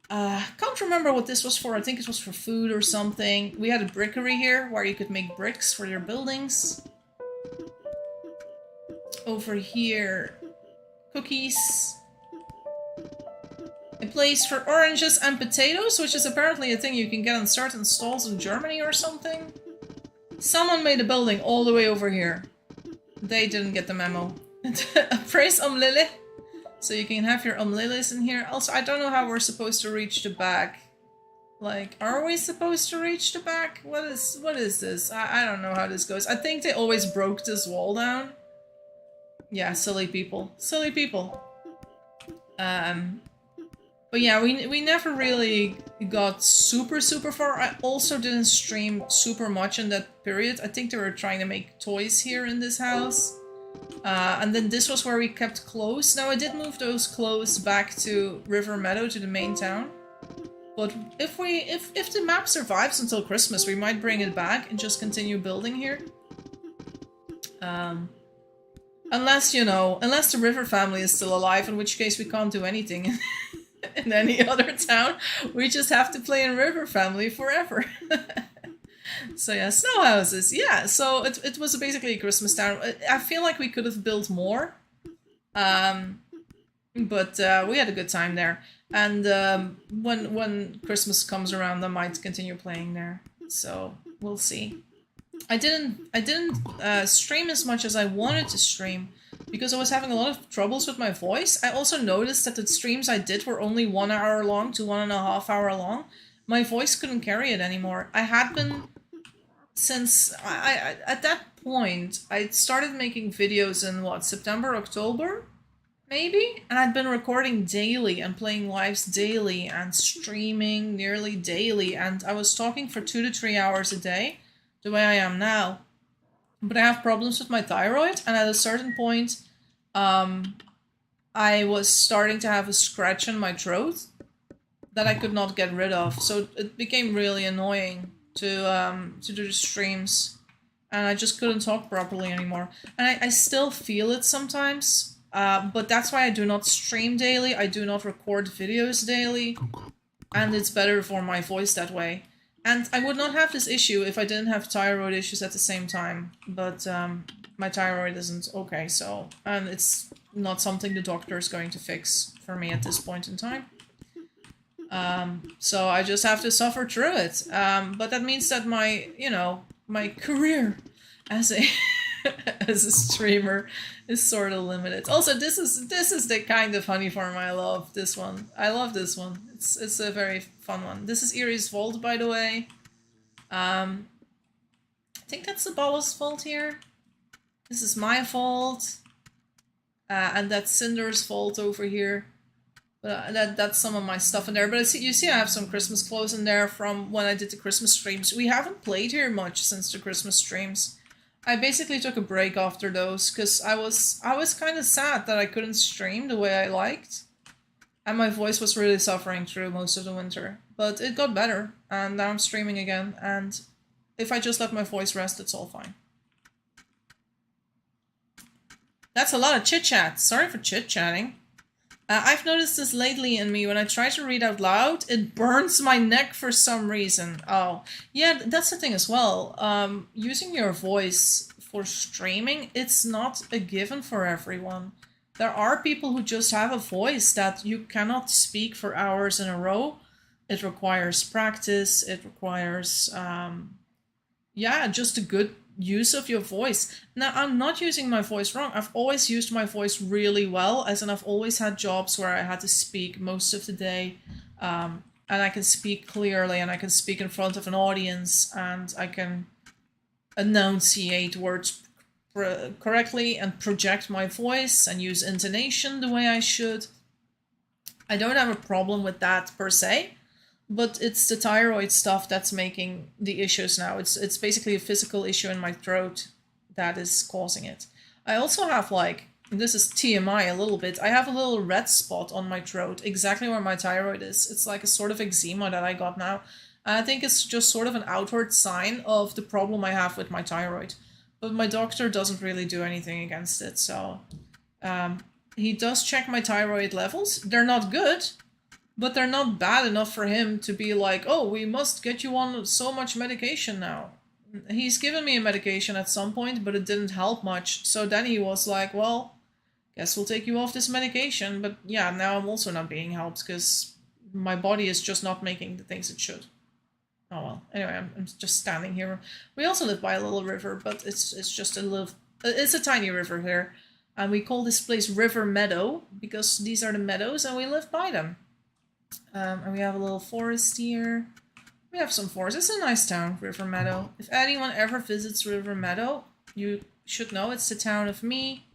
Can't remember what this was for. I think it was for food or something. We had a brickery here where you could make bricks for your buildings. Over here, cookies. A place for oranges and potatoes, which is apparently a thing you can get in certain stalls in Germany or something. Someone made a building all the way over here. They didn't get the memo. Praise Lily. So you can have your lilies in here. Also, I don't know how we're supposed to reach the back. Like, are we supposed to reach the back? What is this? I don't know how this goes. I think they always broke this wall down. Yeah, silly people. Silly people. But yeah, we never really got super far. I also didn't stream super much in that period. I think they were trying to make toys here in this house. And then this was where we kept clothes. Now I did move those clothes back to River Meadow, to the main town. But if the map survives until Christmas, we might bring it back and just continue building here. Unless, you know, unless the River family is still alive, in which case we can't do anything. In any other town, we just have to play in River Family forever. So yeah, snow houses. Yeah, so it was basically a Christmas town. I feel like we could have built more, but we had a good time there. And when Christmas comes around, I might continue playing there. So we'll see. I didn't stream as much as I wanted to stream, because I was having a lot of troubles with my voice. I also noticed that the streams I did were only 1 hour long to 1.5 hour long. My voice couldn't carry it anymore. I had been, since I at that point, I started making videos in what, September, October? Maybe? And I'd been recording daily and playing lives daily and streaming nearly daily. And I was talking for 2 to 3 hours a day, the way I am now. But I have problems with my thyroid, and at a certain point, I was starting to have a scratch in my throat that I could not get rid of. So it became really annoying to do the streams, and I just couldn't talk properly anymore. And I still feel it sometimes. But that's why I do not stream daily. I do not record videos daily. And it's better for my voice that way. And I would not have this issue if I didn't have thyroid issues at the same time. But my thyroid isn't okay, so... And it's not something the doctor is going to fix for me at this point in time. So I just have to suffer through it. But that means that my, you know, my career as a as a streamer is sort of limited. Also, this is the kind of honey farm I love. This one, I love this one. It's a very fun one. This is Erie's fault, by the way. I think that's the Ballow's fault here. This is my fault, and that's Cinder's fault over here. But that's some of my stuff in there. But you see I have some Christmas clothes in there from when I did the Christmas streams. We haven't played here much since the Christmas streams. I basically took a break after those because I was kind of sad that I couldn't stream the way I liked. And my voice was really suffering through most of the winter. But it got better, and now I'm streaming again, and if I just let my voice rest, it's all fine. That's a lot of chit-chat. Sorry for chit-chatting. I've noticed this lately in me. When I try to read out loud, it burns my neck for some reason. Oh, yeah, that's the thing as well. Using your voice for streaming, it's not a given for everyone. There are people who just have a voice that you cannot speak for hours in a row. It requires practice. It requires, yeah, just a good use of your voice. Now, I'm not using my voice wrong. I've always used my voice really well, as in I've always had jobs where I had to speak most of the day, and I can speak clearly, and I can speak in front of an audience, and I can enunciate words correctly and project my voice and use intonation the way I should. I don't have a problem with that per se. But it's the thyroid stuff that's making the issues now. It's basically a physical issue in my throat that is causing it. I also have, like, this is TMI a little bit, I have a little red spot on my throat, exactly where my thyroid is. It's like a sort of eczema that I got now. And I think it's just sort of an outward sign of the problem I have with my thyroid. But my doctor doesn't really do anything against it, so... he does check my thyroid levels. They're not good, but they're not bad enough for him to be like, oh, we must get you on so much medication now. He's given me a medication at some point, but it didn't help much. So then he was like, well, guess we'll take you off this medication. But yeah, now I'm also not being helped because my body is just not making the things it should. Oh well. Anyway, I'm just standing here. We also live by a little river, but it's just it's a tiny river here. And we call this place River Meadow because these are the meadows and we live by them. And we have a little forest here. We have some forest. It's a nice town, River Meadow. If anyone ever visits River Meadow, you should know it's the town of me,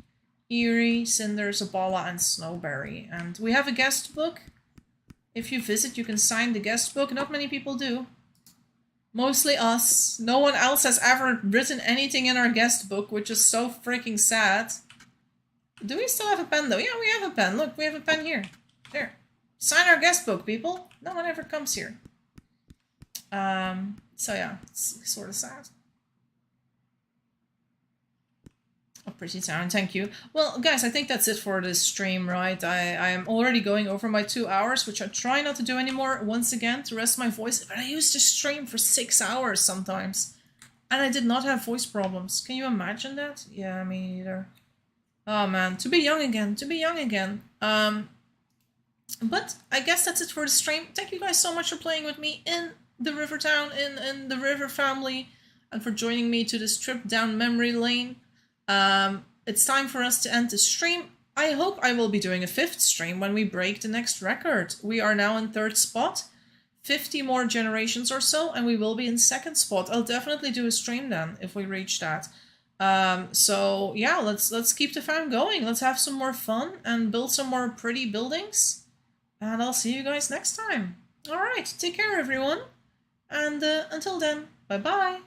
Erie, Cinder, Zabala, and Snowberry. And we have a guest book. If you visit, you can sign the guest book. Not many people do. Mostly us. No one else has ever written anything in our guest book, which is so freaking sad. Do we still have a pen, though? Yeah, we have a pen. Look, we have a pen here. There. Sign our guest book, people. No one ever comes here. So yeah, it's sort of sad. A pretty town, thank you. Well, guys, I think that's it for this stream, right? I am already going over my 2 hours, which I try not to do anymore, once again, to rest my voice. But I used to stream for 6 hours sometimes. And I did not have voice problems. Can you imagine that? Yeah, me neither. Oh man, to be young again, to be young again. But I guess that's it for the stream. Thank you guys so much for playing with me in the Rivertown, in the River family, and for joining me to this trip down memory lane. It's time for us to end the stream. I hope I will be doing a 5th stream when we break the next record. We are now in 3rd spot, 50 more generations or so, and we will be in 2nd spot. I'll definitely do a stream then if we reach that. So yeah, let's keep the fan going. Let's have some more fun and build some more pretty buildings. And I'll see you guys next time. All right, take care, everyone. And until then, bye-bye.